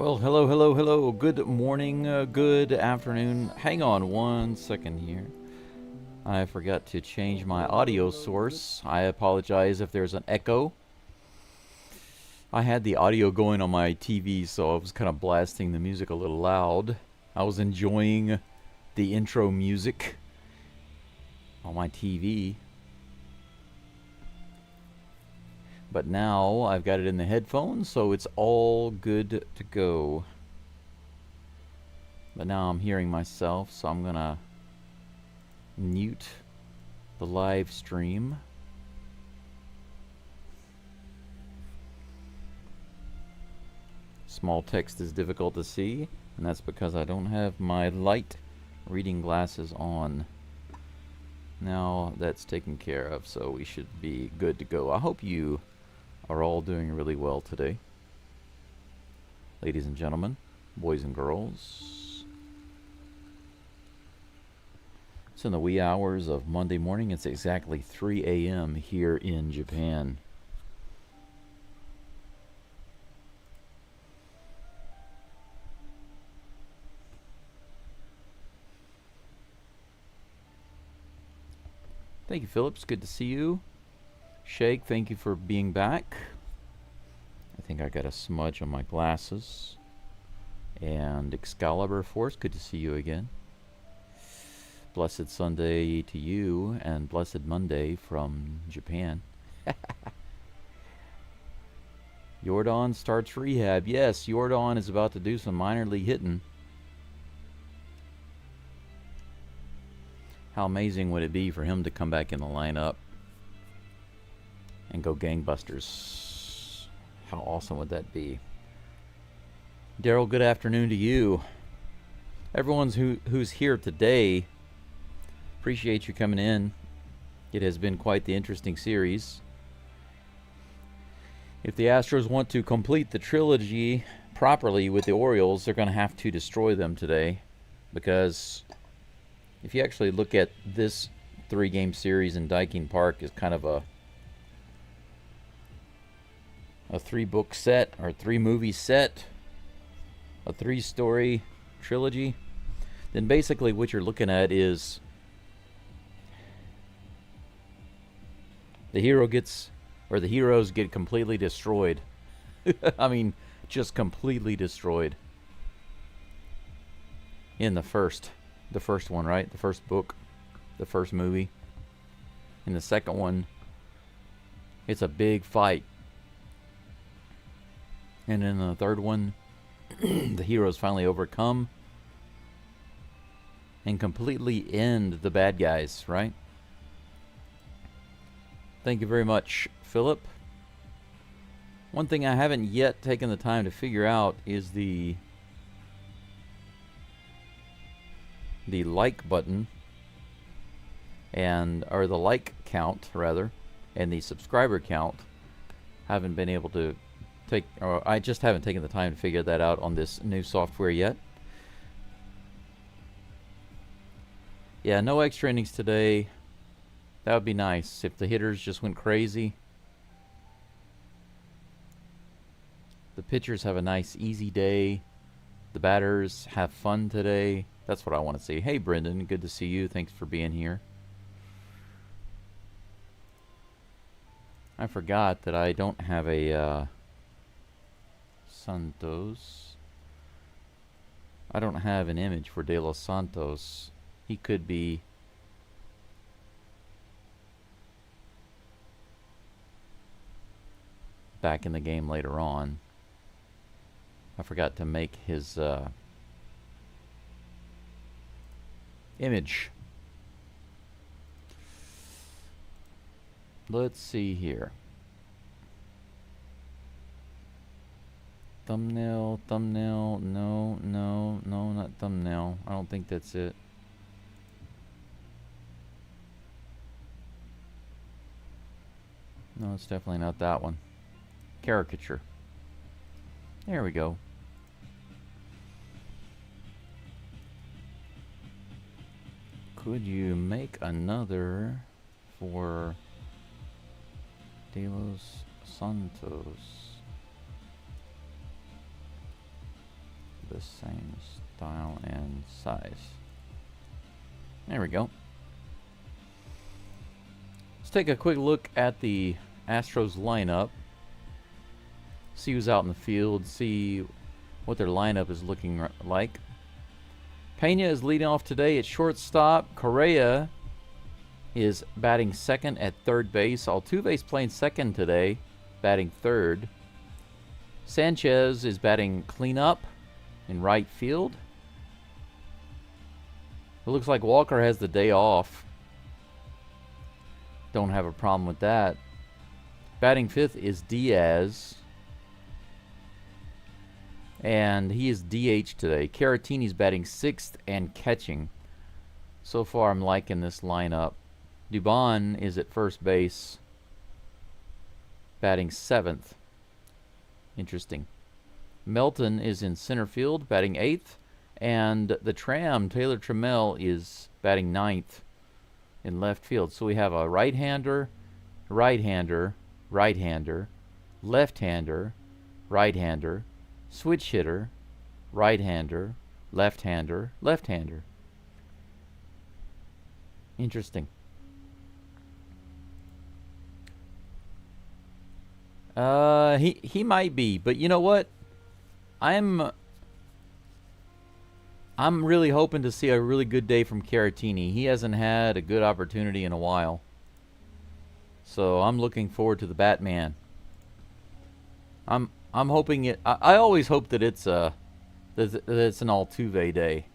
Well, hello, hello, hello. Good morning, good afternoon. Hang on one second here. I forgot to change my audio source. I apologize if there's an echo. I had the audio going on my TV, so I was kind of blasting the music a little loud. I was enjoying the intro music on my TV. But now I've got it in the headphones, so it's all good to go. But now I'm hearing myself, so I'm gonna mute the live stream. Small text is difficult to see, and that's because I don't have my light reading glasses on. Now that's taken care of, so we should be good to go. I hope you are all doing really well today. Ladies and gentlemen, boys and girls. It's in the wee hours of Monday morning. It's exactly 3 a.m. here in Japan. Thank you, Phillips. Good to see you. Shake, thank you for being back. I think I got a smudge on my glasses. And Excalibur Force, good to see you again. Blessed Sunday to you, and Blessed Monday from Japan. Jordan starts rehab. Yes, Jordan is about to do some minor league hitting. How amazing would it be for him to come back in the lineup and go gangbusters? How awesome would that be? Daryl, good afternoon to you. Everyone's who's here today, appreciate you coming in. It has been quite the interesting series. If the Astros want to complete the trilogy properly with the Orioles, they're going to have to destroy them today. Because if you actually look at this 3-game series in Dyking Park as kind of a 3-book set or 3-movie set, a 3-story trilogy, then basically what you're looking at is the heroes get completely destroyed. I mean, just completely destroyed in the first one, right? The first book, the first movie. In the second one, it's a big fight. And in the third one, the heroes finally overcome and completely end the bad guys, right? Thank you very much, Philip. One thing I haven't yet taken the time to figure out is the like button or the like count rather, and the subscriber count. Haven't been able to I just haven't taken the time to figure that out on this new software yet. Yeah, no extra innings today. That would be nice if the hitters just went crazy. The pitchers have a nice easy day. The batters have fun today. That's what I want to see. Hey, Brendan, good to see you. Thanks for being here. I forgot that I don't have a Santos. I don't have an image for De Los Santos. He could be back in the game later on. I forgot to make his image. Let's see here. Thumbnail, no, not thumbnail. I don't think that's it. No, it's definitely not that one. Caricature. There we go. Could you make another for De Los Santos? the same style and size. There we go. Let's take a quick look at the Astros lineup. See who's out in the field. See what their lineup is looking like. Pena is leading off today at shortstop. Correa is batting second at third base. Altuve's playing second today, batting third. Sanchez is batting cleanup in right field. It looks like Walker has the day off. Don't have a problem with that. Batting fifth is Diaz. And he is DH today. Caratini's batting sixth and catching. So far, I'm liking this lineup. Dubon is at first base, batting seventh. Interesting. Melton is in center field, batting eighth. And the Tram, Taylor Trammell, is batting ninth in left field. So we have a right-hander, right-hander, right-hander, left-hander, right-hander, switch hitter, right-hander, left-hander, left-hander. Interesting. He might be, but you know what? I'm really hoping to see a really good day from Caratini. He hasn't had a good opportunity in a while. So I'm looking forward to the Batman. I'm hoping it. I always hope that it's that it's an Altuve day.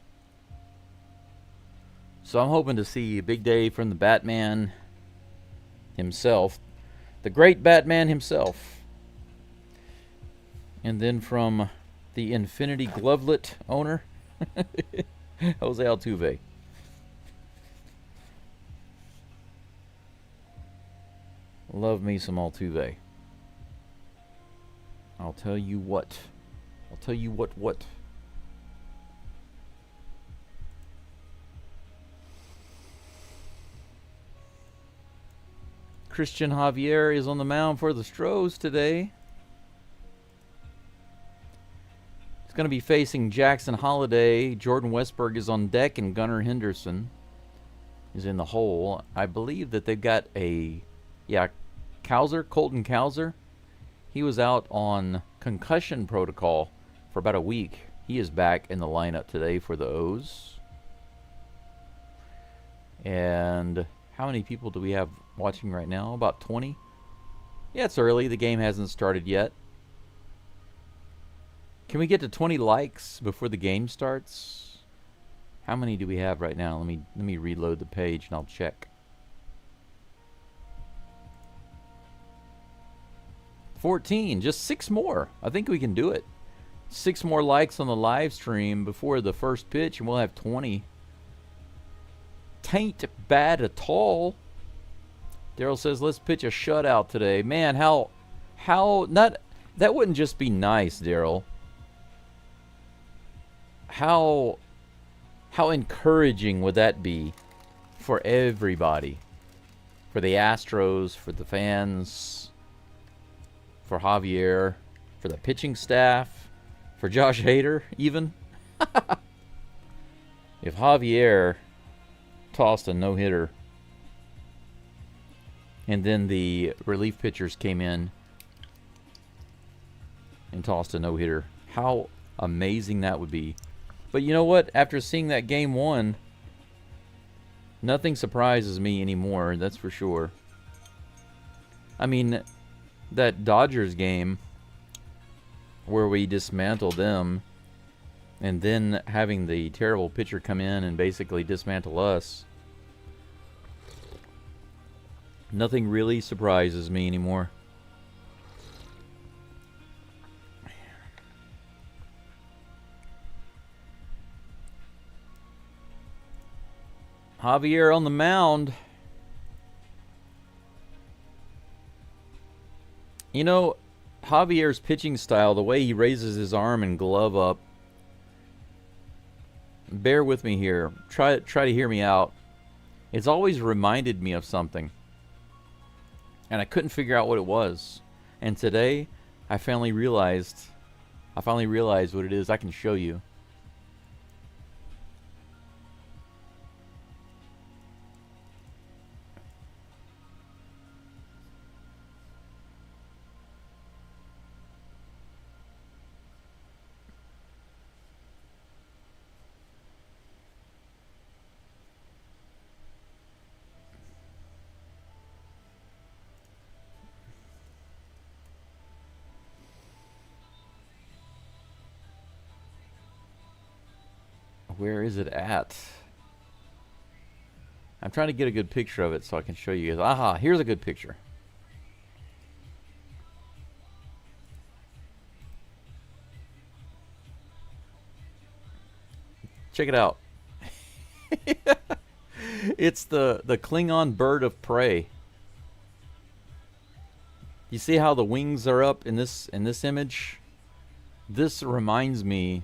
So I'm hoping to see a big day from the Batman himself, the great Batman himself, and then from the Infinity Glovelet owner, Jose Altuve. Love me some Altuve. I'll tell you what. I'll tell you what. Christian Javier is on the mound for the Astros today. He's going to be facing Jackson Holliday. Jordan Westburg is on deck, and Gunnar Henderson is in the hole. I believe that they've got a, Colton Cowser. He was out on concussion protocol for about a week. He is back in the lineup today for the O's. And how many people do we have watching right now? About 20? Yeah, it's early. The game hasn't started yet. Can we get to 20 likes before the game starts? How many do we have right now? Let me reload the page and I'll check. 14, just 6 more. I think we can do it. 6 more likes on the live stream before the first pitch, and we'll have 20. Tain't bad at all. Daryl says, let's pitch a shutout today. Man, how not, that wouldn't just be nice, Daryl. How encouraging would that be for everybody? For the Astros, for the fans, for Javier, for the pitching staff, for Josh Hader, even. If Javier tossed a no-hitter and then the relief pitchers came in and tossed a no-hitter, how amazing that would be. But you know what? After seeing that game 1, nothing surprises me anymore, that's for sure. I mean, that Dodgers game where we dismantled them and then having the terrible pitcher come in and basically dismantle us, nothing really surprises me anymore. Javier on the mound. You know, Javier's pitching style, the way he raises his arm and glove up, bear with me here. Try to hear me out. It's always reminded me of something, and I couldn't figure out what it was. And today, I finally realized what it is. I can show you. Where is it at? I'm trying to get a good picture of it so I can show you guys. Aha, here's a good picture. Check it out. It's the Klingon bird of prey. You see how the wings are up in this image? This reminds me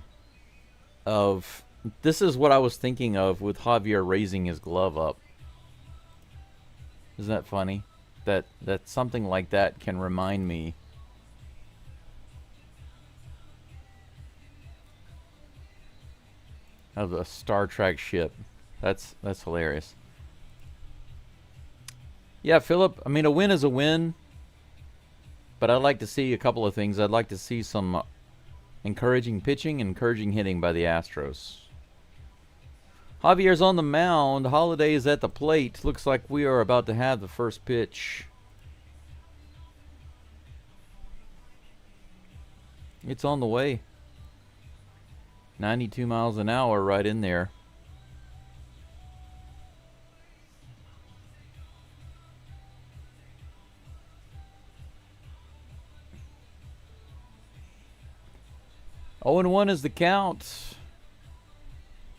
of, this is what I was thinking of with Javier raising his glove up. Isn't that funny? That something like that can remind me of a Star Trek ship. That's hilarious. Yeah, Philip, I mean, a win is a win, but I'd like to see a couple of things. I'd like to see some encouraging pitching, encouraging hitting by the Astros. Javier's on the mound. Holiday is at the plate. Looks like we are about to have the first pitch. It's on the way. 92 miles an hour right in there. Oh, and 1 is the count.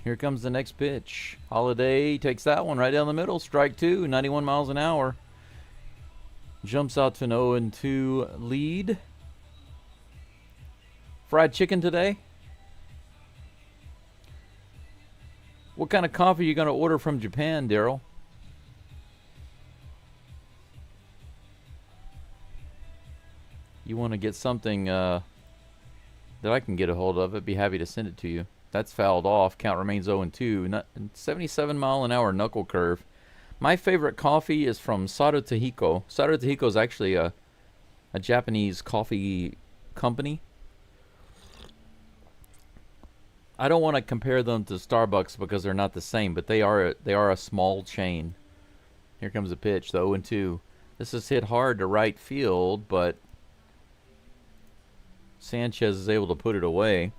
Here comes the next pitch. Holiday takes that one right down the middle. Strike 2, 91 miles an hour. Jumps out to an 0-2 lead. Fried chicken today? What kind of coffee are you going to order from Japan, Daryl? You want to get something that I can get a hold of? I'd be happy to send it to you. That's fouled off. Count remains 0-2. 77 mile an hour knuckle curve. My favorite coffee is from Sado Tehiko. Sado Tehiko is actually a Japanese coffee company. I don't want to compare them to Starbucks because they're not the same, but they are a small chain. Here comes the pitch, the 0-2. This is hit hard to right field, but Sanchez is able to put it away.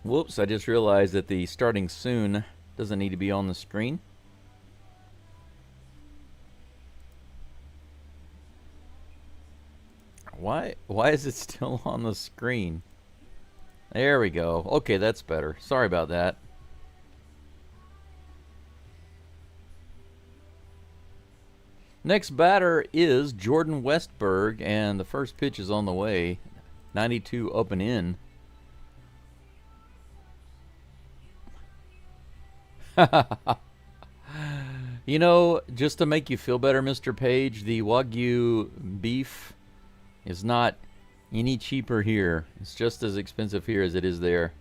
Whoops, I just realized that the starting soon doesn't need to be on the screen. Why is it still on the screen? There we go. Okay, that's better. Sorry about that. Next batter is Jordan Westberg, and the first pitch is on the way. 92 up and in. You know, just to make you feel better, Mr. Page, the Wagyu beef is not any cheaper here. It's just as expensive here as it is there.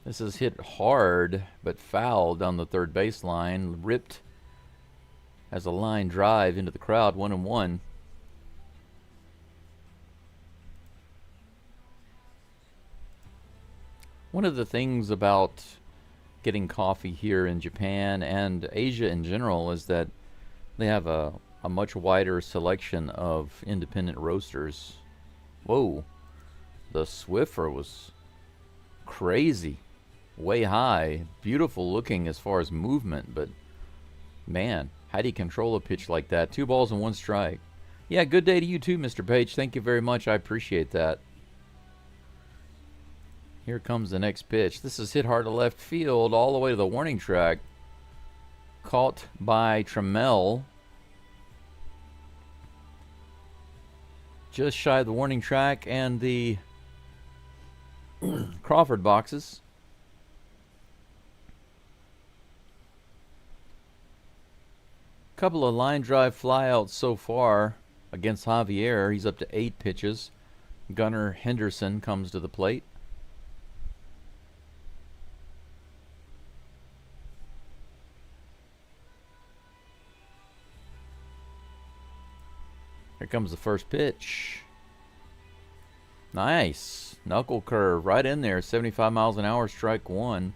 This is hit hard, but foul down the third baseline. Ripped as a line drive into the crowd, 1-1. One of the things about getting coffee here in Japan and Asia in general is that they have a much wider selection of independent roasters. Whoa, the Swiffer was crazy, way high, beautiful looking as far as movement, but man, how do you control a pitch like that? 2 balls and 1 strike. Yeah, good day to you too, Mr. Page. Thank you very much. I appreciate that. Here comes the next pitch. This is hit hard to left field all the way to the warning track. Caught by Trammell. Just shy of the warning track and the Crawford boxes. Couple of line drive flyouts so far against Javier. He's up to 8 pitches. Gunnar Henderson comes to the plate. Here comes the first pitch. Nice. Knuckle curve right in there. 75 miles an hour, strike 1.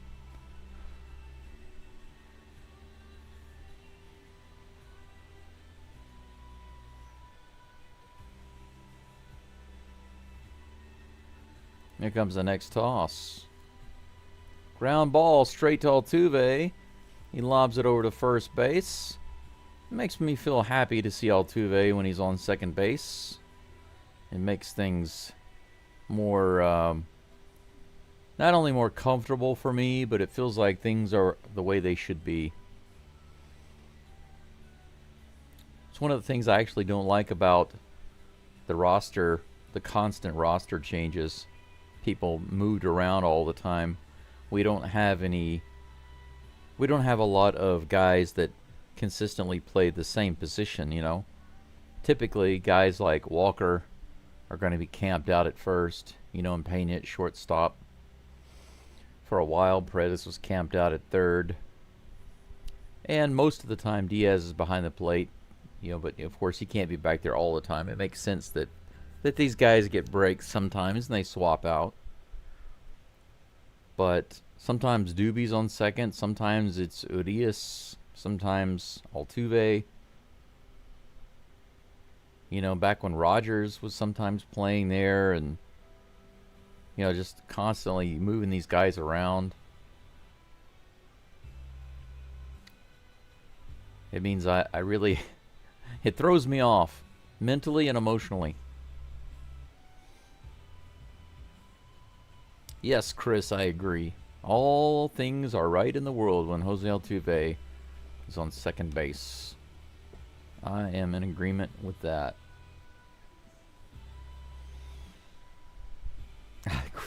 Here comes the next toss. Ground ball straight to Altuve. He lobs it over to first base. It makes me feel happy to see Altuve when he's on second base. It makes things more, not only more comfortable for me, but it feels like things are the way they should be. It's one of the things I actually don't like about the roster, the constant roster changes. People moved around all the time. We don't have a lot of guys that consistently play the same position, you know. Typically, guys like Walker are going to be camped out at first, you know, and Pena at shortstop. For a while, Paredes was camped out at third. And most of the time, Diaz is behind the plate, you know, but of course he can't be back there all the time. It makes sense that these guys get breaks sometimes and they swap out. But sometimes Doobie's on second, sometimes it's Urias, sometimes Altuve. You know, back when Rogers was sometimes playing there, and, you know, just constantly moving these guys around. It means I really, it throws me off mentally and emotionally. Yes, Chris, I agree. All things are right in the world when Jose Altuve is on second base. I am in agreement with that.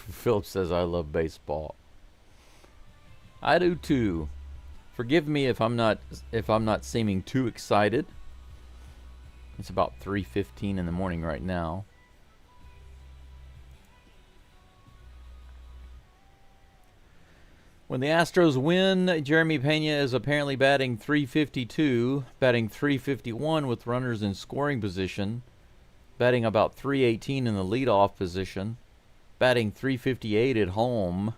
Philip says I love baseball. I do too. Forgive me if I'm not seeming too excited. It's about 3:15 in the morning right now. When the Astros win, Jeremy Pena is apparently batting .352, batting .351 with runners in scoring position, batting about .318 in the leadoff position, batting .358 at home.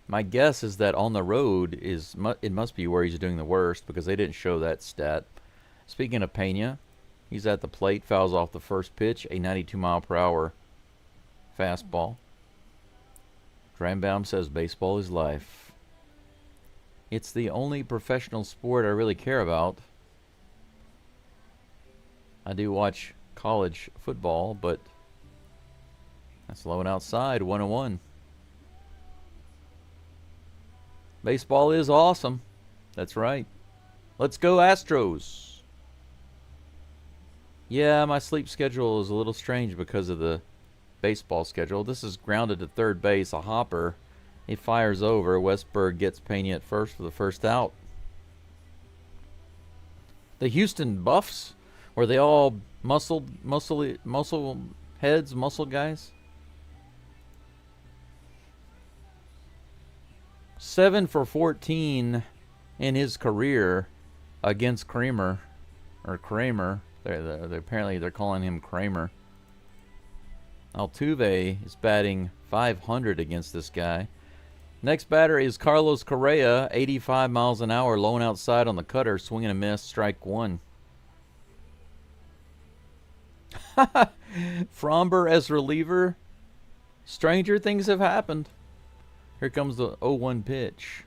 My guess is that on the road it must be where he's doing the worst, because they didn't show that stat. Speaking of Pena, he's at the plate, fouls off the first pitch, a 92-mile-per-hour fastball. Drambaum says baseball is life. It's the only professional sport I really care about. I do watch college football, but that's low and outside, 101. Baseball is awesome. That's right. Let's go Astros. Yeah, my sleep schedule is a little strange because of the baseball schedule. This is grounded to third base, a hopper. He fires over. Westberg gets Pena at first for the first out. The Houston Buffs, were they all muscle heads, muscle guys? 7 for 14 in his career against Kramer. Apparently they're calling him Kramer. Altuve is batting .500 against this guy. Next batter is Carlos Correa, 85 miles an hour, low and outside on the cutter, swing and a miss, strike one. Fromber as reliever. Stranger things have happened. Here comes the 0-1 pitch.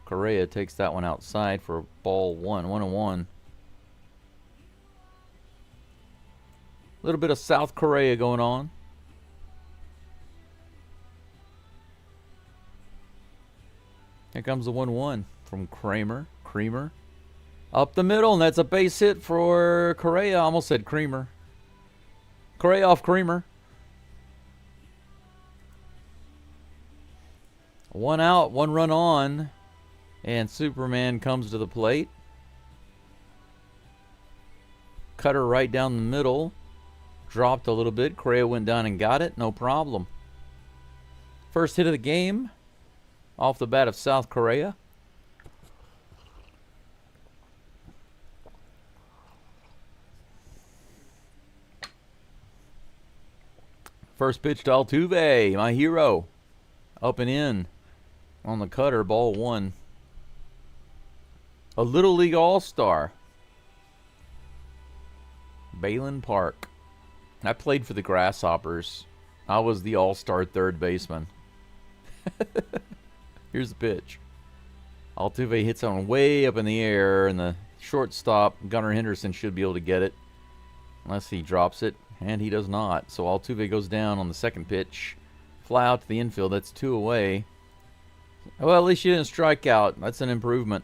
Correa takes that one outside for ball one, 1-1. A little bit of South Korea going on. Here comes the 1-1 from Kramer. Up the middle, and that's a base hit for Correa. I almost said Creamer. Correa off Creamer. One out, one run on, and Superman comes to the plate. Cutter right down the middle. Dropped a little bit. Correa went down and got it. No problem. First hit of the game. Off the bat of South Korea. First pitch to Altuve, my hero. Up and in on the cutter, ball one. A Little League All-Star. Balin Park. I played for the Grasshoppers. I was the all-star third baseman. Here's the pitch. Altuve hits on way up in the air, and the shortstop, Gunnar Henderson, should be able to get it. Unless he drops it, and he does not. So Altuve goes down on the second pitch. Fly out to the infield. That's 2 away. Well, at least you didn't strike out. That's an improvement.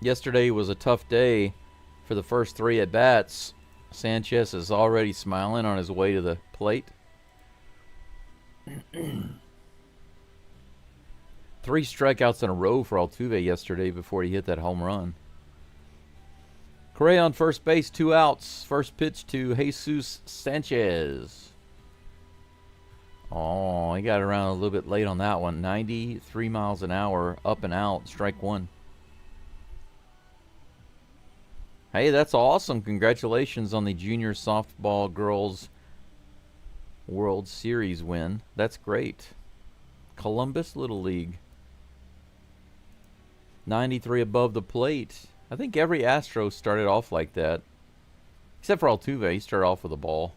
Yesterday was a tough day for the first 3 at-bats. Sanchez is already smiling on his way to the plate. 3 strikeouts in a row for Altuve yesterday before he hit that home run. Correa on first base, 2 outs. First pitch to Jesus Sanchez. Oh, he got around a little bit late on that one. 93 miles an hour, up and out, strike 1. Hey, that's awesome. Congratulations on the Junior Softball Girls World Series win. That's great. Columbus Little League. 93 above the plate. I think every Astros started off like that. Except for Altuve. He started off with a ball.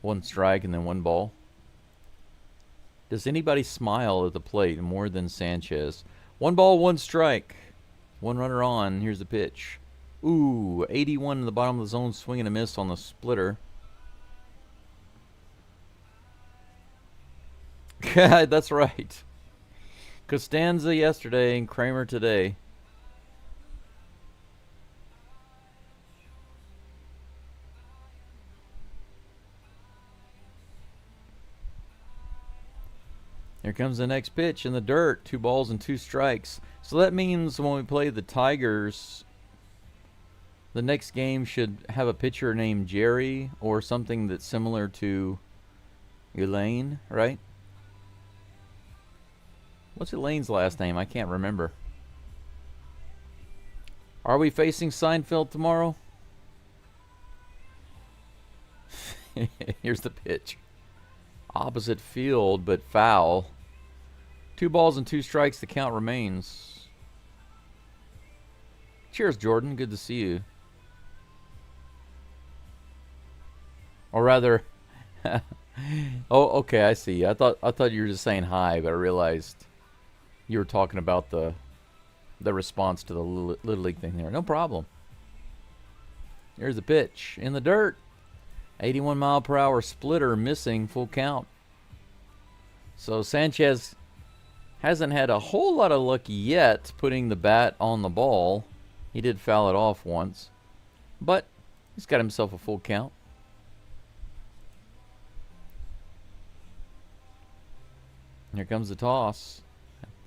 1 strike and then 1 ball. Does anybody smile at the plate more than Sanchez? 1 ball, 1 strike. 1 runner on. Here's the pitch. Ooh, 81 in the bottom of the zone, swing and a miss on the splitter. God, that's right. Costanza yesterday and Kramer today. Here comes the next pitch in the dirt. 2 balls and 2 strikes. So that means when we play the Tigers, the next game should have a pitcher named Jerry or something that's similar to Elaine, right? What's Elaine's last name? I can't remember. Are we facing Seinfeld tomorrow? Here's the pitch. Opposite field, but foul. 2 balls and 2 strikes. The count remains. Cheers, Jordan. Good to see you. Or rather, oh, okay, I see. I thought you were just saying hi, but I realized you were talking about the response to the Little League thing there. No problem. Here's the pitch in the dirt. 81 mile per hour splitter missing, full count. So Sanchez hasn't had a whole lot of luck yet putting the bat on the ball. He did foul it off once, but he's got himself a full count. Here comes the toss.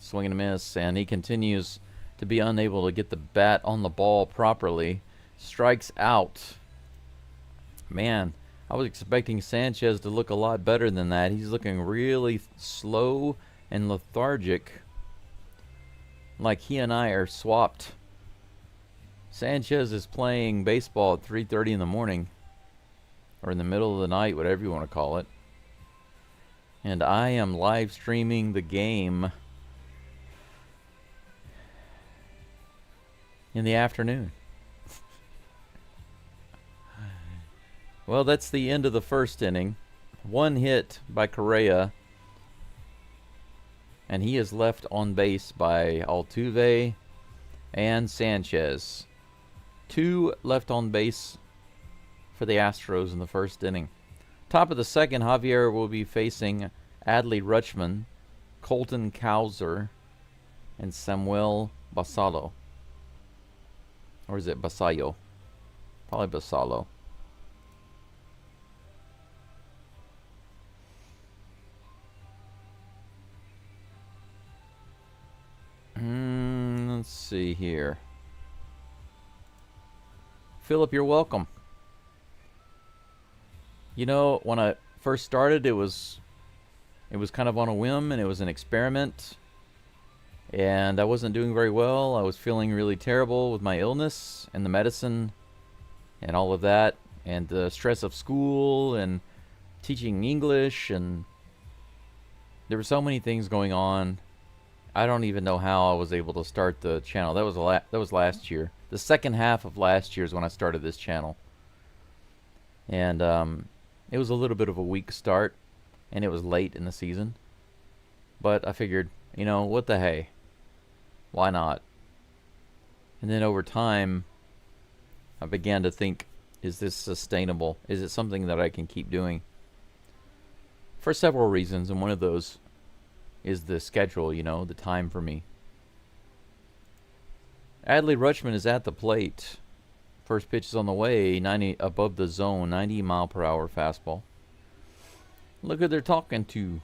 Swing and a miss, and he continues to be unable to get the bat on the ball properly. Strikes out. Man, I was expecting Sanchez to look a lot better than that. He's looking really slow and lethargic. Like he and I are swapped. Sanchez is playing baseball at 3:30 in the morning. Or in the middle of the night, whatever you want to call it. And I am live streaming the game in the afternoon. Well, that's the end of the first inning. 1 hit by Correa. And he is left on base by Altuve and Sanchez. 2 left on base for the Astros in the first inning. Top of the second, Javier will be facing Adley Rutschman, Colton Cowser, and Samuel Basallo. Or is it Basallo? Probably Basallo. Let's see here. Philip, you're welcome. You know, when I first started, it was kind of on a whim, and it was an experiment. And I wasn't doing very well. I was feeling really terrible with my illness and the medicine and all of that, and the stress of school and teaching English, and there were so many things going on. I don't even know how I was able to start the channel. That was, that was last year. The second half of last year is when I started this channel. And it was a little bit of a weak start, and it was late in the season. But I figured, you know, what the hey? Why not? And then over time, I began to think, is this sustainable? Is it something that I can keep doing? For several reasons, and one of those is the schedule, you know, the time for me. Adley Rutschman is at the plate. First pitch is on the way, 90 above the zone, 90-mile-per-hour fastball. Look who they're talking to.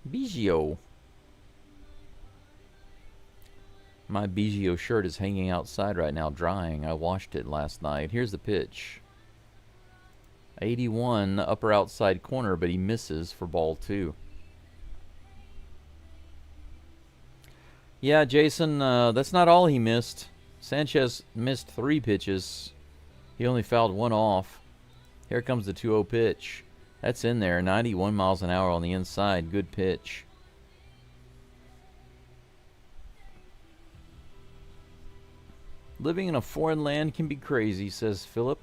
Biggio. My Biggio shirt is hanging outside right now, drying. I washed it last night. Here's the pitch. 81, upper outside corner, but he misses for ball 2. Yeah, Jason, that's not all he missed. Sanchez missed 3 pitches. He only fouled 1 off. Here comes the 2-0 pitch. That's in there, 91 miles an hour on the inside. Good pitch. Living in a foreign land can be crazy, says Philip.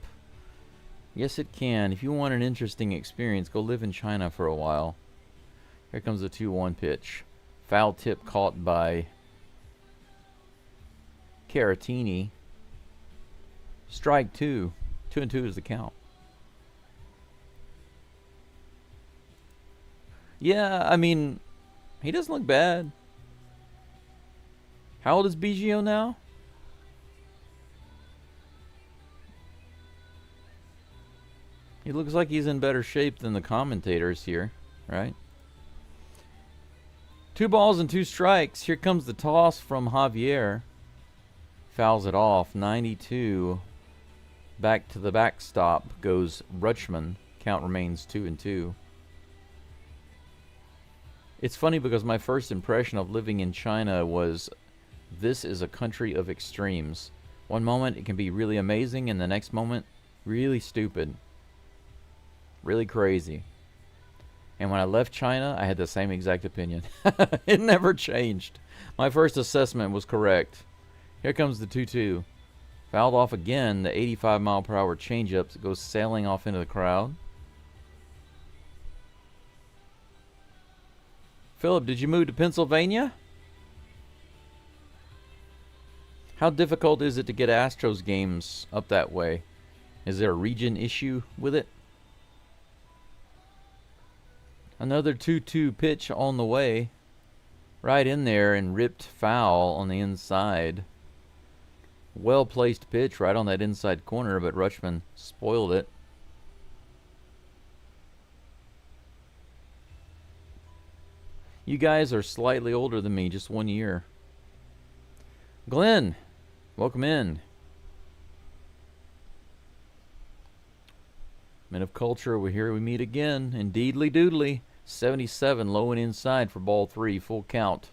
Yes, it can. If you want an interesting experience, go live in China for a while. Here comes the 2-1 pitch. Foul tip caught by Caratini. Strike 2. 2-2 is the count. Yeah, I mean, he doesn't look bad. How old is Biggio now? He looks like he's in better shape than the commentators here, right? 2 balls and 2 strikes. Here comes the toss from Javier. Fouls it off. 92. Back to the backstop goes Rutschman. Count remains 2-2. It's funny because my first impression of living in China was, this is a country of extremes. One moment it can be really amazing, and the next moment, really stupid. Really crazy. And when I left China, I had the same exact opinion. It never changed. My first assessment was correct. Here comes the 2-2. Fouled off again. The 85-mile-per-hour changeup goes sailing off into the crowd. Philip, did you move to Pennsylvania? How difficult is it to get Astros games up that way? Is there a region issue with it? Another 2-2 pitch on the way. Right in there and ripped foul on the inside. Well-placed pitch right on that inside corner, but Rutschman spoiled it. You guys are slightly older than me, just 1 year. Glenn, welcome in. Men of culture, we're here, we meet again. Indeedly doodly. 77, low and inside for ball 3, full count.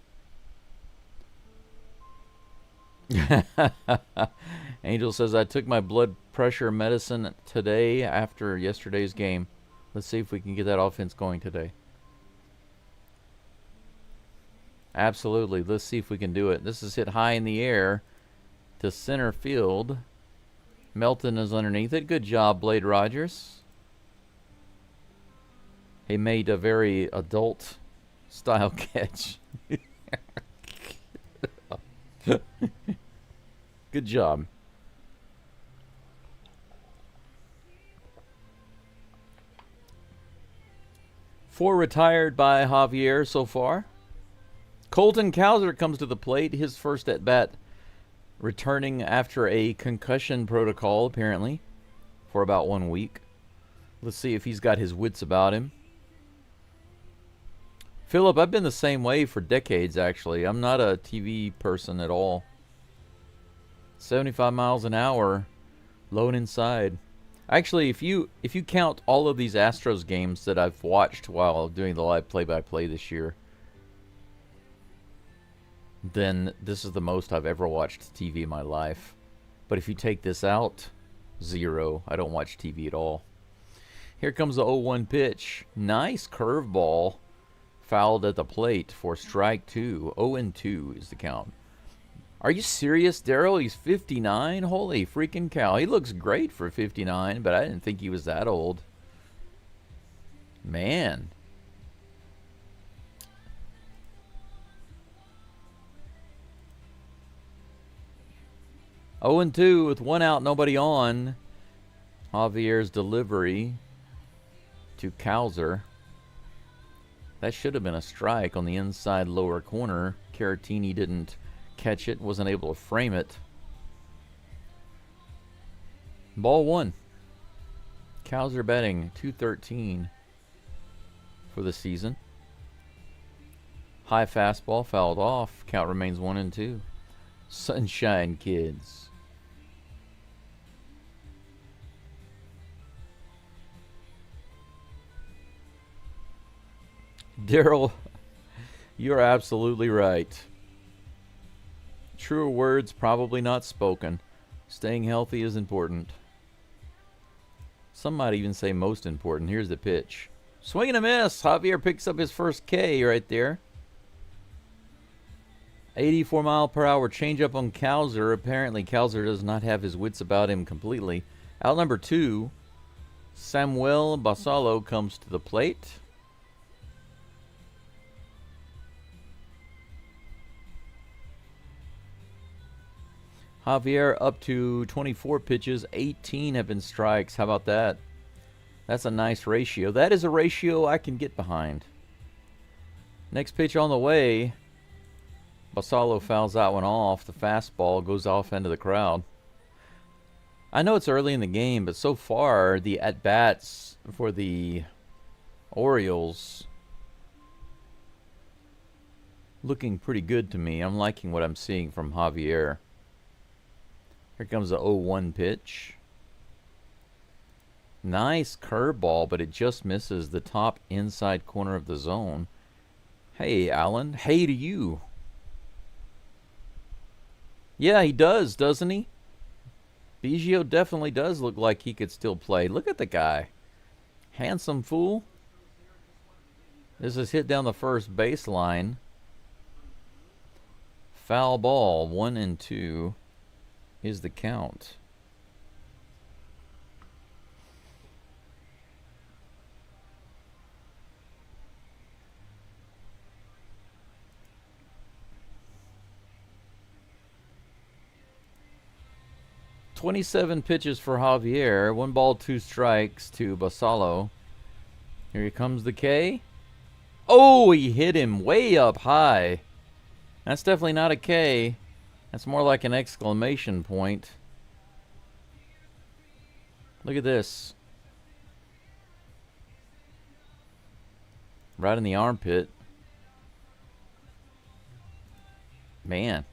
Angel says, I took my blood pressure medicine today after yesterday's game. Let's see if we can get that offense going today. Absolutely. Let's see if we can do it. This is hit high in the air to center field. Melton is underneath it. Good job, Blade Rogers. He made a very adult style catch. Good job. Four retired by Javier so far. Colton Cowser comes to the plate. His first at bat, returning after a concussion protocol, apparently, for about 1 week. Let's see if he's got his wits about him. Philip, I've been the same way for decades, actually. I'm not a TV person at all. 75 miles an hour, low and inside. Actually, if you count all of these Astros games that I've watched while doing the live play-by-play this year, then this is the most I've ever watched TV in my life. But if you take this out, 0. I don't watch TV at all. Here comes the 0-1 pitch. Nice curveball. Fouled at the plate for strike 2. 0-2 is the count. Are you serious, Daryl? He's 59? Holy freaking cow. He looks great for 59, but I didn't think he was that old. Man. Oh and 2 with 1 out, nobody on. Javier's delivery to Cowser. That should have been a strike on the inside lower corner. Caratini didn't catch it, wasn't able to frame it. Ball 1. Cowser batting .213 for the season. High fastball fouled off. Count remains 1 and 2. Sunshine Kids. Daryl, you're absolutely right. Truer words probably not spoken. Staying healthy is important. Some might even say most important. Here's the pitch. Swing and a miss. Javier picks up his first K right there. 84-mile-per-hour changeup on Cowser. Apparently, Cowser does not have his wits about him completely. Out number 2, Samuel Basalo comes to the plate. Javier up to 24 pitches, 18 have been strikes. How about that? That's a nice ratio. That is a ratio I can get behind. Next pitch on the way. Basalo fouls that one off. The fastball goes off into the crowd. I know it's early in the game, but so far the at-bats for the Orioles looking pretty good to me. I'm liking what I'm seeing from Javier. Here comes the 0-1 pitch. Nice curveball, but it just misses the top inside corner of the zone. Hey, Alan. Hey to you. Yeah, he does, doesn't he? Biggio definitely does look like he could still play. Look at the guy. Handsome fool. This is hit down the first baseline. Foul ball, 1 and 2. Is the count. .27 pitches for Javier. 1 ball, 2 strikes to Basalo. Here comes the K. Oh, he hit him way up high. That's definitely not a K. That's more like an exclamation point. Look at this. Right in the armpit. Man.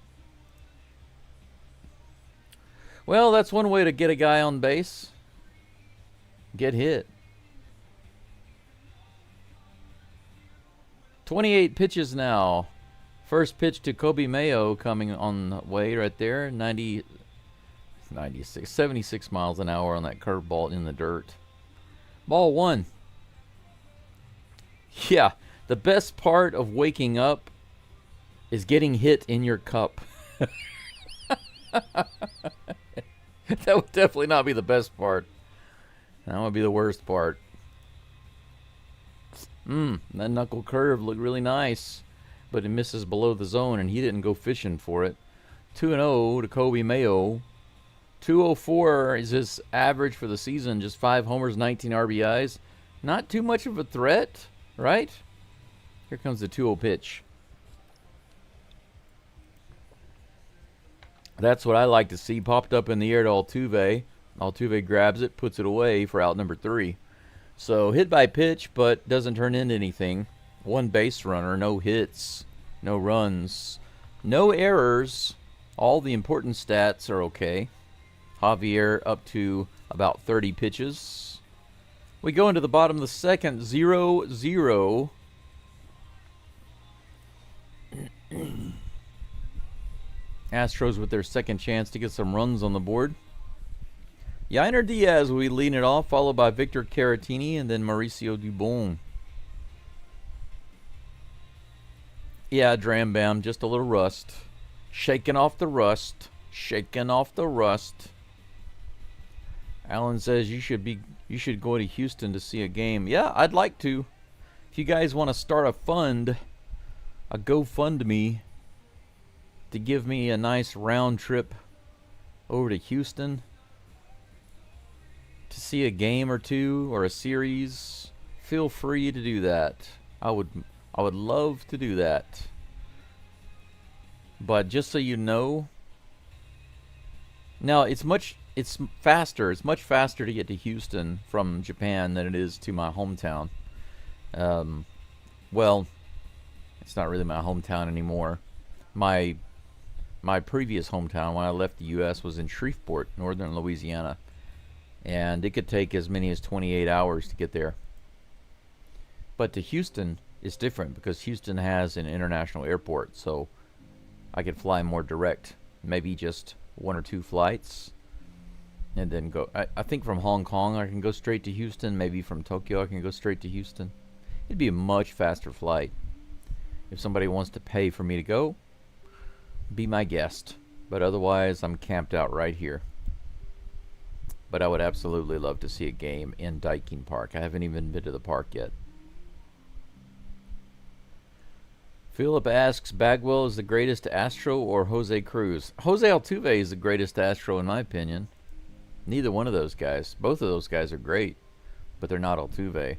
Well, that's one way to get a guy on base. Get hit. 28 pitches now. First pitch to Kobe Mayo coming on the way right there. 76 miles an hour on that curveball in the dirt. Ball 1. Yeah, the best part of waking up is getting hit in your cup. That would definitely not be the best part. That would be the worst part. That knuckle curve looked really nice, but it misses below the zone, and he didn't go fishing for it. 2-0 to Kobe Mayo. 204 is his average for the season. Just 5 homers, 19 RBIs. Not too much of a threat, right? Here comes the 2-0 pitch. That's what I like to see. Popped up in the air to Altuve. Altuve grabs it, puts it away for out number 3. So hit by pitch, but doesn't turn into anything. 1 base runner, no hits, no runs, no errors. All the important stats are okay. Javier up to about 30 pitches. We go into the bottom of the second, 0-0. Astros with their second chance to get some runs on the board. Yainer Diaz will be leading it off, followed by Victor Caratini and then Mauricio Dubon. Yeah, Dram Bam, just a little rust. Shaking off the rust. Shaking off the rust. Alan says you should go to Houston to see a game. Yeah, I'd like to. If you guys want to start a fund, a GoFundMe to give me a nice round trip over to Houston to see a game or two or a series, feel free to do that. I would love to do that. But just so you know, now it's faster. It's much faster to get to Houston from Japan than it is to my hometown. Well, it's not really my hometown anymore. My previous hometown when I left the U.S. was in Shreveport, northern Louisiana. And it could take as many as 28 hours to get there. But to Houston, it's different because Houston has an international airport, so I could fly more direct. Maybe just 1 or 2 flights. And then go. I think from Hong Kong I can go straight to Houston. Maybe from Tokyo I can go straight to Houston. It'd be a much faster flight. If somebody wants to pay for me to go, be my guest. But otherwise, I'm camped out right here. But I would absolutely love to see a game in Daikin Park. I haven't even been to the park yet. Philip asks, Bagwell is the greatest Astro or Jose Cruz? Jose Altuve is the greatest Astro in my opinion. Neither one of those guys. Both of those guys are great, but they're not Altuve.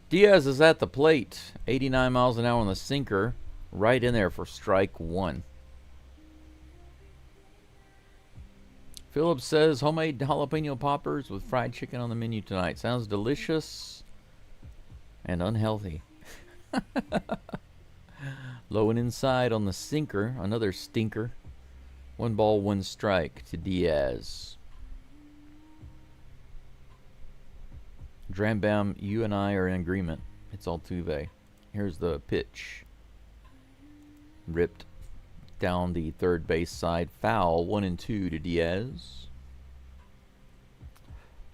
Diaz is at the plate. 89 miles an hour on the sinker. Right in there for strike 1. Philip says, homemade jalapeno poppers with fried chicken on the menu tonight. Sounds delicious and unhealthy. Low and inside on the sinker. Another stinker. 1 ball, 1 strike to Diaz. Drambam, you and I are in agreement. It's Altuve. Here's the pitch. Ripped down the third base side. Foul. 1-2 to Diaz.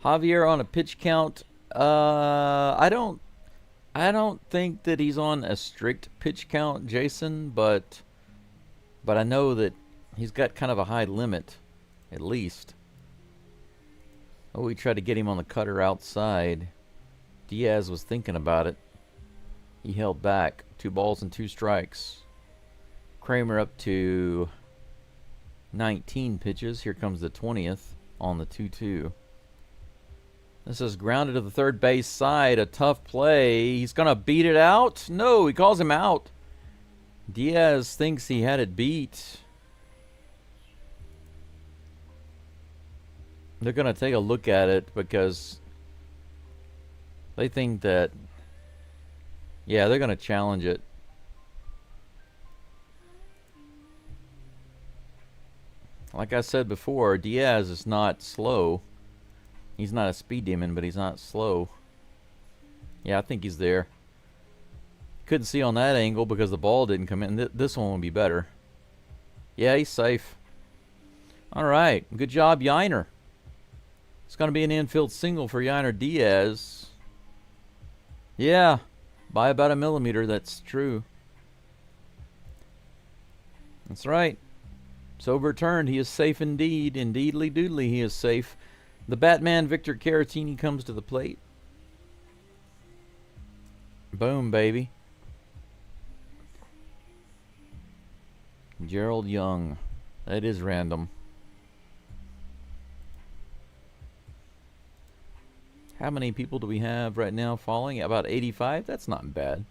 Javier on a pitch count. I don't think that he's on a strict pitch count, Jason, but I know that he's got kind of a high limit, at least. Oh, we tried to get him on the cutter outside. Diaz was thinking about it. He held back. 2 balls and 2 strikes. Kramer up to 19 pitches. Here comes the 20th on the 2-2. This is grounded to the third base side. A tough play. He's going to beat it out. No, he calls him out. Diaz thinks he had it beat. They're going to take a look at it because they think that, yeah, they're going to challenge it. Like I said before, Diaz is not slow. He's not a speed demon, but he's not slow. Yeah, I think he's there. Couldn't see on that angle because the ball didn't come in. This one will be better. Yeah, he's safe. All right. Good job, Yiner. It's going to be an infield single for Yiner Diaz. Yeah, by about 1 millimeter. That's true. That's right. So overturned. He is safe indeed. Indeedly doodly, he is safe. The Batman Victor Caratini comes to the plate. Boom, baby. Gerald Young. That is random. How many people do we have right now following? About 85? That's not bad.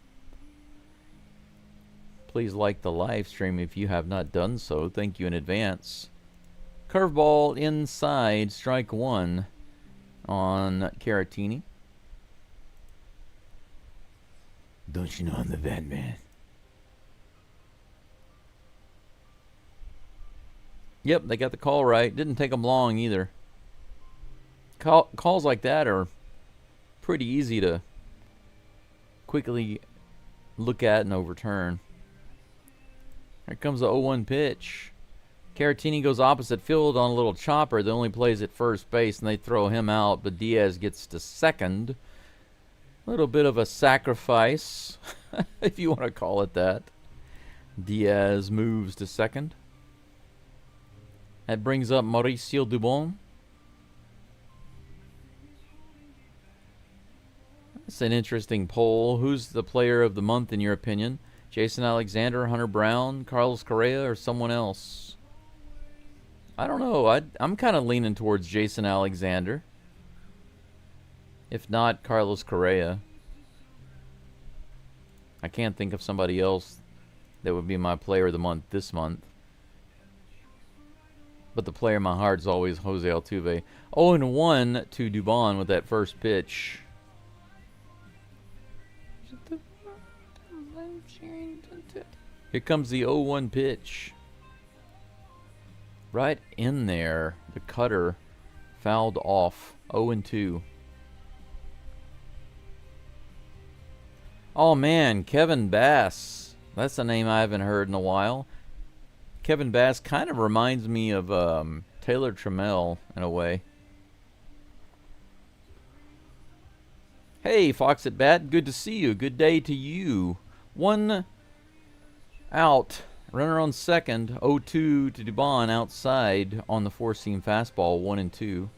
Please like the live stream if you have not done so. Thank you in advance. Curveball inside, strike 1 on Caratini. Don't you know I'm the Batman? Yep, they got the call right. Didn't take them long either. Calls like that are pretty easy to quickly look at and overturn. Here comes the 0-1 pitch. Caratini goes opposite field on a little chopper that only plays at first base, and they throw him out, but Diaz gets to second. A little bit of a sacrifice, if you want to call it that. Diaz moves to second. That brings up Mauricio Dubon. That's an interesting poll. Who's the player of the month in your opinion? Jason Alexander, Hunter Brown, Carlos Correa, or someone else? I don't know. I'm kind of leaning towards Jason Alexander. If not, Carlos Correa. I can't think of somebody else that would be my player of the month this month. But the player in my heart is always Jose Altuve. 0-1 to Dubon with that first pitch. Here comes the 0-1 pitch. Right in there. The cutter fouled off. 0-2. Oh man, Kevin Bass. That's a name I haven't heard in a while. Kevin Bass kind of reminds me of Taylor Trammell in a way. Hey, Fox at Bat, good to see you. Good day to you. 1 out. Runner on second. 0-2 to Dubon outside on the four-seam fastball. 1-2.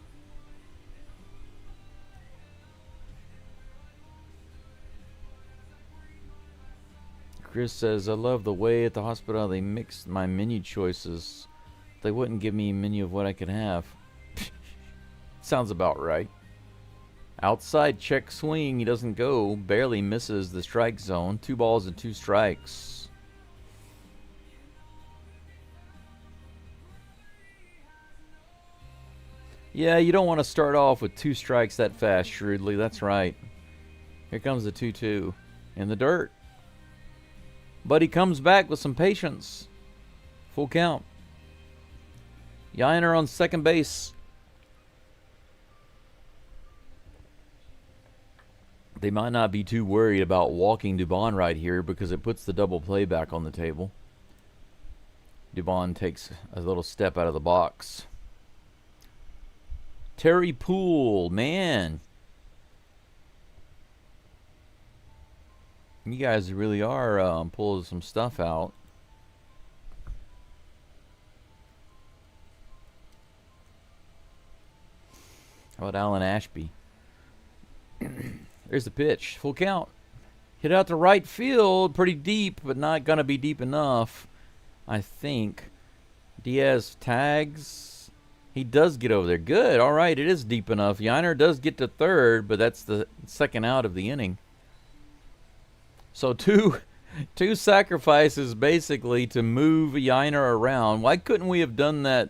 Chris says, I love the way at the hospital they mixed my menu choices. They wouldn't give me a menu of what I could have. Sounds about right. Outside check swing. He doesn't go. Barely misses the strike zone. 2 balls and 2 strikes. Yeah, you don't want to start off with 2 strikes that fast, shrewdly. That's right. Here comes the 2-2 in the dirt. But he comes back with some patience. Full count. Yainer on second base. They might not be too worried about walking Dubon right here because it puts the double play back on the table. Dubon takes a little step out of the box. Terry Poole, man. You guys really are pulling some stuff out. How about Alan Ashby? There's the pitch. Full count. Hit out to right field. Pretty deep, but not going to be deep enough, I think. Diaz tags. He does get over there. Good. All right, it is deep enough. Yainer does get to third, but that's the second out of the inning. So two sacrifices basically to move Yainer around. Why couldn't we have done that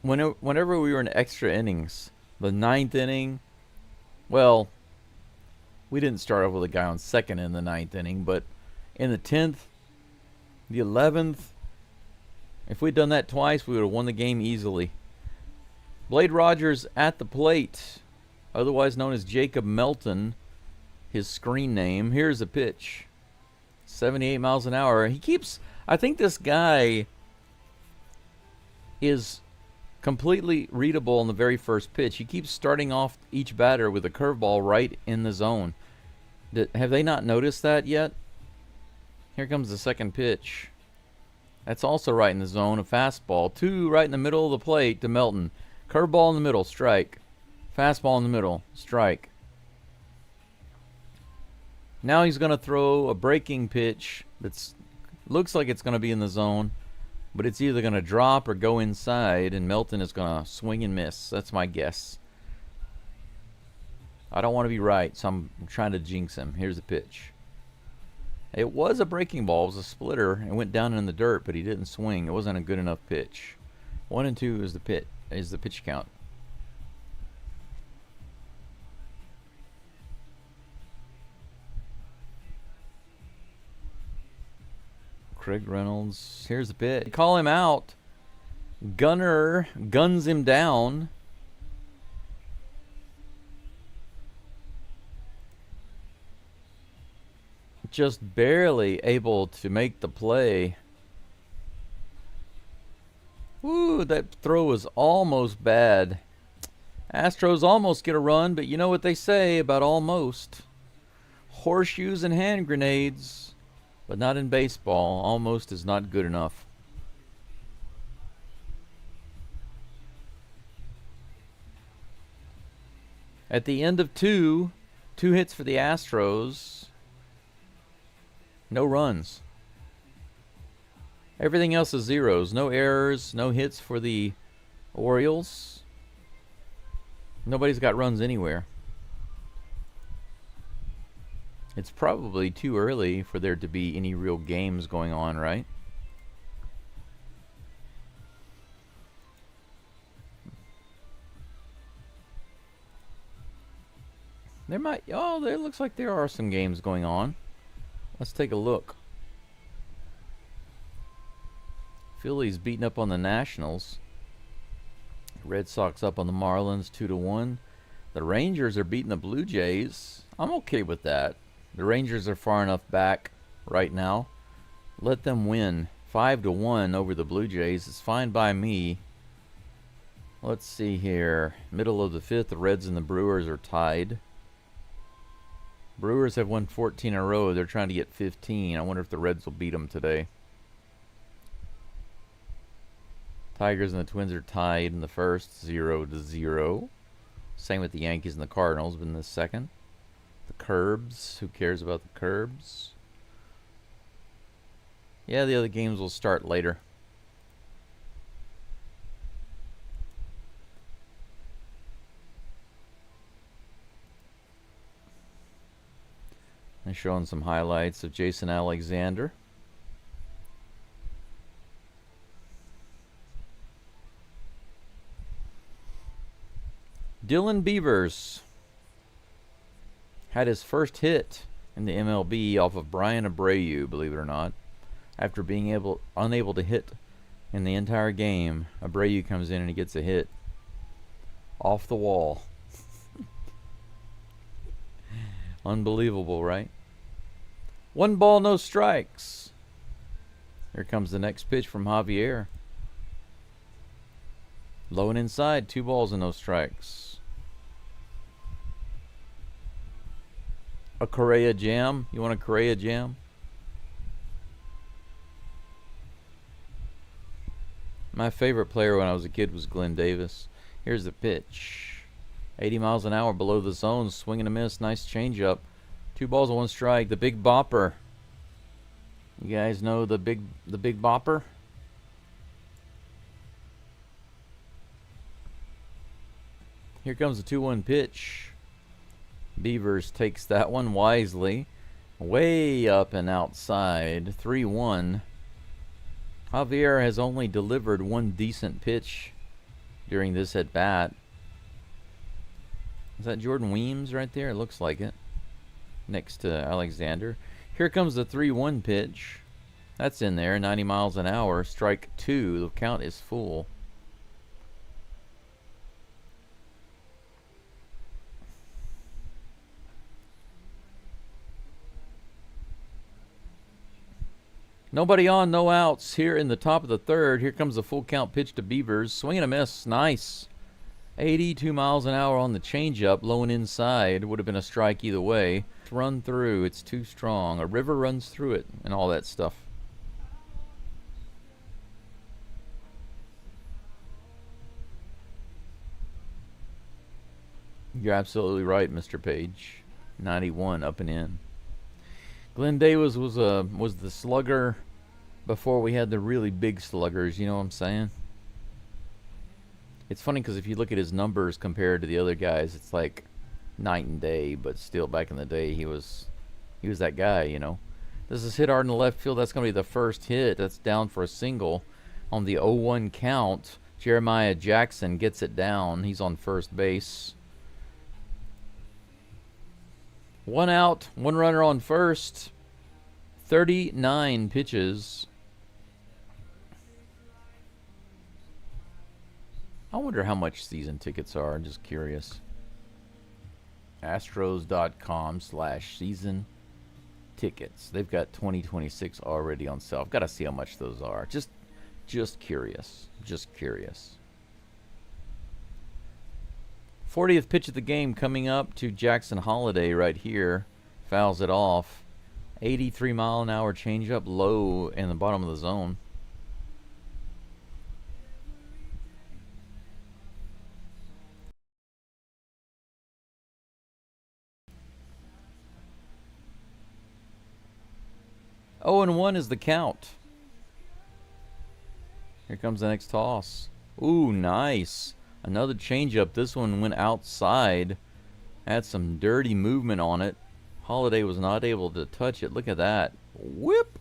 whenever we were in extra innings? The 9th inning. Well, we didn't start off with a guy on second in the 9th inning, but in the 10th, the 11th, if we'd done that twice, we would have won the game easily. Blade Rogers at the plate, otherwise known as Jacob Melton, his screen name. Here's a pitch. 78 miles an hour. He keeps, I think this guy is completely readable on the very first pitch. He keeps starting off each batter with a curveball right in the zone. Have they not noticed that yet? Here comes the second pitch. That's also right in the zone. A fastball. 2 right in the middle of the plate to Melton. Curveball in the middle. Strike. Fastball in the middle. Strike. Now he's going to throw a breaking pitch that's looks like it's going to be in the zone, but it's either going to drop or go inside, and Melton is going to swing and miss. That's my guess. I don't want to be right, so I'm trying to jinx him. Here's the pitch. It was a breaking ball. It was a splitter. It went down in the dirt, but he didn't swing. It wasn't a good enough pitch. 1-2 is the pitch count. Craig Reynolds. Here's the pitch. Call him out. Gunner guns him down. Just barely able to make the play. Woo, that throw was almost bad. Astros almost get a run, but you know what they say about almost. Horseshoes and hand grenades. But not in baseball. Almost is not good enough. At the end of two hits for the Astros. No runs. Everything else is zeros. No errors, no hits for the Orioles. Nobody's got runs anywhere. It's probably too early for there to be any real games going on, right? There might... Oh, there looks like there are some games going on. Let's take a look. Phillies beating up on the Nationals. Red Sox up on the Marlins 2-1. The Rangers are beating the Blue Jays. I'm okay with that. The Rangers are far enough back right now. Let them win. 5-1 over the Blue Jays. It's fine by me. Let's see here. Middle of the fifth, the Reds and the Brewers are tied. Brewers have won 14 in a row. They're trying to get 15. I wonder if the Reds will beat them today. Tigers and the Twins are tied in the first, 0-0. Same with the Yankees and the Cardinals, but in the second. The Curbs. Who cares about the Curbs? Yeah, the other games will start later. I'm showing some highlights of Jason Alexander. Dylan Beavers had his first hit in the MLB off of Brian Abreu, believe it or not. After being unable to hit in the entire game, Abreu comes in and he gets a hit off the wall. Unbelievable, right? 1 ball, no strikes. Here comes the next pitch from Javier. Low and inside, 2 balls and no strikes. A Correa jam. You want a Correa jam? My favorite player when I was a kid was Glenn Davis. Here's the pitch. 80 miles an hour below the zone. Swing and a miss. Nice changeup. 2 balls and 1 strike. The Big Bopper. You guys know the Big Bopper? Here comes the 2-1 pitch. Beavers takes that one wisely. Way up and outside. 3-1. Javier has only delivered 1 decent pitch during this at bat. Is that Jordan Weems right there? It looks like it. Next to Alexander. Here comes the 3-1 pitch. That's in there. 90 miles an hour. Strike 2. The count is full. Nobody on, no outs here in the top of the third. Here comes the full count pitch to Beavers. Swing and a miss. Nice. 82 miles an hour on the changeup. Low and inside. Would have been a strike either way. Run through. It's too strong. A river runs through it and all that stuff. You're absolutely right, Mr. Page. 91 up and in. Glenn Davis was the slugger before we had the really big sluggers, you know what I'm saying? It's funny because if you look at his numbers compared to the other guys, it's like night and day, but still back in the day he was that guy, you know. This is hit hard in the left field. That's going to be the first hit. That's down for a single on the 0-1 count. Jeremiah Jackson gets it down. He's on first base. 1 out, 1 runner on first. 39 pitches. I wonder how much season tickets are. I'm just curious. Astros.com/season tickets. They've got 2026 already on sale. I've got to see how much those are. Just curious. Just curious. 40th pitch of the game coming up to Jackson Holiday right here. Fouls it off. 83 mile an hour changeup, low in the bottom of the zone. 0-1 is the count. Here comes the next toss. Ooh, nice. Another changeup. This one went outside. Had some dirty movement on it. Holiday was not able to touch it. Look at that. Whip.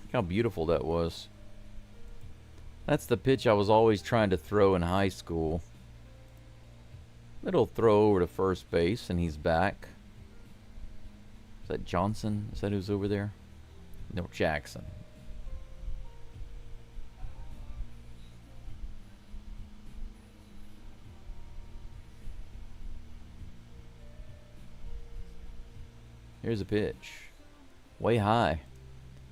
Look how beautiful that was. That's the pitch I was always trying to throw in high school. Little throw over to first base, and he's back. Is that Johnson? Is that who's over there? No, Jackson. Here's a pitch. Way high.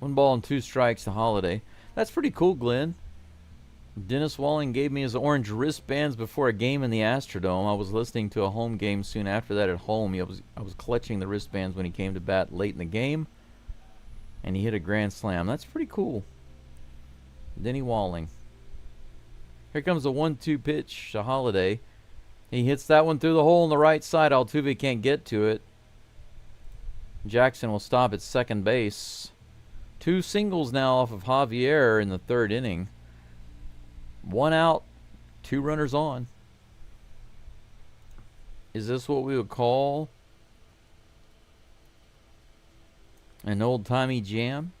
1 ball and 2 strikes to Holiday. That's pretty cool, Glenn. Dennis Walling gave me his orange wristbands before a game in the Astrodome. I was listening to a home game soon after that at home. I was clutching the wristbands when he came to bat late in the game. And he hit a grand slam. That's pretty cool. Denny Walling. Here comes a 1-2 pitch to Holiday. He hits that one through the hole on the right side. Altuve can't get to it. Jackson will stop at second base. 2 singles now off of Javier in the 3rd inning. 1 out, 2 runners on. Is this what we would call an old-timey jam?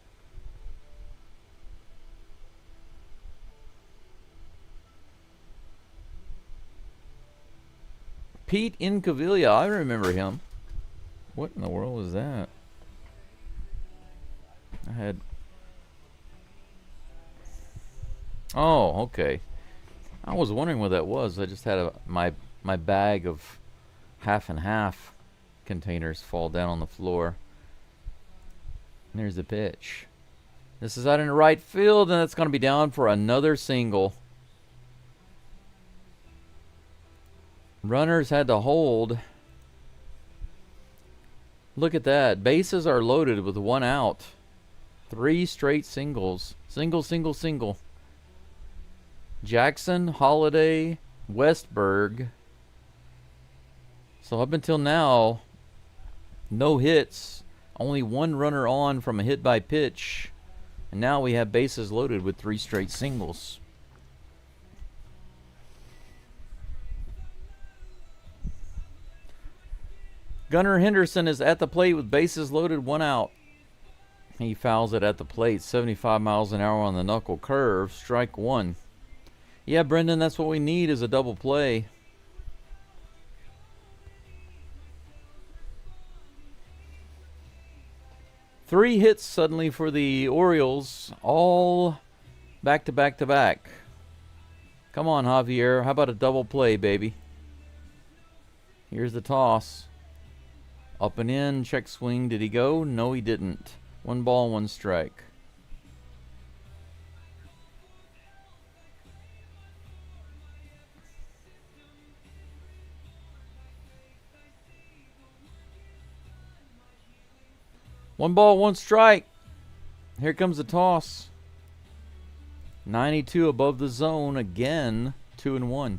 Pete Incaviglia, I remember him. What in the world was that? I had... Oh, okay. I was wondering what that was. I just had my bag of half and half containers fall down on the floor. And there's the pitch. This is out in the right field, and it's going to be down for another single. Runners had to hold. Look at that. Bases are loaded with 1 out. 3 straight singles. Single, single, single. Jackson, Holiday, Westberg. So up until now, no hits. Only 1 runner on from a hit by pitch. And now we have bases loaded with 3 straight singles. Gunnar Henderson is at the plate with bases loaded, 1 out. He fouls it at the plate. 75 miles an hour on the knuckle curve. Strike 1. Yeah, Brendan, that's what we need is a double play. Three hits suddenly for the Orioles, all back to back to back. Come on, Javier. How about a double play, baby? Here's the toss. Up and in, check swing. Did he go? No, he didn't. 1 ball, 1 strike. One ball, 1 strike. Here comes the toss. 92 above the zone again. 2-1.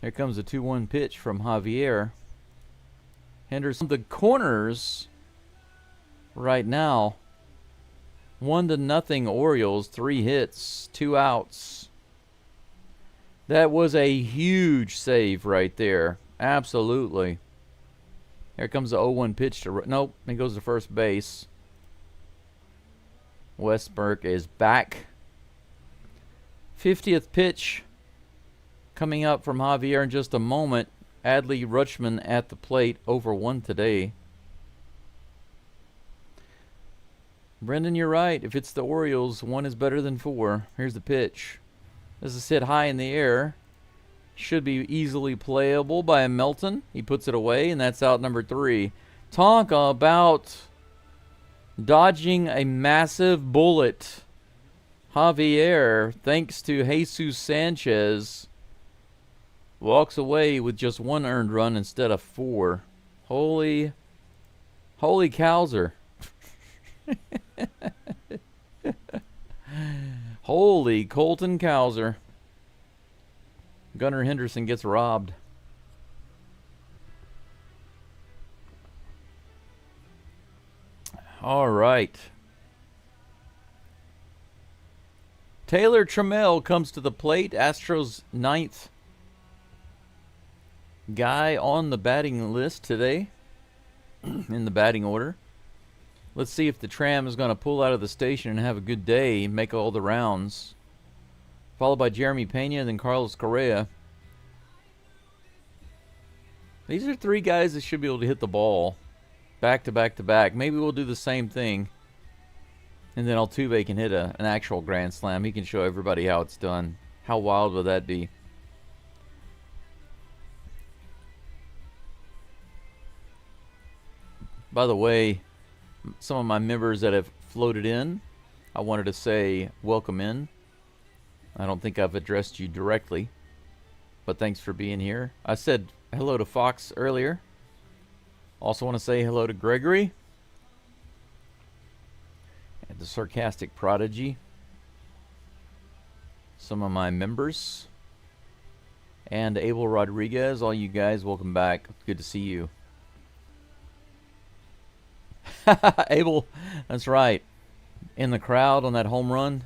Here comes a 2-1 pitch from Javier. Henderson, the corners right now. 1-0 Orioles, 3 hits, 2 outs. That was a huge save right there. Absolutely. Here comes the 0-1 pitch to... Nope, he goes to first base. Westberg is back. 50th pitch coming up from Javier in just a moment. Adley Rutschman at the plate, over 1 today. Brendan, you're right. If it's the Orioles, 1 is better than 4. Here's the pitch. This is hit high in the air. Should be easily playable by Melton. He puts it away, and that's out number 3. Talk about dodging a massive bullet. Javier, thanks to Jesus Sanchez, walks away with just 1 earned run instead of 4. Holy cowser. Holy Colton Cowser. Gunnar Henderson gets robbed. All right. Taylor Trammell comes to the plate. Astros' ninth guy on the batting list today in the batting order. Let's see if the Tram is going to pull out of the station and have a good day, make all the rounds. Followed by Jeremy Pena, then Carlos Correa. These are three guys that should be able to hit the ball back to back to back. Maybe we'll do the same thing. And then Altuve can hit an actual grand slam. He can show everybody how it's done. How wild would that be? By the way, some of my members that have floated in, I wanted to say welcome in. I don't think I've addressed you directly, but thanks for being here. I said hello to Fox earlier. Also want to say hello to Gregory and the Sarcastic Prodigy. Some of my members. And Abel Rodriguez, all you guys, welcome back. Good to see you. Abel, that's right. In the crowd on that home run.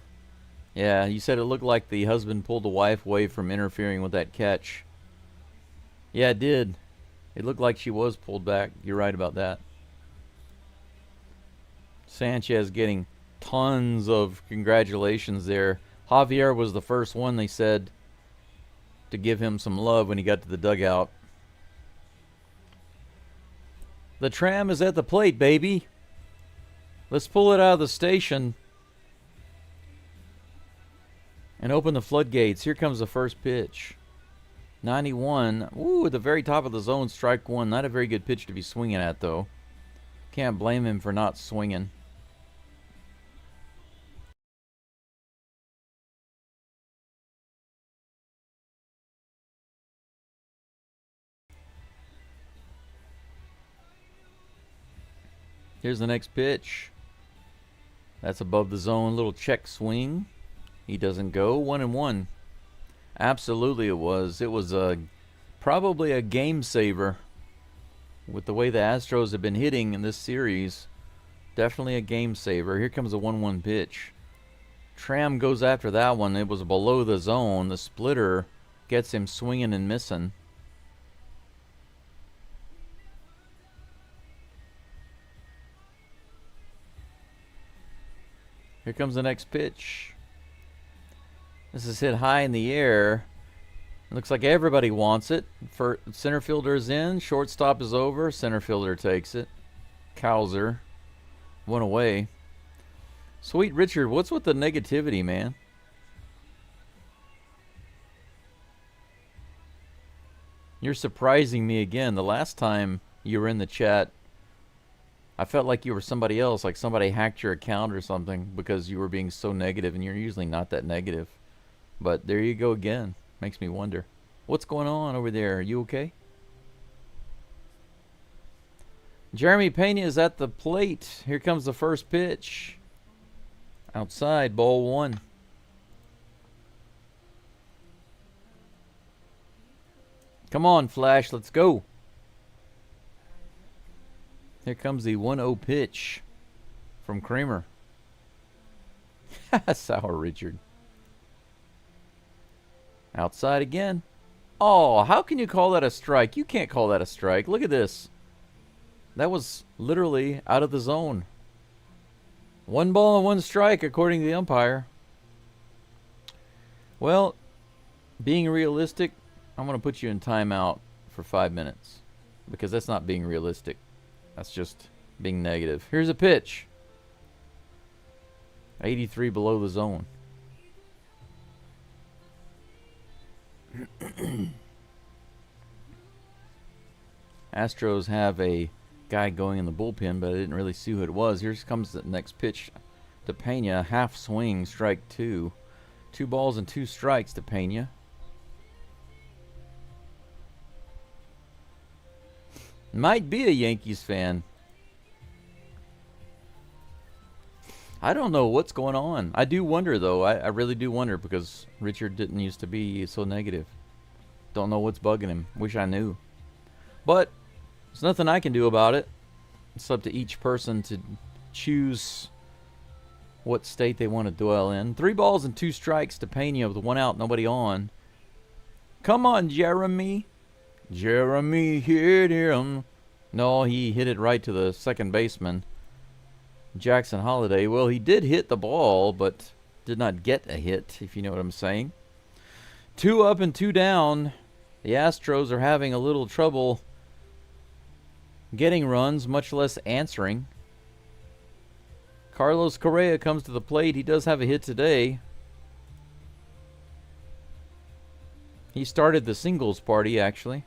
Yeah, you said it looked like the husband pulled the wife away from interfering with that catch. Yeah, it did. It looked like she was pulled back. You're right about that. Sanchez getting tons of congratulations there. Javier was the first one, they said, to give him some love when he got to the dugout. The Tram is at the plate, baby. Let's pull it out of the station and open the floodgates. Here comes the first pitch. 91. Ooh, at the very top of the zone, strike one. Not a very good pitch to be swinging at, though. Can't blame him for not swinging. Here's the next pitch. That's above the zone. Little check swing. He doesn't go. 1-1. Absolutely it was. It was probably a game saver with the way the Astros have been hitting in this series. Definitely a game saver. Here comes a 1-1 pitch. Tram goes after that one. It was below the zone. The splitter gets him swinging and missing. Here comes the next pitch. This is hit high in the air. It looks like everybody wants it. Center fielder is in. Shortstop is over. Center fielder takes it. Cowser. One away. Sweet Richard, what's with the negativity, man? You're surprising me again. The last time you were in the chat, I felt like you were somebody else, like somebody hacked your account or something because you were being so negative, and you're usually not that negative. But there you go again. Makes me wonder. What's going on over there? Are you okay? Jeremy Pena is at the plate. Here comes the first pitch. Outside, ball one. Come on, Flash, let's go. Here comes the 1-0 pitch from Kramer. Sour Richard. Outside again. Oh, how can you call that a strike? You can't call that a strike. Look at this. That was literally out of the zone. 1 ball and 1 strike according to the umpire. Well, being realistic, I'm going to put you in timeout for 5 minutes. Because that's not being realistic. That's just being negative. Here's a pitch. 83 below the zone. Astros have a guy going in the bullpen, but I didn't really see who it was. Here comes the next pitch to Pena. Half swing, strike 2. 2 balls and 2 strikes to Pena. Might be a Yankees fan. I don't know what's going on. I do wonder, though. I really do wonder, because Richard didn't used to be so negative. Don't know what's bugging him. Wish I knew. But there's nothing I can do about it. It's up to each person to choose what state they want to dwell in. 3 balls and 2 strikes to Pena with 1 out, nobody on. Come on, Jeremy. Jeremy hit him. No, he hit it right to the second baseman, Jackson Holliday. Well, he did hit the ball, but did not get a hit, if you know what I'm saying. 2 up and 2 down. The Astros are having a little trouble getting runs, much less answering. Carlos Correa comes to the plate. He does have a hit today. He started the singles party, actually.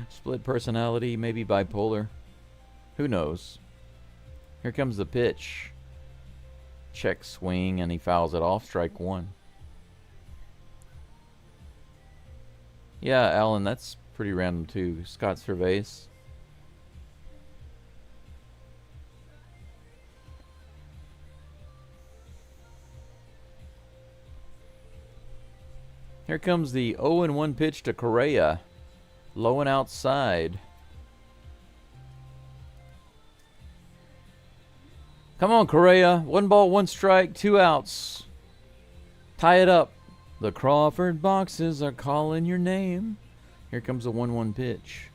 Split personality, maybe bipolar. Who knows? Here comes the pitch. Check swing, and he fouls it off. Strike 1. Yeah, Alan, that's pretty random too. Scott Cervais. Here comes the 0-1 pitch to Correa. Low and outside. Come on, Correa. 1 ball, 1 strike, 2 outs. Tie it up. The Crawford boxes are calling your name. Here comes a 1-1 pitch.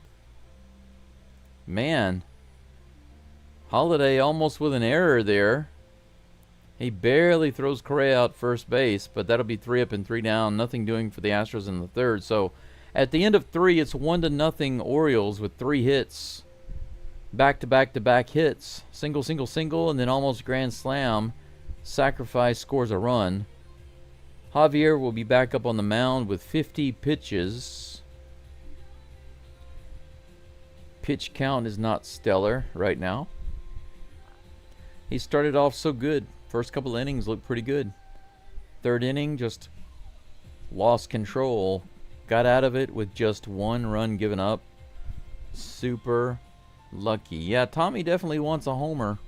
Man. Holiday almost with an error there. He barely throws Correa out first base, but that'll be 3 up and 3 down. Nothing doing for the Astros in the third. So at the end of 3, it's 1-0 Orioles with 3 hits. Back-to-back-to-back hits. Single, single, single, and then almost grand slam. Sacrifice scores a run. Javier will be back up on the mound with 50 pitches. Pitch count is not stellar right now. He started off so good. First couple innings looked pretty good. Third inning, just lost control. Got out of it with just 1 run given up. Super lucky. Yeah, Tommy definitely wants a homer.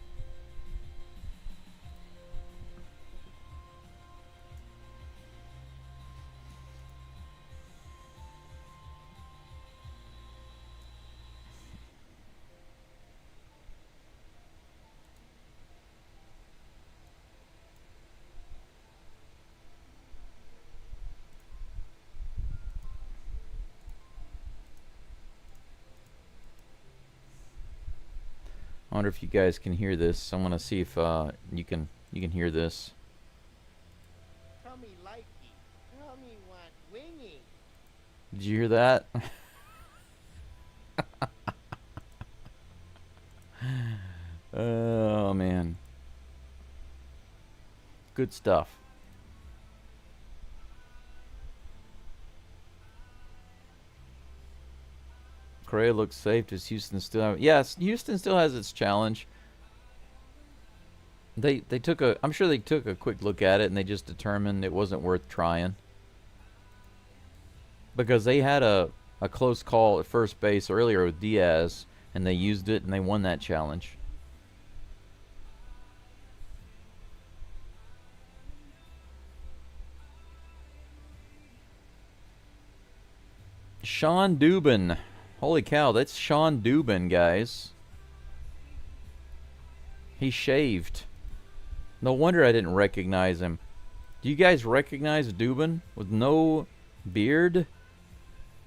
I wonder if you guys can hear this. I want to see if you can hear this. Tommy likey. Tommy want winging. Did you hear that? Oh man. Good stuff. Correa looks safe. Does Houston still have? Yes, Houston still has its challenge. They took a. I'm sure they took a quick look at it and they just determined it wasn't worth trying. Because they had a close call at first base earlier with Diaz, and they used it and they won that challenge. Sean Dubin. Holy cow, that's Sean Dubin, guys. He shaved. No wonder I didn't recognize him. Do you guys recognize Dubin with no beard?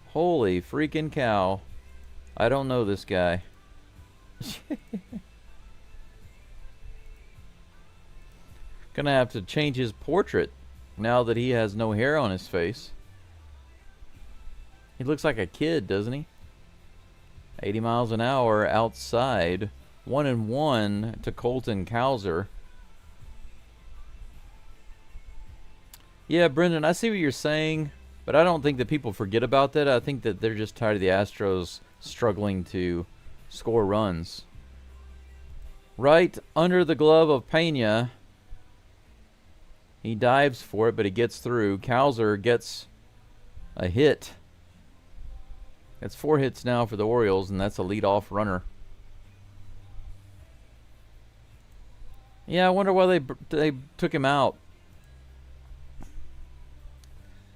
Holy freaking cow. I don't know this guy. Gonna have to change his portrait now that he has no hair on his face. He looks like a kid, doesn't he? 80 miles an hour outside. 1-1 to Colton Cowser. Yeah, Brendan, I see what you're saying, but I don't think that people forget about that. I think that they're just tired of the Astros struggling to score runs. Right under the glove of Pena. He dives for it, but he gets through. Cowser gets a hit. That's 4 hits now for the Orioles, and that's a leadoff runner. Yeah, I wonder why they took him out.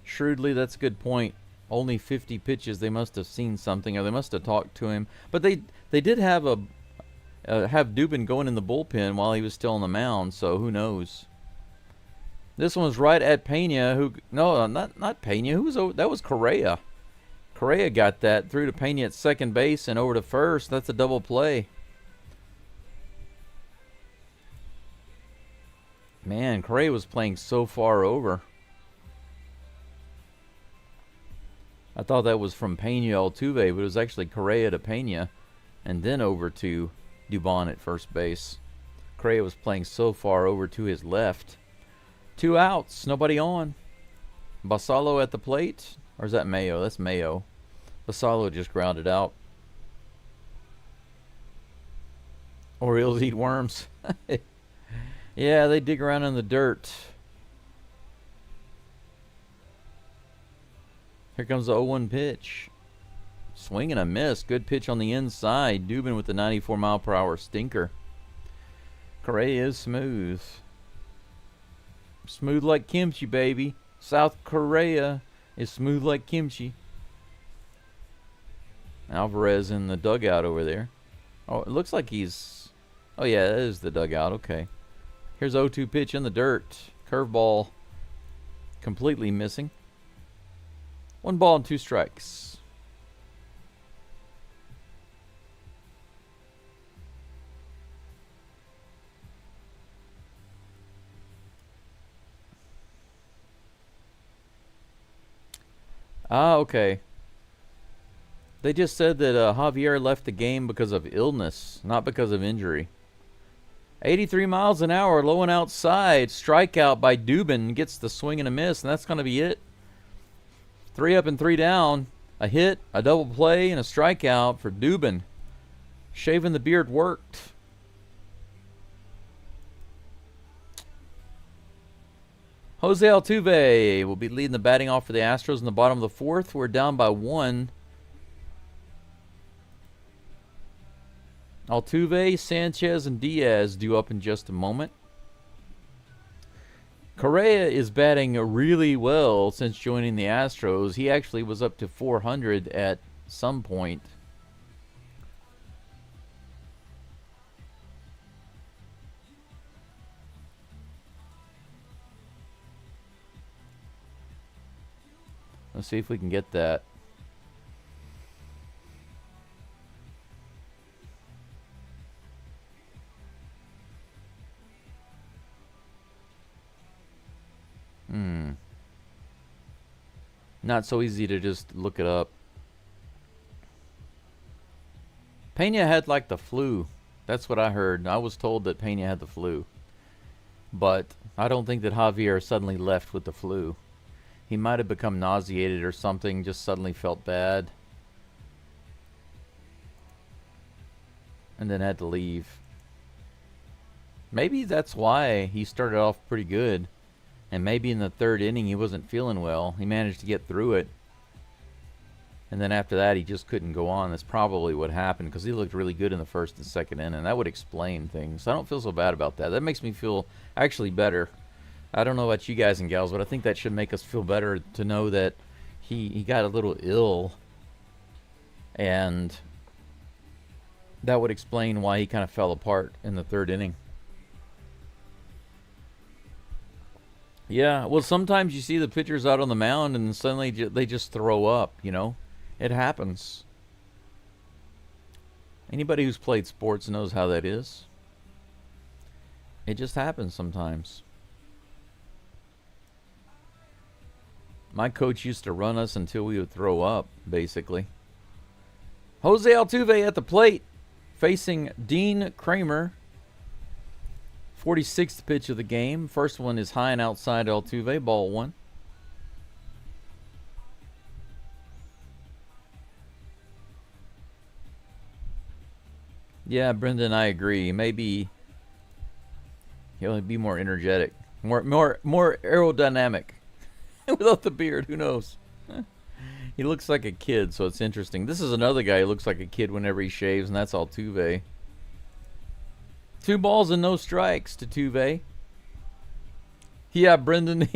Shrewdly, that's a good point. Only 50 pitches. They must have seen something, or they must have talked to him. But they did have have Dubin going in the bullpen while he was still on the mound. So who knows? This one was right at Pena. Who? No, not Pena. Who was over? That was Correa. Correa got that, threw to Pena at second base and over to first. That's a double play. Man, Correa was playing so far over. I thought that was from Pena Altuve, but it was actually Correa to Pena, and then over to Dubon at first base. Correa was playing so far over to his left. 2 outs, nobody on. Basallo at the plate, or is that Mayo? That's Mayo. Basallo just grounded out. Orioles eat worms. Yeah, they dig around in the dirt. Here comes the 0-1 pitch. Swing and a miss. Good pitch on the inside. Dubin with the 94-mile-per-hour stinker. Correa is smooth. Smooth like kimchi, baby. South Korea is smooth like kimchi. Alvarez in the dugout over there. Oh, it looks like he's... Oh, yeah, that is the dugout. Okay. Here's 0-2 pitch in the dirt. Curveball completely missing. 1 ball and 2 strikes. Ah, okay. They just said that Javier left the game because of illness, not because of injury. 83 miles an hour, low and outside. Strikeout by Dubin. Gets the swing and a miss, and that's going to be it. 3 up and 3 down. A hit, a double play, and a strikeout for Dubin. Shaving the beard worked. Jose Altuve will be leading the batting off for the Astros in the bottom of the 4th. We're down by 1. Altuve, Sanchez, and Diaz due up in just a moment. Correa is batting really well since joining the Astros. He actually was up to 400 at some point. Let's see if we can get that. Not so easy to just look it up. Pena had like the flu. That's what I heard. I was told that Pena had the flu. But I don't think that Javier suddenly left with the flu. He might have become nauseated or something, just suddenly felt bad. And then had to leave. Maybe that's why he started off pretty good. And maybe in the 3rd inning he wasn't feeling well. He managed to get through it. And then after that he just couldn't go on. That's probably what happened, because he looked really good in the 1st and 2nd inning. That would explain things. I don't feel so bad about that. That makes me feel actually better. I don't know about you guys and gals, but I think that should make us feel better to know that he got a little ill. And that would explain why he kind of fell apart in the 3rd inning. Yeah, well, sometimes you see the pitchers out on the mound and suddenly they just throw up, you know? It happens. Anybody who's played sports knows how that is. It just happens sometimes. My coach used to run us until we would throw up, basically. Jose Altuve at the plate, facing Dean Kramer. 46th pitch of the game. First one is high and outside Altuve, ball 1. Yeah, Brendan, I agree. Maybe he'll be more energetic, more aerodynamic. Without the beard, who knows? He looks like a kid, so it's interesting. This is another guy who looks like a kid whenever he shaves, and that's Altuve. 2 balls and no strikes to Tuve. Yeah, Brendan,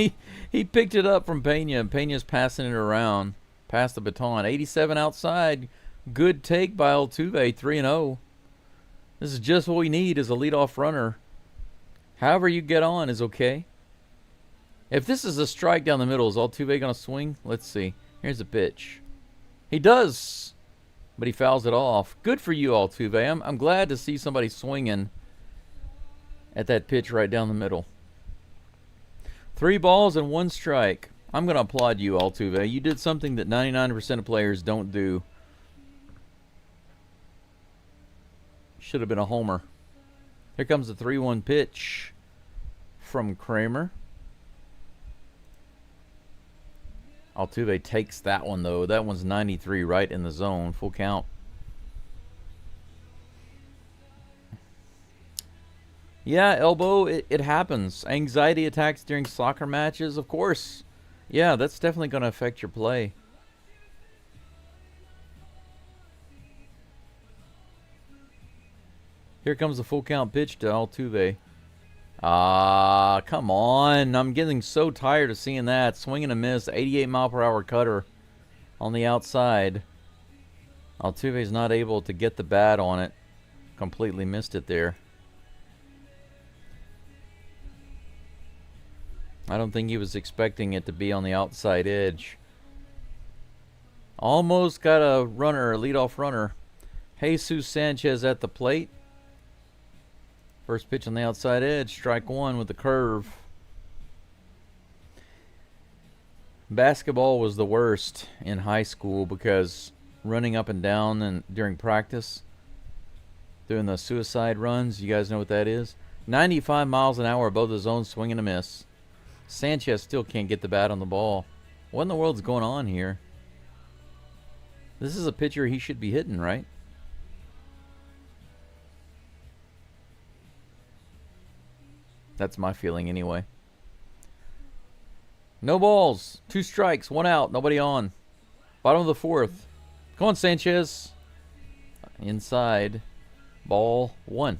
he picked it up from Pena, and Pena's passing it around. Past the baton. 87 outside. Good take by Altuve, 3-0. This is just what we need as a leadoff runner. However you get on is okay. If this is a strike down the middle, is Altuve going to swing? Let's see. Here's a pitch. He does, but he fouls it off. Good for you, Altuve. I'm glad to see somebody swinging at that pitch right down the middle. 3 balls and 1 strike. I'm going to applaud you, Altuve. You did something that 99% of players don't do. Should have been a homer. Here comes the 3-1 pitch from Kramer. Altuve takes that one, though. That one's 93 right in the zone. Full count. Yeah, elbow, it happens. Anxiety attacks during soccer matches, of course. Yeah, that's definitely going to affect your play. Here comes the full count pitch to Altuve. Ah, come on. I'm getting so tired of seeing that. Swing and a miss. 88 mile per hour cutter on the outside. Altuve's not able to get the bat on it. Completely missed it there. I don't think he was expecting it to be on the outside edge. Almost got a runner, a leadoff runner. Jesus Sanchez at the plate. First pitch on the outside edge, strike 1 with the curve. Basketball was the worst in high school because running up and down and during practice, doing the suicide runs, you guys know what that is? 95 miles an hour above the zone, swing and a miss. Sanchez still can't get the bat on the ball. What in the world's going on here? This is a pitcher he should be hitting, right? That's my feeling anyway. No balls. 2 strikes. 1 out. Nobody on. Bottom of the 4th. Come on, Sanchez. Inside. Ball 1.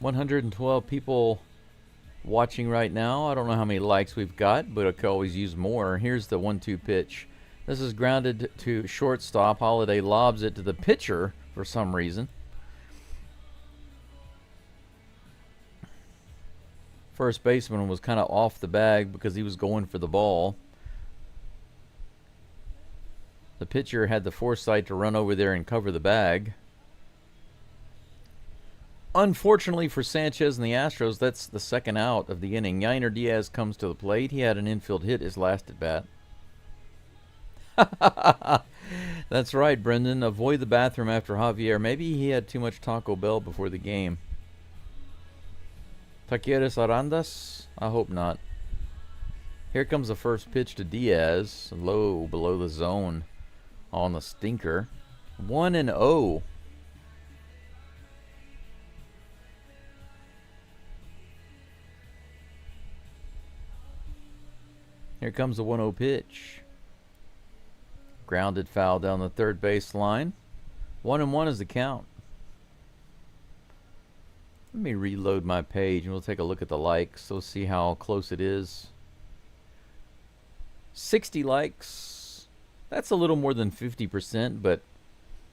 $112 people watching right now. I don't know how many likes we've got, but I could always use more. Here's the 1-2 pitch. This is grounded to shortstop. Holiday lobs it to the pitcher for some reason. First baseman was kind of off the bag because he was going for the ball. The pitcher had the foresight to run over there and cover the bag. Unfortunately for Sanchez and the Astros, that's the 2nd out of the inning. Yainer Diaz comes to the plate. He had an infield hit his last at bat. That's right, Brendan. Avoid the bathroom after Javier. Maybe he had too much Taco Bell before the game. Taqueras Arandas? I hope not. Here comes the first pitch to Diaz. Low below the zone on the stinker. 1-0. Here comes the 1-0 pitch. Grounded foul down the third base line. 1-1 is the count. Let me reload my page and we'll take a look at the likes. We'll see how close it is. 60 likes. That's a little more than 50%, but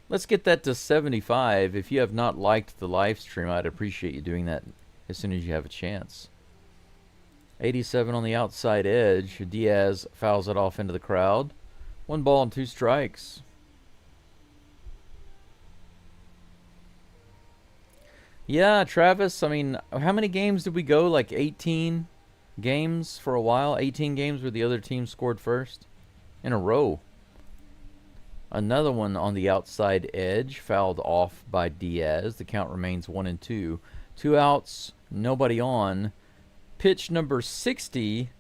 let's get that to 75. If you have not liked the live stream, I'd appreciate you doing that as soon as you have a chance. 87 on the outside edge. Diaz fouls it off into the crowd. 1 ball and 2 strikes. Yeah, Travis, I mean, how many games did we go? Like 18 games for a while? 18 games where the other team scored first? In a row. Another one on the outside edge, fouled off by Diaz. The count remains 1-2. 2 outs, nobody on. Pitch number 60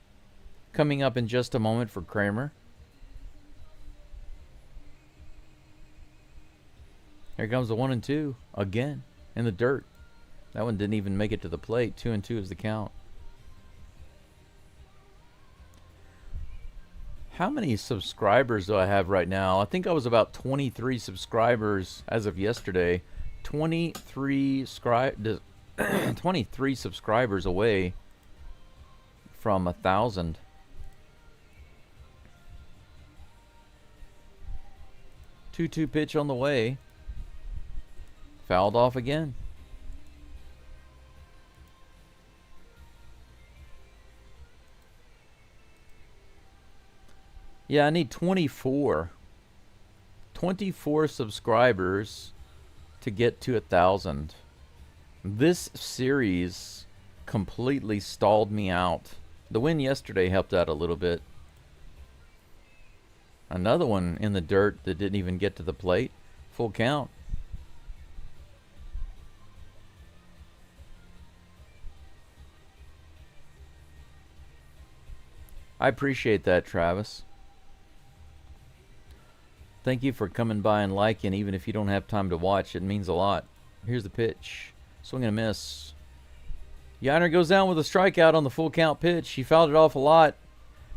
coming up in just a moment for Kramer. Here comes the 1-2 again in the dirt. That one didn't even make it to the plate. 2-2 is the count. How many subscribers do I have right now? I think I was about 23 subscribers as of yesterday. 23 23 subscribers away from 1,000. 2-2 pitch on the way. Fouled off again. Yeah, I need 24. 24 subscribers to get to 1,000. This series completely stalled me out. The win yesterday helped out a little bit. Another one in the dirt that didn't even get to the plate. Full count. I appreciate that, Travis. Thank you for coming by and liking, even if you don't have time to watch. It means a lot. Here's the pitch. Swing and a miss. Yiner goes down with a strikeout on the full count pitch. He fouled it off a lot.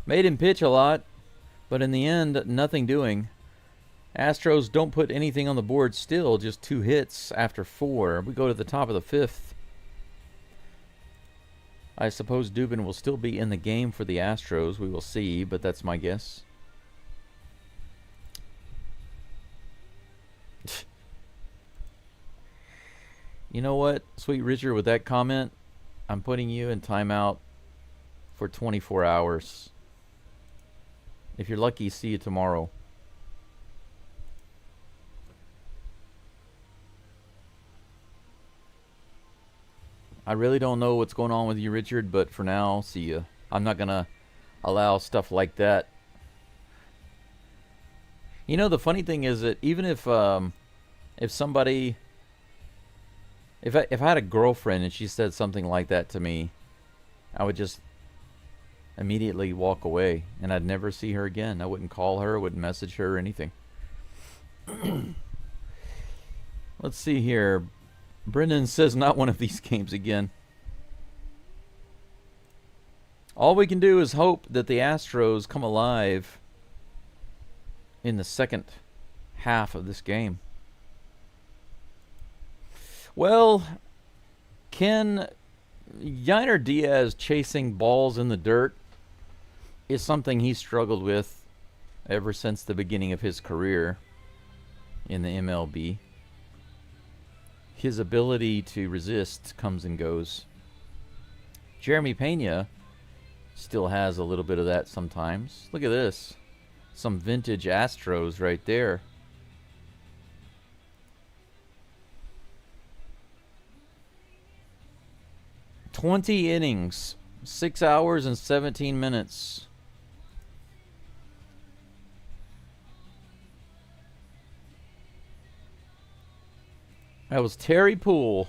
Made him pitch a lot. But in the end, nothing doing. Astros don't put anything on the board still. Just 2 hits after 4. We go to the top of the 5th. I suppose Dubin will still be in the game for the Astros. We will see, but that's my guess. You know what, Sweet Richard, with that comment, I'm putting you in timeout for 24 hours. If you're lucky, see you tomorrow. I really don't know what's going on with you, Richard, but for now, see ya. I'm not going to allow stuff like that. You know, the funny thing is that even if somebody... If I had a girlfriend and she said something like that to me, I would just immediately walk away and I'd never see her again. I wouldn't call her, wouldn't message her or anything. Let's see here. Brendan says not one of these games again. All we can do is hope that the Astros come alive in the second half of this game. Well, Ken, Yiner Diaz chasing balls in the dirt is something he struggled with ever since the beginning of his career in the MLB. His ability to resist comes and goes. Jeremy Pena still has a little bit of that sometimes. Look at this. Some vintage Astros right there. "20 innings, 6 hours and 17 minutes. That was Terry Poole.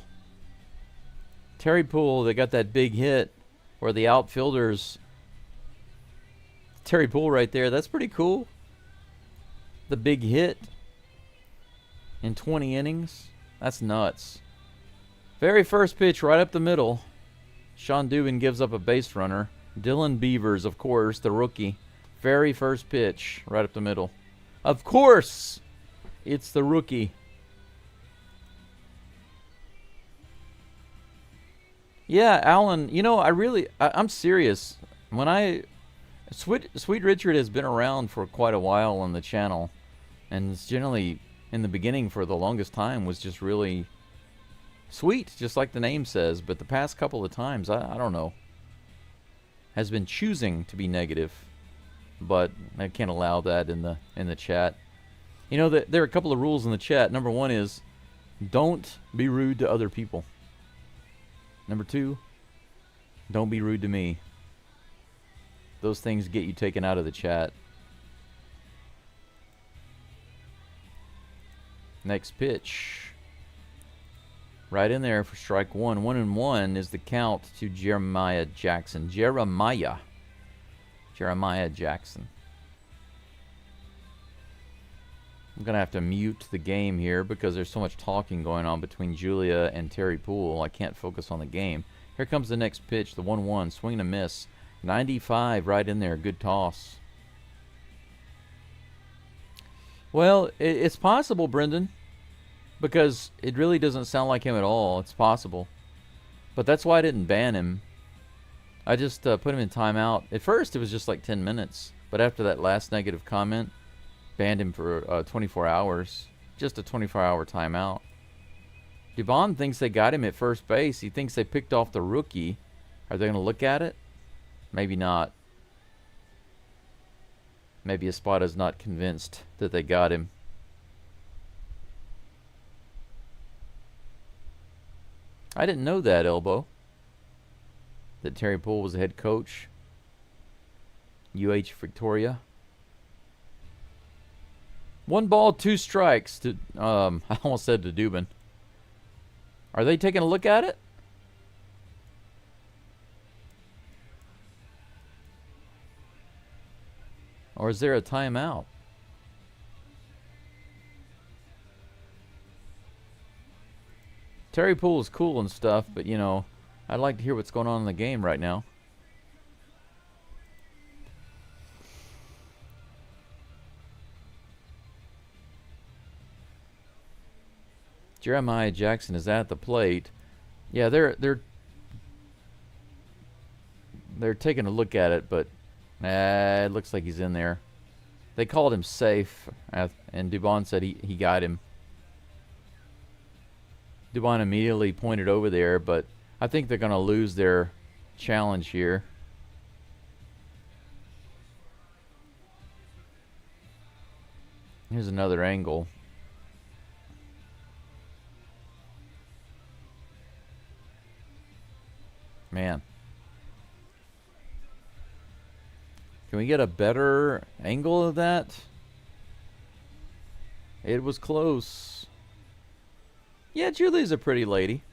Terry Poole, they got that big hit where the outfielders... Terry Poole right there, that's pretty cool. The big hit in 20 innings. That's nuts. Very first pitch right up the middle. Sean Dubin gives up a base runner. Dylan Beavers, of course, the rookie. Very first pitch right up the middle. Of course, it's the rookie. Yeah, Alan, you know, I'm serious. Sweet Richard has been around for quite a while on the channel, and it's generally, in the beginning for the longest time, was just really sweet, just like the name says, but the past couple of times, I don't know, has been choosing to be negative, but I can't allow that in the chat. You know, there are a couple of rules in the chat. Number 1 is, don't be rude to other people. Number 2, don't be rude to me. Those things get you taken out of the chat. Next pitch. Right in there for strike 1. 1-1 is the count to Jeremiah Jackson. Jeremiah Jackson. I'm going to have to mute the game here because there's so much talking going on between Julia and Terry Poole. I can't focus on the game. Here comes the next pitch, the 1-1. Swing and a miss. 95 right in there. Good toss. Well, it's possible, Brendan, because it really doesn't sound like him at all. It's possible. But that's why I didn't ban him. I just put him in timeout. At first, it was just like 10 minutes. But after that last negative comment, banned him for 24 hours. Just a 24-hour timeout. Dubon thinks they got him at first base. He thinks they picked off the rookie. Are they going to look at it? Maybe not. Maybe Espada's not convinced that they got him. I didn't know that, Elbow. That Terry Poole was the head coach. UH Victoria. 1 ball, 2 strikes to I almost said to Dubin. Are they taking a look at it? Or is there a timeout? Terry Poole is cool and stuff, but you know, I'd like to hear what's going on in the game right now. Jeremiah Jackson is at the plate. Yeah, they're taking a look at it, but it looks like he's in there. They called him safe, and Dubon said he got him. Dubon immediately pointed over there, but I think they're going to lose their challenge here. Here's another angle. Man. Can we get a better angle of that? It was close. Yeah, Julie's a pretty lady.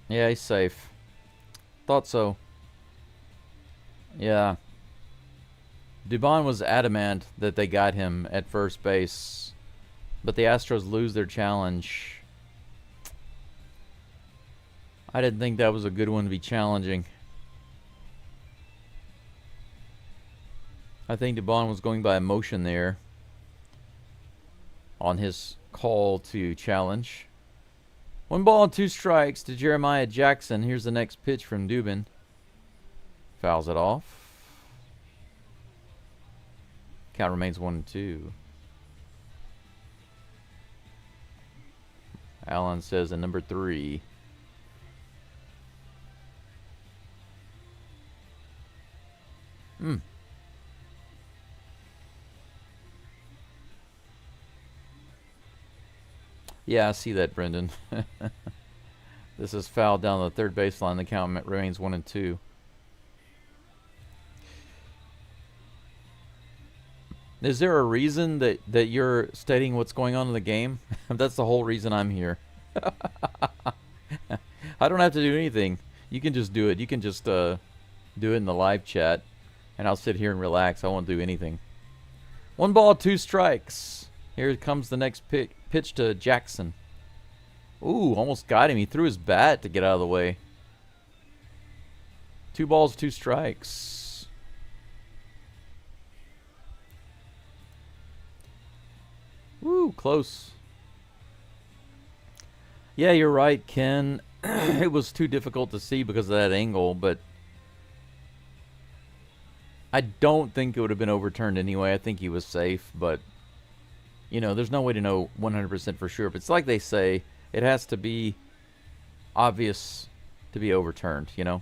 Yeah, he's safe. Thought so. Yeah. Dubon was adamant that they got him at first base. But the Astros lose their challenge. I didn't think that was a good one to be challenging. I think Dubon was going by emotion there on his call to challenge. 1 ball, 2 strikes to Jeremiah Jackson. Here's the next pitch from Dubin. Fouls it off. Count remains 1-2. Allen says a number 3. Yeah, I see that, Brendan. This is fouled down the third baseline. The count remains 1-2. Is there a reason that you're stating what's going on in the game? That's the whole reason I'm here. I don't have to do anything. You can just do it. You can just do it in the live chat, and I'll sit here and relax. I won't do anything. 1 ball, 2 strikes. Here comes the next pitch to Jackson. Ooh, almost got him. He threw his bat to get out of the way. 2 balls, 2 strikes. Woo, close. Yeah, you're right, Ken. It was too difficult to see because of that angle, but I don't think it would have been overturned anyway. I think he was safe, but you know, there's no way to know 100% for sure. But it's like they say, it has to be obvious to be overturned, you know?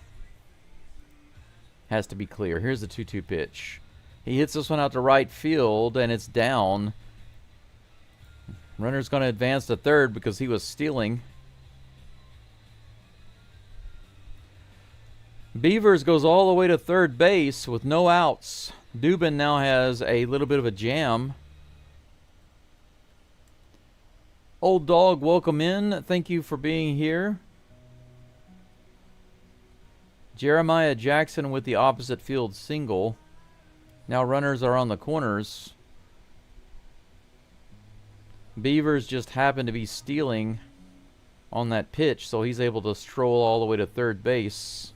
Has to be clear. Here's the 2-2 pitch. He hits this one out to right field, and it's down. Runner's going to advance to third because he was stealing. Beavers goes all the way to third base with no outs. Dubin now has a little bit of a jam. Old Dog, welcome in. Thank you for being here. Jeremiah Jackson with the opposite field single. Now runners are on the corners. Beavers just happened to be stealing on that pitch, so he's able to stroll all the way to third base.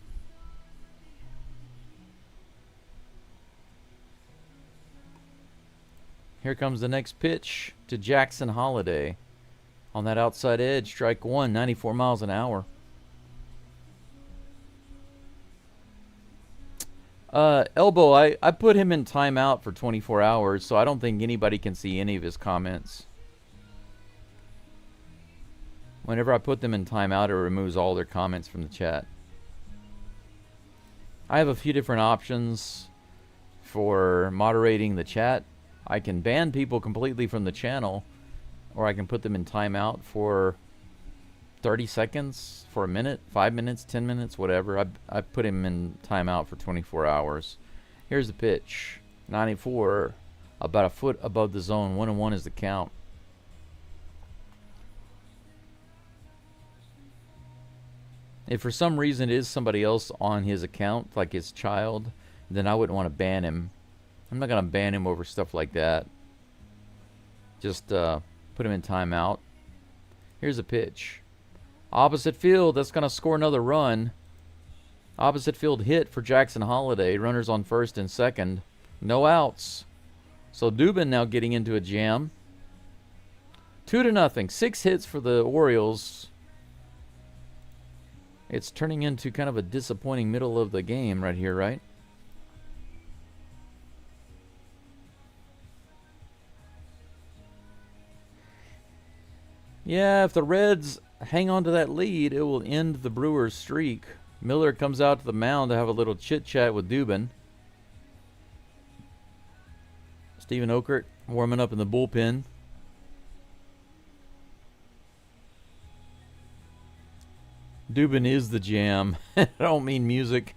Here comes the next pitch to Jackson Holiday. On that outside edge, strike one, 94 miles an hour. Elbow, I put him in timeout for 24 hours, so I don't think anybody can see any of his comments. Whenever I put them in timeout, it removes all their comments from the chat. I have a few different options for moderating the chat. I can ban people completely from the channel, or I can put them in timeout for 30 seconds, for a minute, 5 minutes, 10 minutes, whatever. I put him in timeout for 24 hours. Here's the pitch. 94, about a foot above the zone. 1-1 is the count. If for some reason it is somebody else on his account, like his child, then I wouldn't want to ban him. I'm not going to ban him over stuff like that. Just put him in timeout. Here's a pitch. Opposite field, that's going to score another run. Opposite field hit for Jackson Holiday. Runners on first and second. No outs. So Dubin now getting into a jam. 2-0. 6 hits for the Orioles. It's turning into kind of a disappointing middle of the game right here, right? Yeah, if the Reds hang on to that lead, it will end the Brewers' streak. Miller comes out to the mound to have a little chit-chat with Dubin. Stephen Okert warming up in the bullpen. Dubin is the jam. I don't mean music.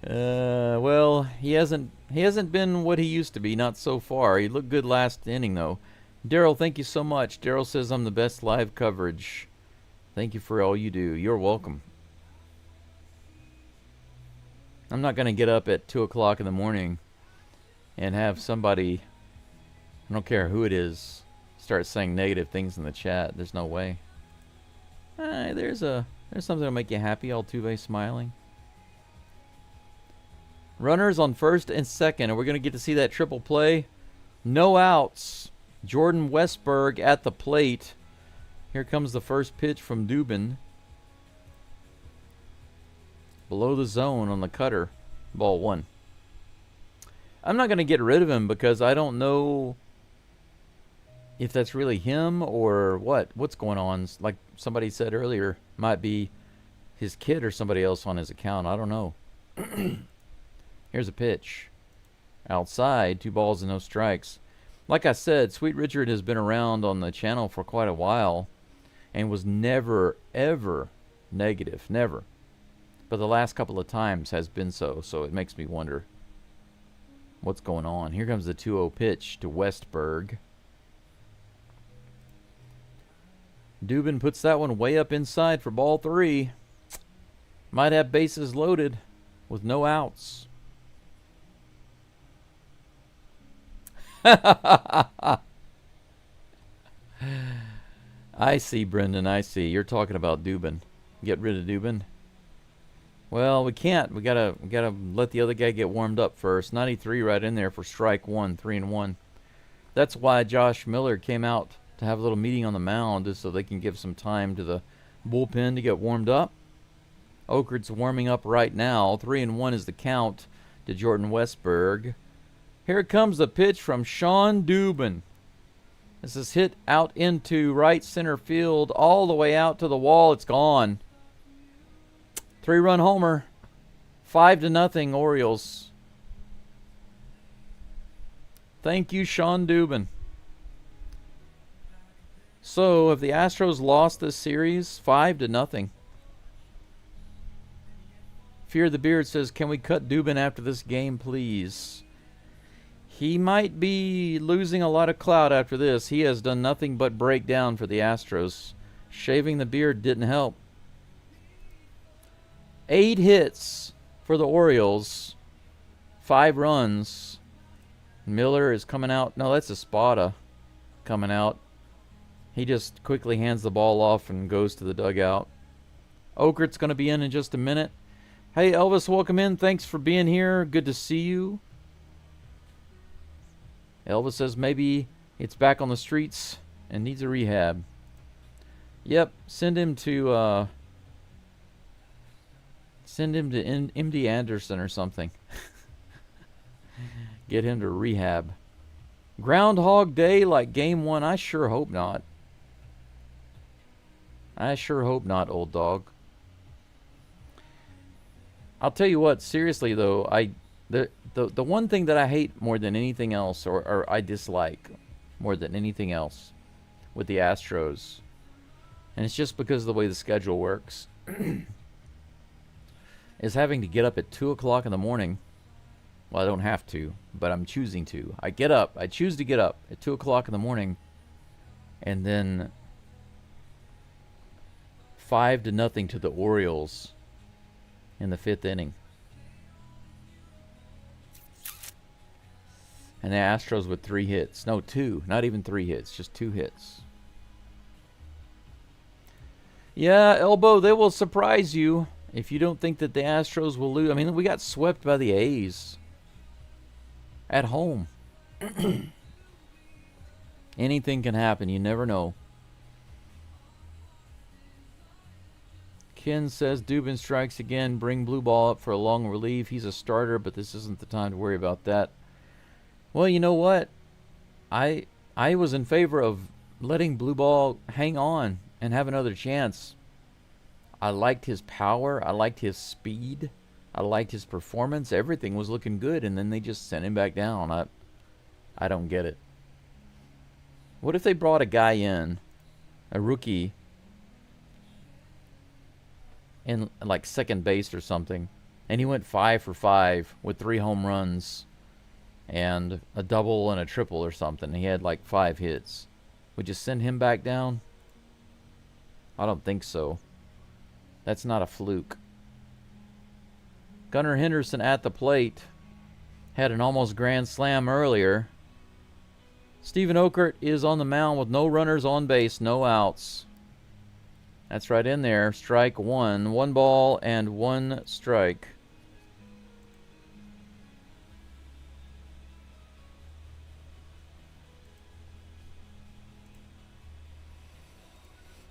Well, he hasn't been what he used to be, not so far. He looked good last inning, though. Daryl, thank you so much. Daryl says I'm the best live coverage. Thank you for all you do. You're welcome. I'm not going to get up at 2 o'clock in the morning and have somebody, I don't care who it is, start saying negative things in the chat. There's no way. There's something that'll make you happy. Altuve smiling. Runners on first and second. Are we going to get to see that triple play? No outs. Jordan Westberg at the plate. Here comes the first pitch from Dubin. Below the zone on the cutter. Ball one. I'm not going to get rid of him because I don't know if that's really him or what. What's going on? Like somebody said earlier, might be his kid or somebody else on his account. I don't know. Here's a pitch. Outside, 2 balls and no strikes. Like I said, Sweet Richard has been around on the channel for quite a while and was never, ever negative. Never. But the last couple of times has been so it makes me wonder what's going on. Here comes the 2-0 pitch to Westberg. Dubin puts that one way up inside for ball 3. Might have bases loaded with no outs. I see, Brendan. I see. You're talking about Dubin. Get rid of Dubin. Well, we can't. We gotta let the other guy get warmed up first. 93 right in there for strike one, 3-1. That's why Josh Miller came out to have a little meeting on the mound, just so they can give some time to the bullpen to get warmed up. Okert's warming up right now. 3-1 is the count to Jordan Westberg. Here comes the pitch from Sean Dubin. This is hit out into right center field, all the way out to the wall. It's gone. 3-run homer. 5-0 Orioles. Thank you, Sean Dubin. So, if the Astros lost this series, 5-0. Fear the Beard says, can we cut Dubin after this game, please? He might be losing a lot of clout after this. He has done nothing but break down for the Astros. Shaving the beard didn't help. 8 hits for the Orioles. 5 runs. Miller is coming out. No, that's Espada coming out. He just quickly hands the ball off and goes to the dugout. Okert's going to be in just a minute. Hey, Elvis, welcome in. Thanks for being here. Good to see you. Elvis says maybe it's back on the streets and needs a rehab. Yep, send him to MD Anderson or something. Get him to rehab. Groundhog Day like game 1? I sure hope not. I sure hope not, old dog. I'll tell you what, seriously though, the one thing that I hate more than anything else, or I dislike more than anything else with the Astros, and it's just because of the way the schedule works, is having to get up at 2 o'clock in the morning. Well, I don't have to, but I'm choosing to. I choose to get up at 2 o'clock in the morning, and then 5-0 to the Orioles in the 5th inning. And the Astros with 3 hits. No, 2. Not even 3 hits, just 2 hits. Yeah, Elbow, they will surprise you if you don't think that the Astros will lose. I mean, we got swept by the A's at home. Anything can happen. You never know. Ken says Dubin strikes again. Bring Blue Ball up for a long relief. He's a starter, but this isn't the time to worry about that. Well, you know what? I was in favor of letting Blue Ball hang on and have another chance. I liked his power. I liked his speed. I liked his performance. Everything was looking good, and then they just sent him back down. I don't get it. What if they brought a guy in, a rookie, in like second base or something, and he went 5 for 5 with 3 home runs and a double and a triple or something. He had like 5 hits. Would you send him back down? I don't think so. That's not a fluke. Gunnar Henderson at the plate. Had an almost grand slam earlier. Stephen Okert is on the mound with no runners on base, no outs. That's right in there. Strike 1. 1 ball and 1 strike.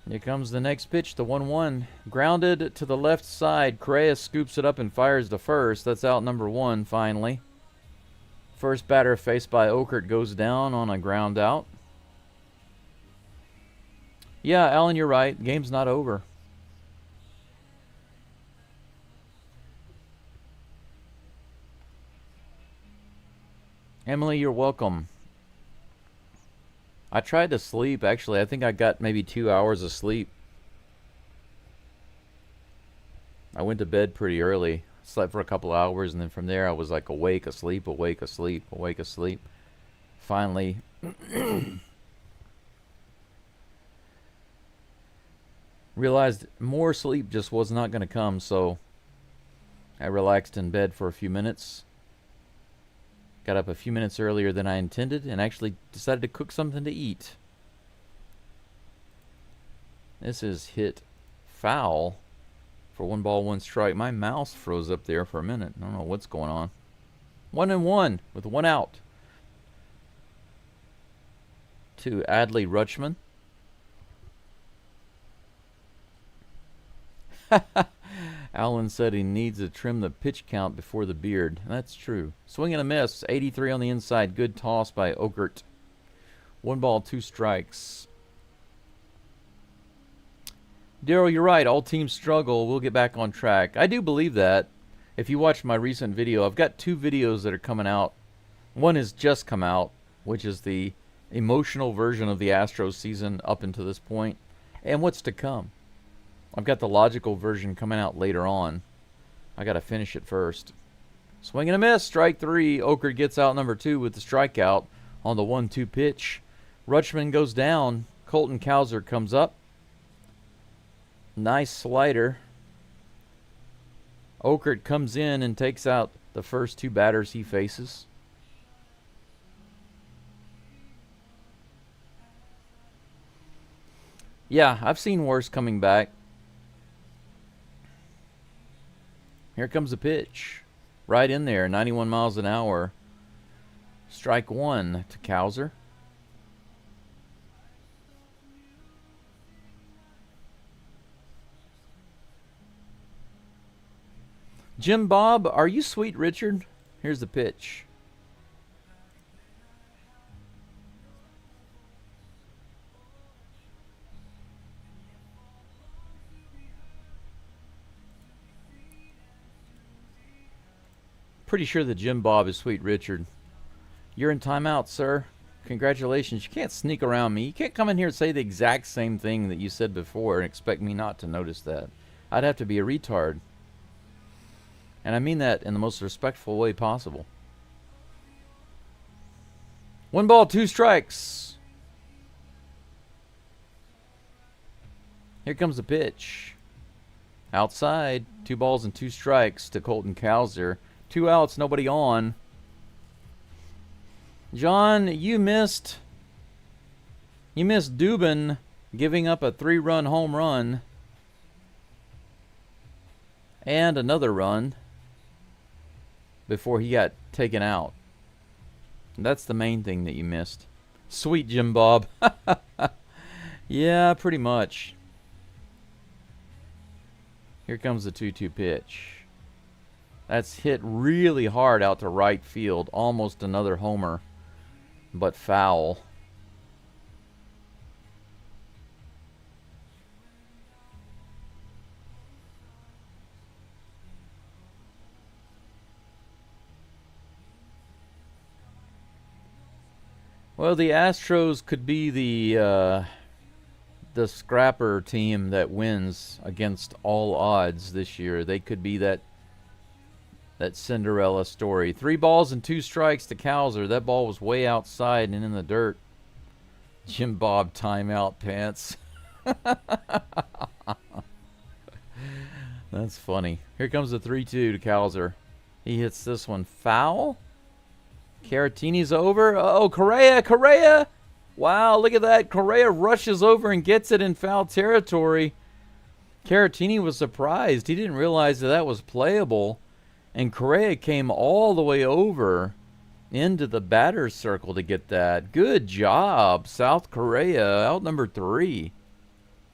Here comes the next pitch, the 1-1. Grounded to the left side. Correa scoops it up and fires to first. That's out number 1 finally. First batter faced by Okert goes down on a ground out. Yeah, Alan, you're right. Game's not over. Emily, you're welcome. I tried to sleep, actually. I think I got maybe 2 hours of sleep. I went to bed pretty early. Slept for a couple hours, and then from there I was like awake, asleep, awake, asleep, awake, asleep. Finally... realized more sleep just was not going to come, so I relaxed in bed for a few minutes. Got up a few minutes earlier than I intended and actually decided to cook something to eat. This is hit foul for 1 ball, 1 strike. My mouse froze up there for a minute. I don't know what's going on. 1-1 with 1 out to Adley Rutschman. Alan said he needs to trim the pitch count before the beard. That's true. Swing and a miss. 83 on the inside. Good toss by Okert. 1 ball, 2 strikes. Daryl, you're right. All teams struggle. We'll get back on track. I do believe that. If you watch my recent video, I've got 2 videos that are coming out. One has just come out, which is the emotional version of the Astros season up until this point, and what's to come. I've got the logical version coming out later on. I got to finish it first. Swing and a miss. Strike 3. Okert gets out number 2 with the strikeout on the 1-2 pitch. Rutschman goes down. Colton Cowser comes up. Nice slider. Okert comes in and takes out the first 2 batters he faces. Yeah, I've seen worse coming back. Here comes the pitch. Right in there, 91 miles an hour. Strike one to Cowser. Jim Bob, are you Sweet Richard? Here's the pitch. Pretty sure that Jim Bob is Sweet Richard. You're in timeout, sir. Congratulations. You can't sneak around me. You can't come in here and say the exact same thing that you said before and expect me not to notice that. I'd have to be a retard. And I mean that in the most respectful way possible. 1 ball, 2 strikes. Here comes the pitch. Outside, 2 balls and 2 strikes to Colton Cowser. 2 outs, nobody on. John, you missed Dubin giving up a 3-run home run and another run before he got taken out. That's the main thing that you missed. Sweet Jim Bob. Yeah, pretty much. Here comes the 2-2 pitch. That's hit really hard out to right field. Almost another homer, but foul. Well, the Astros could be the scrapper team that wins against all odds this year. They could be that Cinderella story. 3 balls and 2 strikes to Cowser. That ball was way outside and in the dirt. Jim Bob timeout pants. That's funny. Here comes the 3-2 to Cowser. He hits this one foul. Caratini's over. Oh, Correa! Wow, look at that. Correa rushes over and gets it in foul territory. Caratini was surprised. He didn't realize that was playable. And Correa came all the way over into the batter's circle to get that. Good job, South Korea. Out number 3.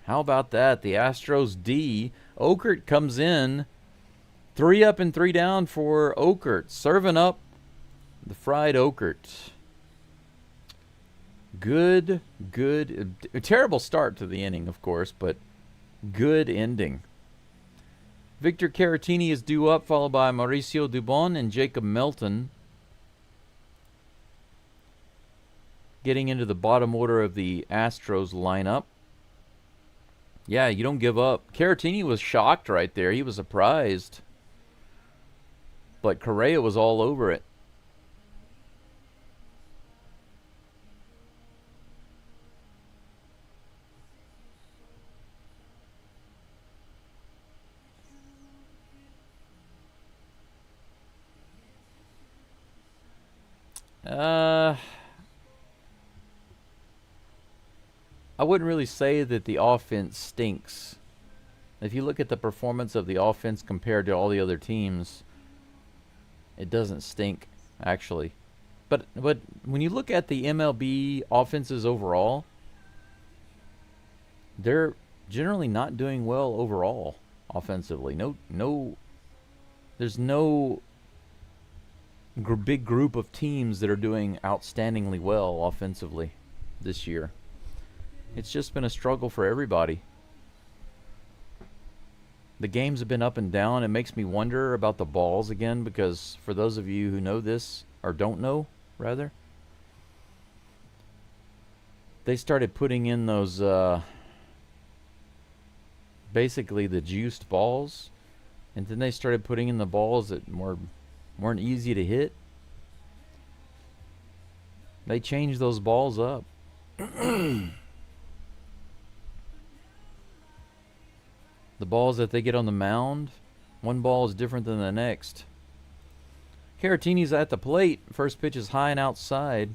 How about that? The Astros D. Okert comes in. 3 up and 3 down for Okert. Serving up the fried Okert. Good. A terrible start to the inning, of course, but good ending. Victor Caratini is due up, followed by Mauricio Dubon and Jacob Melton. Getting into the bottom order of the Astros lineup. Yeah, you don't give up. Caratini was shocked right there. He was surprised. But Correa was all over it. I wouldn't really say that the offense stinks. If you look at the performance of the offense compared to all the other teams, it doesn't stink, actually. But when you look at the MLB offenses overall, they're generally not doing well overall offensively. There's no big group of teams that are doing outstandingly well offensively this year. It's just been a struggle for everybody. The games have been up and down. It makes me wonder about the balls again, because for those of you who know this, or don't know, rather, they started putting in those, basically the juiced balls, and then they started putting in the balls that weren't easy to hit. They changed those balls up. The balls that they get on the mound, one ball is different than the next. Caratini's at the plate. First pitch is high and outside.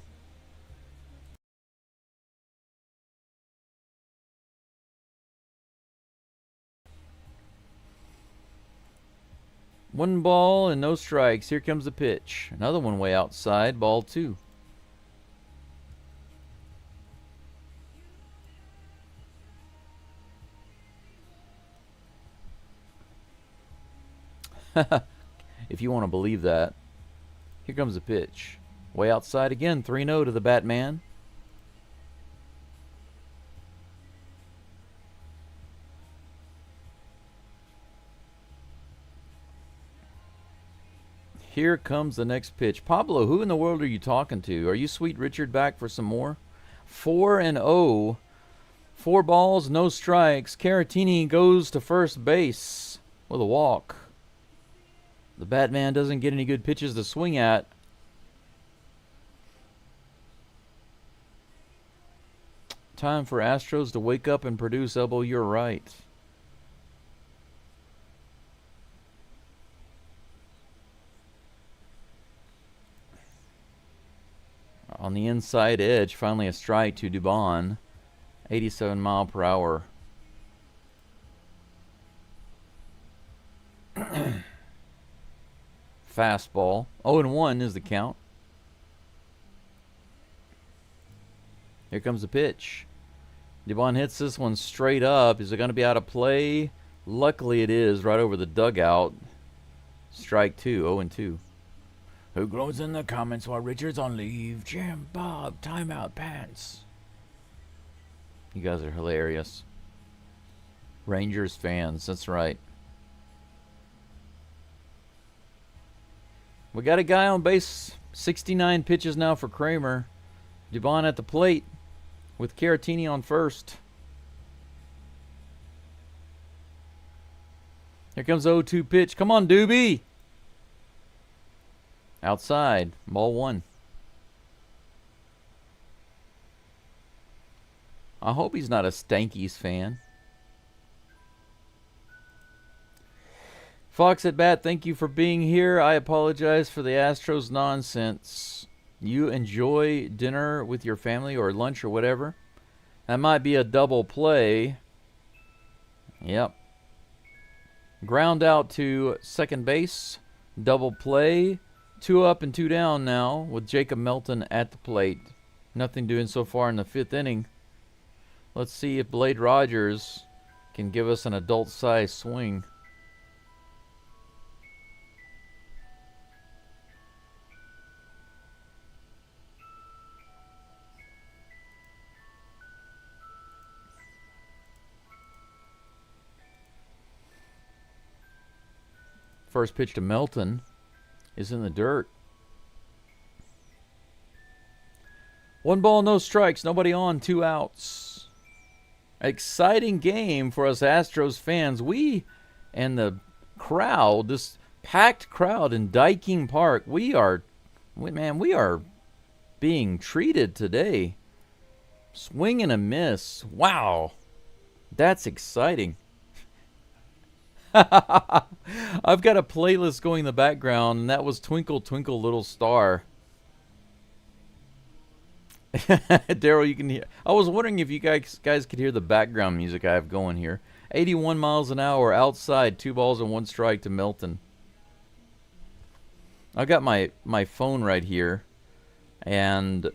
One ball and no strikes. Here comes the pitch. Another one way outside. Ball 2. If you want to believe that. Here comes the pitch. Way outside again. 3-0 to the Batman. Here comes the next pitch. Pablo, who in the world are you talking to? Are you Sweet Richard back for some more? 4-0. 4 balls, no strikes. Caratini goes to first base with a walk. The Batman doesn't get any good pitches to swing at. Time for Astros to wake up and produce. Elbow, you're right. On the inside edge, finally a strike to Dubon. 87 mile per hour. Fastball. 0-1 is the count. Here comes the pitch. Dubon hits this one straight up. Is it going to be out of play? Luckily it is, right over the dugout. Strike 2, 0-2. Who grows in the comments while Richard's on leave? Jim, Bob, timeout, pants. You guys are hilarious. Rangers fans, that's right. We got a guy on base. 69 pitches now for Kramer. Dubon at the plate with Caratini on first. Here comes the 0-2 pitch. Come on, Doobie. Outside. Ball 1. I hope he's not a Stankies fan. Fox at bat, thank you for being here. I apologize for the Astros nonsense. You enjoy dinner with your family or lunch or whatever. That might be a double play. Yep. Ground out to second base. Double play. 2 up and 2 down now with Jacob Melton at the plate. Nothing doing so far in the 5th inning. Let's see if Blade Rogers can give us an adult-sized swing. First pitch to Melton is in the dirt. 1 ball, no strikes, nobody on, 2 outs. Exciting game for us Astros fans. We and the crowd, this packed crowd in Dyking Park, we are being treated today. Swing and a miss. Wow. That's exciting. I've got a playlist going in the background, and that was Twinkle Twinkle Little Star. Daryl, you can hear. I was wondering if you guys could hear the background music I have going here. 81 miles an hour outside, 2 balls and 1 strike to Milton. I've got my phone right here, and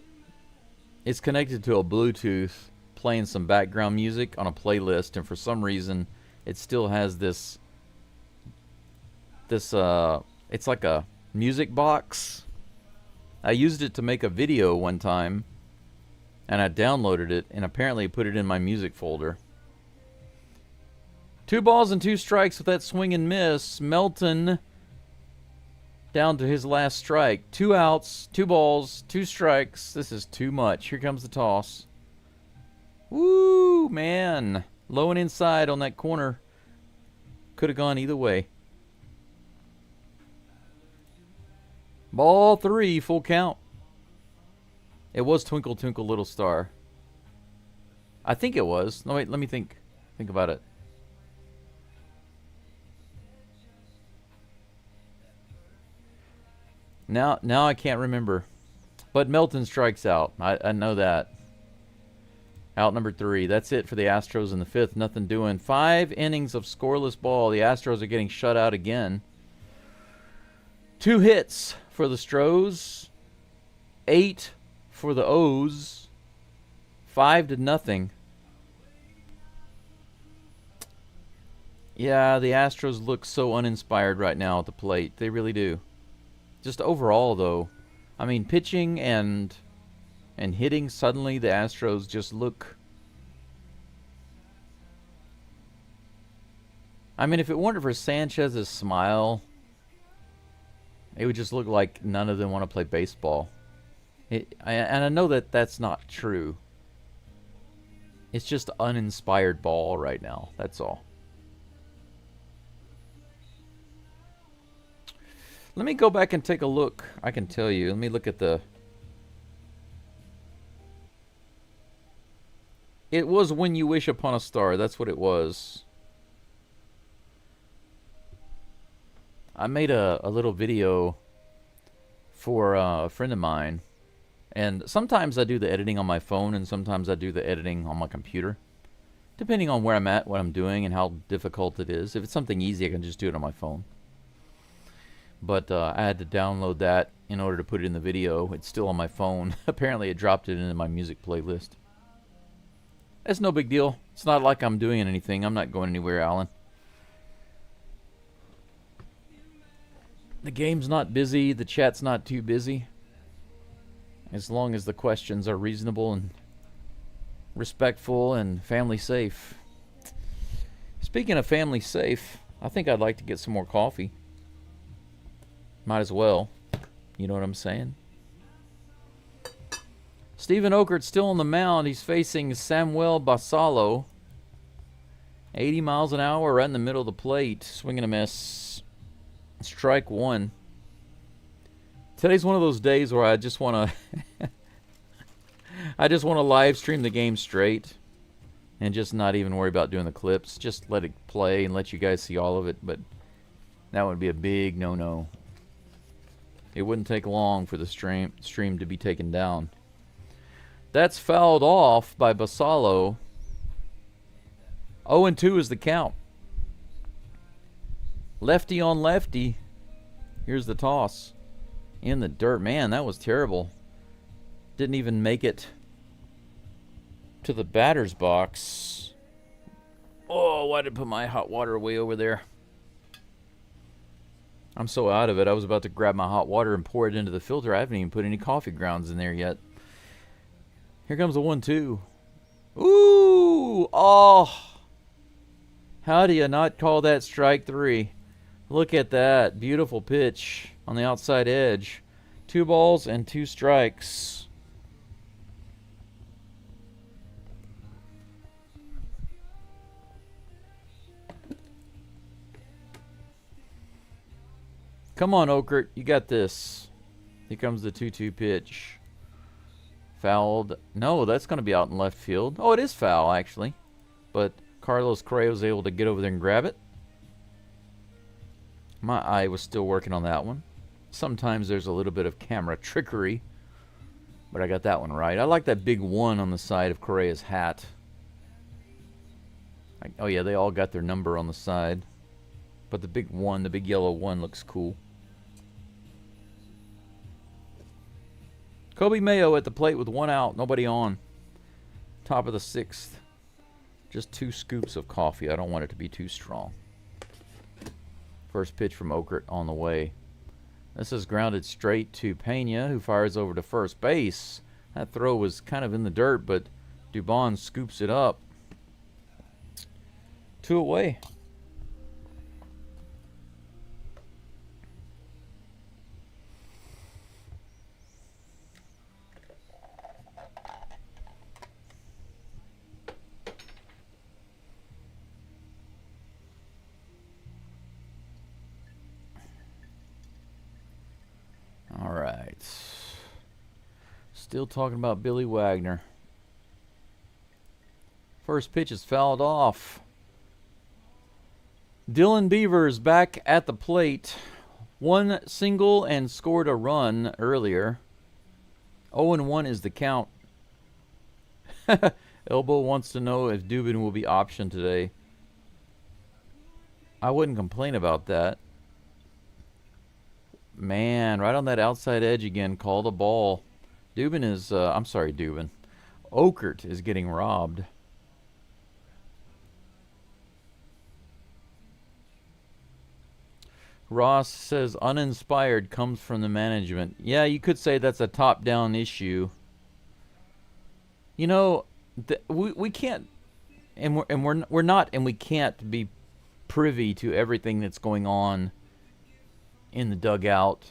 it's connected to a Bluetooth, playing some background music on a playlist, and for some reason, it still has this. It's like a music box. I used it to make a video one time, and I downloaded it, and apparently put it in my music folder. 2 balls and 2 strikes with that swing and miss. Melton down to his last strike. 2 outs, 2 balls, 2 strikes. This is too much. Here comes the toss. Woo, man. Low and inside on that corner. Could have gone either way. Ball 3, full count. It was Twinkle Twinkle Little Star. I think it was. No, wait, let me think. Think about it. Now I can't remember. But Melton strikes out. I know that. Out number 3. That's it for the Astros in the 5th. Nothing doing. 5 innings of scoreless ball. The Astros are getting shut out again. 2 hits for the Stros. 8 for the O's. 5-0. Yeah, the Astros look so uninspired right now at the plate. They really do. Just overall, though, I mean, pitching and hitting, suddenly the Astros just look. I mean, if it weren't for Sanchez's smile, it would just look like none of them want to play baseball. And I know that that's not true. It's just uninspired ball right now. That's all. Let me go back and take a look. I can tell you. Let me look at the. It was When You Wish Upon a Star. That's what it was. I made a little video for a friend of mine. And sometimes I do the editing on my phone, and sometimes I do the editing on my computer. Depending on where I'm at, what I'm doing, and how difficult it is. If it's something easy, I can just do it on my phone. But I had to download that in order to put it in the video. It's still on my phone. Apparently it dropped it into my music playlist. That's no big deal. It's not like I'm doing anything. I'm not going anywhere, Alan. The game's not busy. The chat's not too busy. As long as the questions are reasonable and respectful and family safe. Speaking of family safe, I think I'd like to get some more coffee. Might as well. You know what I'm saying? Stephen Okert's still on the mound. He's facing Samuel Basallo. 80 miles an hour right in the middle of the plate. Swing and a miss. Strike one. Today's one of those days where I just want to I just want to live stream the game straight and just not even worry about doing the clips. Just let it play and let you guys see all of it, but that would be a big no-no. It wouldn't take long for the stream to be taken down. That's fouled off by Basallo. 0-2 is the count. Lefty on lefty. Here's the toss. In the dirt. Man, that was terrible. Didn't even make it to the batter's box. Oh, why did I put my hot water way over there? I'm so out of it. I was about to grab my hot water and pour it into the filter. I haven't even put any coffee grounds in there yet. Here comes the 1-2. Ooh! Oh! How do you not call that strike three? Look at that. Beautiful pitch on the outside edge. 2 balls and 2 strikes. Come on, Okert. You got this. Here comes the 2-2 pitch. Fouled. No, that's going to be out in left field. Oh, it is foul, actually. But Carlos Correa was able to get over there and grab it. My eye was still working on that one. Sometimes there's a little bit of camera trickery. But I got that one right. I like that big 1 on the side of Correa's hat. Oh, yeah, they all got their number on the side. But the big 1, the big yellow 1 looks cool. Kobe Mayo at the plate with 1 out. Nobody on. Top of the 6th. Just 2 scoops of coffee. I don't want it to be too strong. First pitch from Okert on the way. This is grounded straight to Pena, who fires over to first base. That throw was kind of in the dirt, but Dubon scoops it up. 2 away. All right. Still talking about Billy Wagner. First pitch is fouled off. Dylan Beavers back at the plate. 1 single and scored a run earlier. 0-1 is the count. Elbow wants to know if Dubin will be optioned today. I wouldn't complain about that. Man, right on that outside edge again. Call the ball. Dubin is, I'm sorry, Dubin. Okert is getting robbed. Ross says uninspired comes from the management. Yeah, you could say that's a top-down issue. You know, we can't, and we're not, and we can't be privy to everything that's going on in the dugout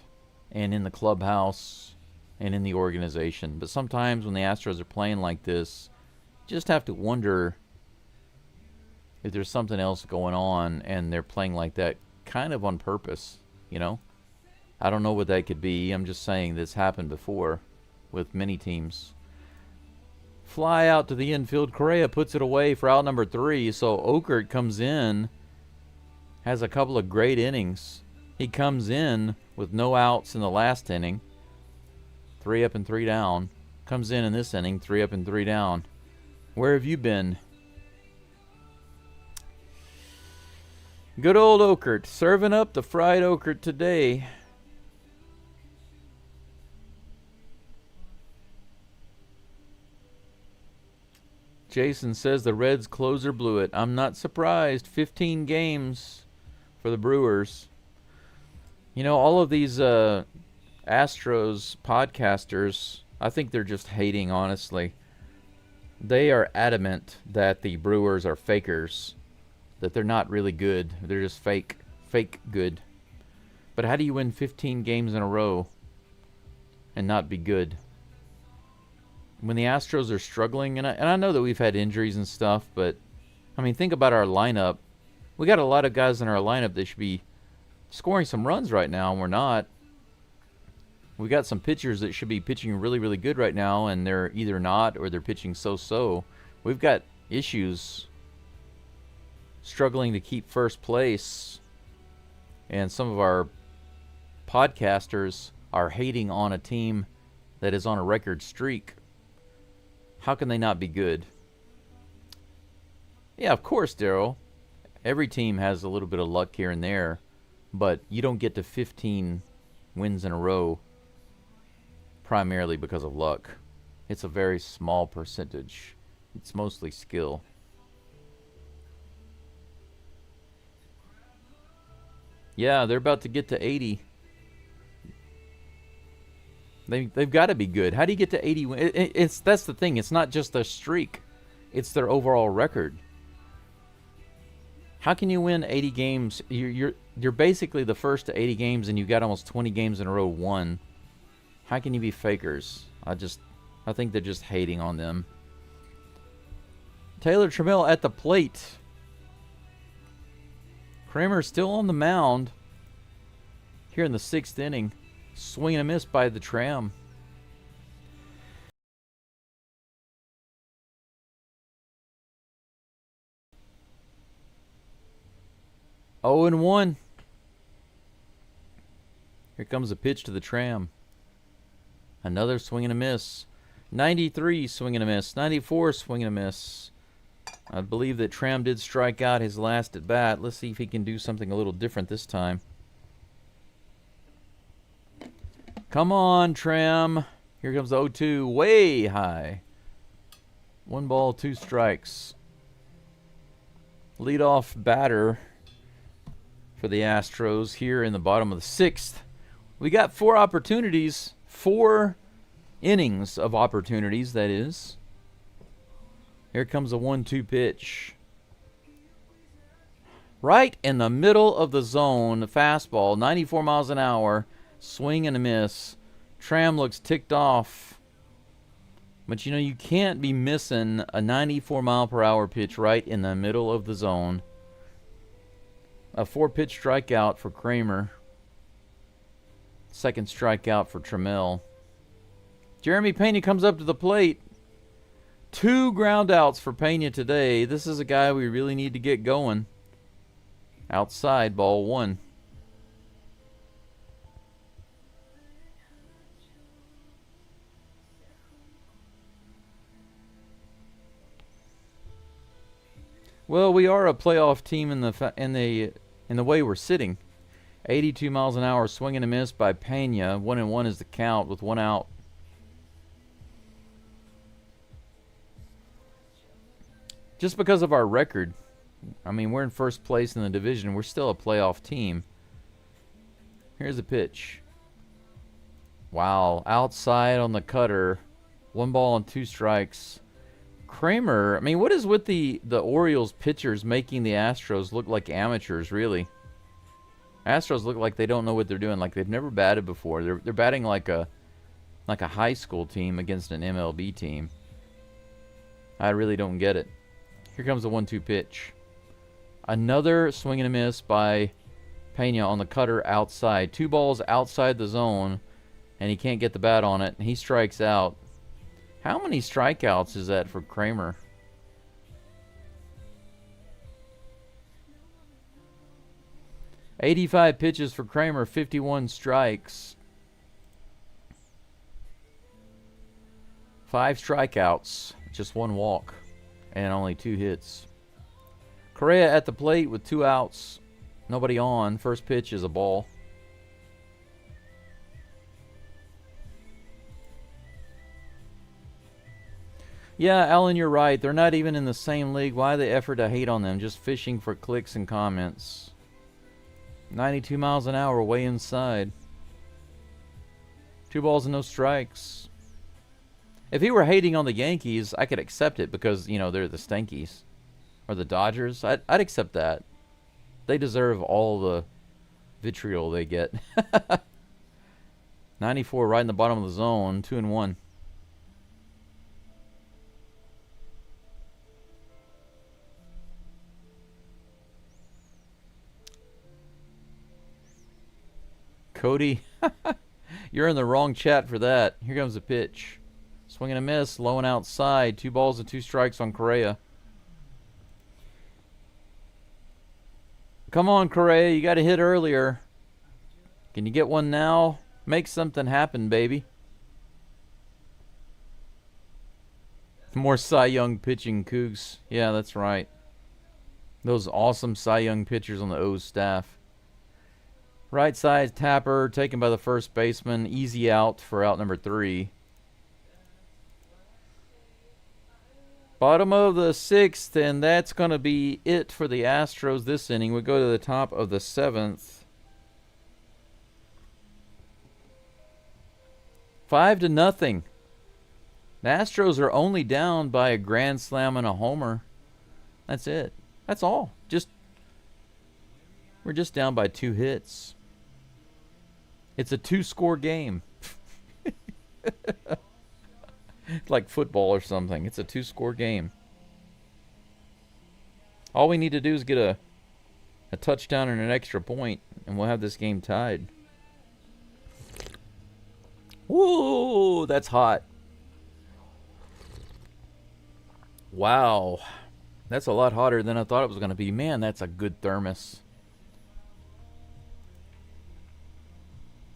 and in the clubhouse and in the organization. But sometimes when the Astros are playing like this, you just have to wonder if there's something else going on and they're playing like that kind of on purpose, you know? I don't know what that could be. I'm just saying this happened before with many teams. Fly out to the infield. Correa puts it away for out number 3. So Okert comes in, has a couple of great innings. He comes in with no outs in the last inning. 3 up and 3 down. Comes in this inning, 3 up and 3 down. Where have you been? Good old Okert, serving up the fried Okert today. Jason says the Reds closer blew it. I'm not surprised. 15 games for the Brewers. You know, all of these Astros podcasters, I think they're just hating, honestly. They are adamant that the Brewers are fakers, that they're not really good. They're just fake good. But how do you win 15 games in a row and not be good? When the Astros are struggling, and I know that we've had injuries and stuff, but, I mean, think about our lineup. We got a lot of guys in our lineup that should be scoring some runs right now, and we're not. We got some pitchers that should be pitching really, really good right now, and they're either not or they're pitching so-so. We've got issues struggling to keep first place, and some of our podcasters are hating on a team that is on a record streak. How can they not be good? Yeah, of course, Daryl. Every team has a little bit of luck here and there, but you don't get to 15 wins in a row primarily because of luck. It's a very small percentage. It's mostly skill. Yeah, they're about to get to 80. They've got to be good. How do you get to 80? That's the thing. It's not just a streak. It's their overall record. How can you win 80 games? You're basically the first to 80 games, and you got almost 20 games in a row won. How can you be fakers? I think they're just hating on them. Taylor Trammell at the plate. Kramer's still on the mound here in the 6th inning. Swing and a miss by the Tram. Oh and 1. Here comes a pitch to the Tram. Another swing and a miss. 93 swing and a miss. 94 swing and a miss. I believe that Tram did strike out his last at bat. Let's see if he can do something a little different this time. Come on, Tram. Here comes the 0-2. Way high. 1 ball, 2 strikes. Leadoff batter for the Astros here in the bottom of the 6th. We got 4 opportunities. 4 innings of opportunities, that is. Here comes a 1-2 pitch. Right in the middle of the zone. The fastball, 94 miles an hour. Swing and a miss. Tram looks ticked off. But you know, you can't be missing a 94 mile per hour pitch right in the middle of the zone. A 4-pitch strikeout for Kramer. 2nd strikeout for Trammell. Jeremy Pena comes up to the plate. 2 ground outs for Pena today. This is a guy we really need to get going. Outside, ball 1. Well, we are a playoff team in the way we're sitting. 82 miles an hour swing and a miss by Pena. 1-1 is the count with 1 out. Just because of our record, I mean, we're in first place in the division. We're still a playoff team. Here's a pitch. Wow, outside on the cutter. 1 ball and 2 strikes. Kramer, I mean, what is with the Orioles pitchers making the Astros look like amateurs, really? Astros look like they don't know what they're doing, like they've never batted before. They're batting like a high school team against an MLB team. I really don't get it. Here comes the 1-2 pitch. Another swing and a miss by Pena on the cutter outside. 2 balls outside the zone, and he can't get the bat on it, and he strikes out. How many strikeouts is that for Kramer? "85 pitches for Kramer, 51 strikes. 5 strikeouts, just 1 walk, and only 2 hits. Correa at the plate with 2 outs. Nobody on. First pitch is a ball. Yeah, Alan, you're right. They're not even in the same league. Why the effort to hate on them? Just fishing for clicks and comments. 92 miles an hour way inside. 2 balls and no strikes. If he were hating on the Yankees, I could accept it because, you know, they're the Stankies. Or the Dodgers. I'd accept that. They deserve all the vitriol they get. 94 right in the bottom of the zone. 2-1. Cody, you're in the wrong chat for that. Here comes the pitch. Swing and a miss, low and outside. 2 balls and 2 strikes on Correa. Come on, Correa, you got to hit earlier. Can you get one now? Make something happen, baby. More Cy Young pitching, Cougs. Yeah, that's right. Those awesome Cy Young pitchers on the O's staff. Right side tapper taken by the first baseman. Easy out for out number 3. Bottom of the 6th, and that's going to be it for the Astros this inning. We go to the top of the 7th. 5-0. The Astros are only down by a grand slam and a homer. That's it. That's all. We're just down by 2 hits. It's a 2-score game. Like football or something. It's a 2-score game. All we need to do is get a touchdown and an extra point, and we'll have this game tied. Whoa, that's hot. Wow. That's a lot hotter than I thought it was going to be. Man, that's a good thermos.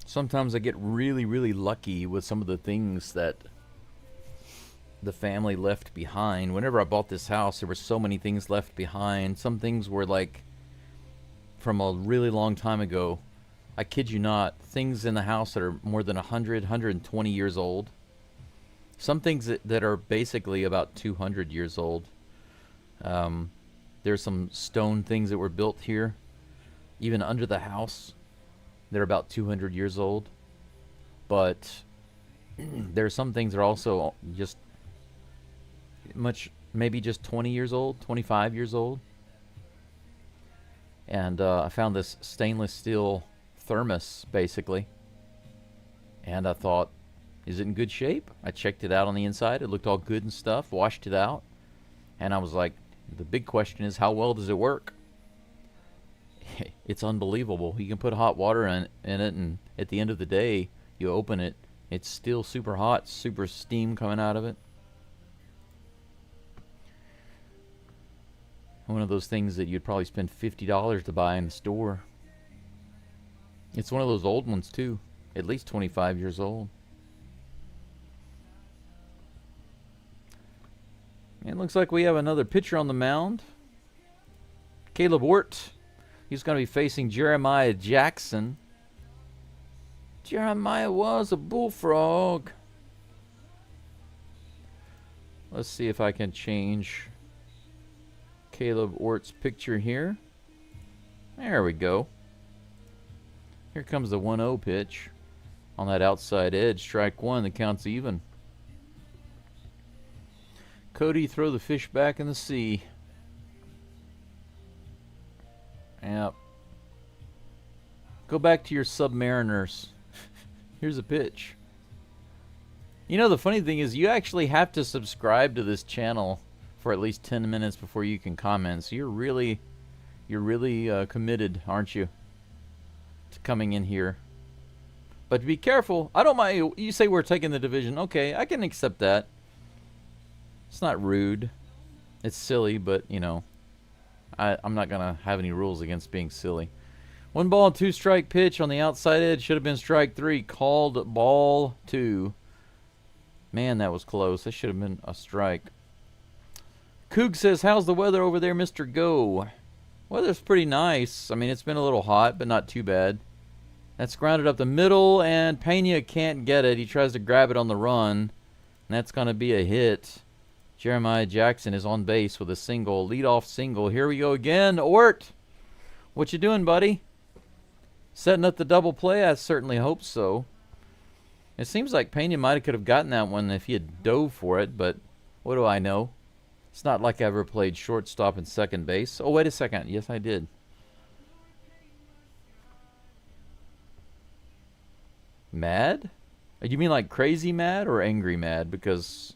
Sometimes I get really, really lucky with some of the things that the family left behind. Whenever I bought this house, there were so many things left behind. Some things were like from a really long time ago. I kid you not, things in the house that are more than 100, 120 years old. Some things that are basically about 200 years old. There's some stone things that were built here, even under the house. They're about 200 years old. But there's some things that are also just maybe just 20 years old, 25 years old. And I found this stainless steel thermos, basically. And I thought, is it in good shape? I checked it out on the inside. It looked all good and stuff. Washed it out. And I was like, the big question is, how well does it work? It's unbelievable. You can put hot water in it, and at the end of the day, you open it, it's still super hot, super steam coming out of it. One of those things that you'd probably spend $50 to buy in the store. It's one of those old ones, too. At least 25 years old. It looks like we have another pitcher on the mound. Caleb Ort. He's going to be facing Jeremiah Jackson. Jeremiah was a bullfrog. Let's see if I can change Caleb Ort's picture here. There we go. Here comes the 1-0 pitch. On that outside edge, strike one, the count's even. Cody, throw the fish back in the sea. Yep. Go back to your submariners. Here's a pitch. You know, the funny thing is you actually have to subscribe to this channel for at least 10 minutes before you can comment. So you're really committed, aren't you, to coming in here. But be careful. I don't mind. You say we're taking the division. Okay, I can accept that. It's not rude. It's silly, but, you know, I'm not going to have any rules against being silly. 1 2 strike pitch on the outside edge. Should have been strike 3. Called ball 2. Man, that was close. That should have been a strike. Coog says, how's the weather over there, Mr. Go? Weather's pretty nice. I mean, it's been a little hot, but not too bad. That's grounded up the middle, and Pena can't get it. He tries to grab it on the run, and that's going to be a hit. Jeremiah Jackson is on base with a single, leadoff single. Here we go again. Ort, what you doing, buddy? Setting up the double play? I certainly hope so. It seems like Pena might have gotten that one if he had dove for it, but what do I know? It's not like I ever played shortstop and second base. Oh, wait a second. Yes, I did. Mad? You mean like crazy mad or angry mad? Because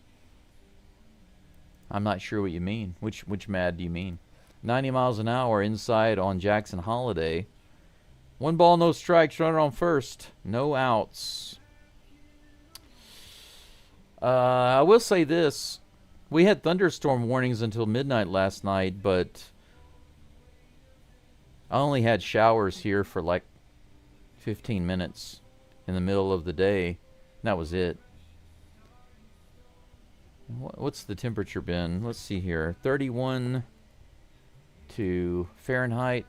I'm not sure what you mean. Which mad do you mean? 90 miles an hour inside on Jackson Holiday. 1 ball, no strikes. Runner on first. No outs. I will say this. We had thunderstorm warnings until midnight last night, but I only had showers here for like 15 minutes in the middle of the day. And that was it. What's the temperature been? Let's see here. 31 to Fahrenheit.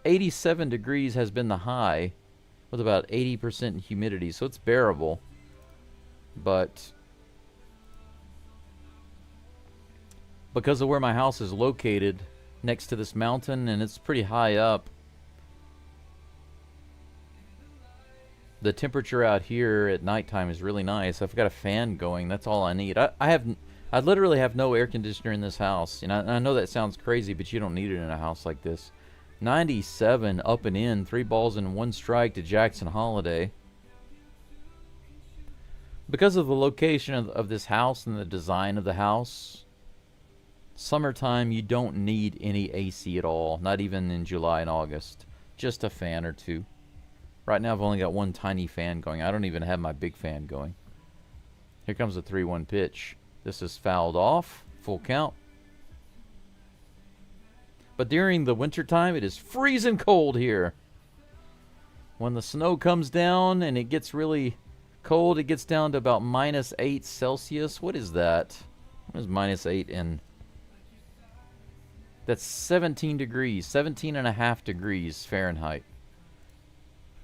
87 degrees has been the high with about 80% humidity, so it's bearable. But because of where my house is located next to this mountain and it's pretty high up, the temperature out here at nighttime is really nice. I've got a fan going. That's all I need. I literally have no air conditioner in this house. And I know that sounds crazy, but you don't need it in a house like this. 97 up and in. 3 balls and 1 strike to Jackson Holiday. Because of the location of this house and the design of the house, summertime you don't need any AC at all. Not even in July and August. Just a fan or two. Right now I've only got 1 tiny fan going. I don't even have my big fan going. Here comes the 3-1 pitch. This is fouled off. Full count. But during the wintertime, it is freezing cold here. When the snow comes down and it gets really cold, it gets down to about -8 Celsius. What is that? What is -8 in? That's 17 degrees. 17.5 degrees Fahrenheit.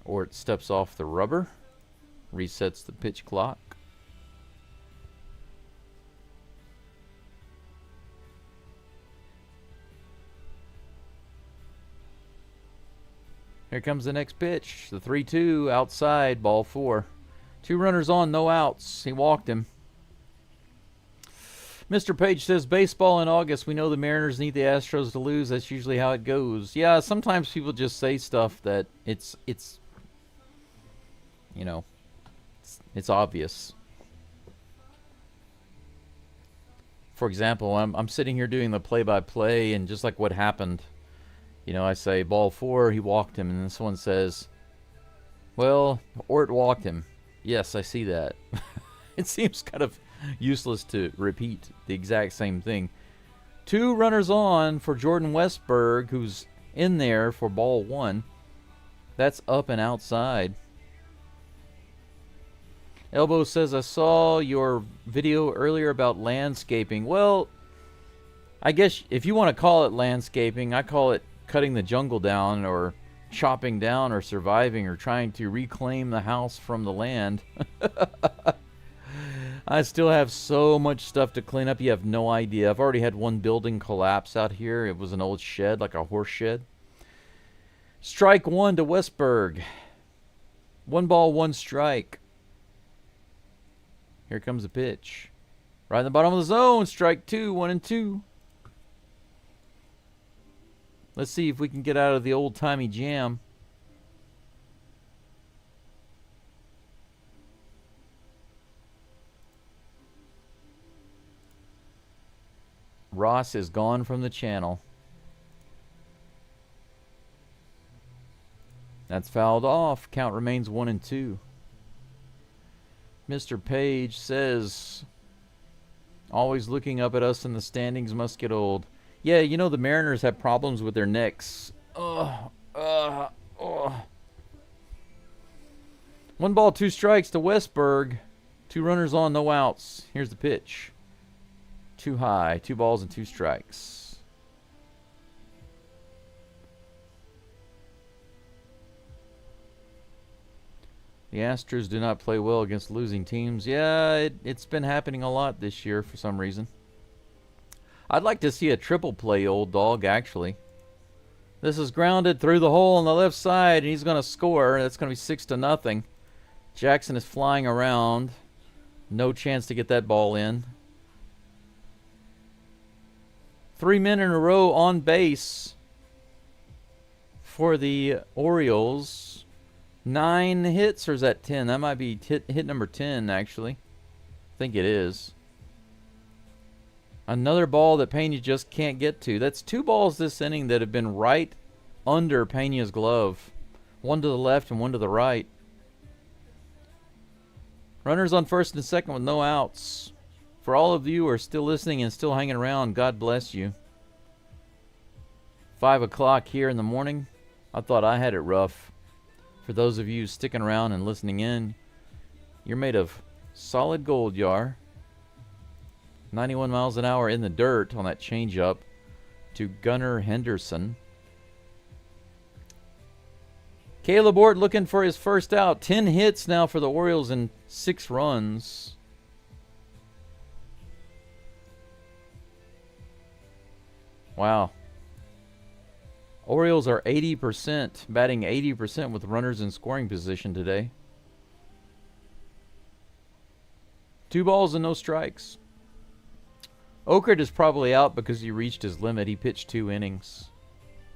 Or it steps off the rubber. Resets the pitch clock. Here comes the next pitch. The 3-2 outside, ball 4. 2 runners on, no outs. He walked him. Mr. Page says, baseball in August. We know the Mariners need the Astros to lose. That's usually how it goes. Yeah, sometimes people just say stuff that it's you know, it's obvious. For example, I'm sitting here doing the play-by-play, and just like what happened, you know, I say, ball 4, he walked him, and then someone says, well, Ort walked him. Yes, I see that. It seems kind of useless to repeat the exact same thing. 2 runners on for Jordan Westberg, who's in there for ball 1. That's up and outside. Elbow says, I saw your video earlier about landscaping. Well, I guess if you want to call it landscaping, I call it cutting the jungle down, or chopping down, or surviving, or trying to reclaim the house from the land. I still have so much stuff to clean up, you have no idea. I've already had 1 building collapse out here. It was an old shed, like a horse shed. Strike 1 to Westberg. 1 ball, 1 strike. Here comes the pitch. Right in the bottom of the zone. Strike 2, 1-2. Let's see if we can get out of the old-timey jam. Ross is gone from the channel. That's fouled off. Count remains 1-2. Mr. Page says, always looking up at us in the standings must get old. Yeah, you know the Mariners have problems with their necks. Ugh. 1 ball, 2 strikes to Westberg. 2 runners on, no outs. Here's the pitch. Too high. 2 balls and 2 strikes. The Astros do not play well against losing teams. Yeah, it's been happening a lot this year for some reason. I'd like to see a triple play, old dog, actually. This is grounded through the hole on the left side, and he's going to score. That's going to be 6-0. Jackson is flying around. No chance to get that ball in. 3 men in a row on base for the Orioles. 9 hits, or is that 10? That might be hit number 10, actually. I think it is. Another ball that Pena just can't get to. That's 2 balls this inning that have been right under Pena's glove. 1 to the left and 1 to the right. Runners on first and second with no outs. For all of you who are still listening and still hanging around, God bless you. 5 o'clock here in the morning. I thought I had it rough. For those of you sticking around and listening in, you're made of solid gold, you are. 91 miles an hour in the dirt on that changeup to Gunnar Henderson. Caleb Ort looking for his first out. 10 hits now for the Orioles and 6 runs. Wow. Orioles are 80%, batting 80% with runners in scoring position today. 2 balls and no strikes. Okert is probably out because he reached his limit. He pitched 2 innings.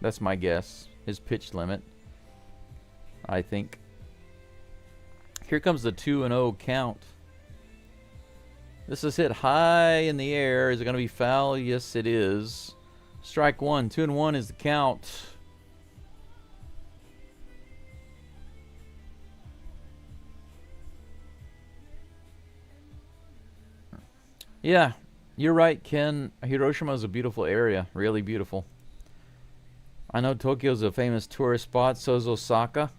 That's my guess. His pitch limit, I think. Here comes the 2-0 count. This is hit high in the air. Is it going to be foul? Yes, it is. Strike 1. 2-1 is the count. Yeah, you're right, Ken. Hiroshima is a beautiful area. Really beautiful. I know Tokyo's a famous tourist spot. So is Osaka.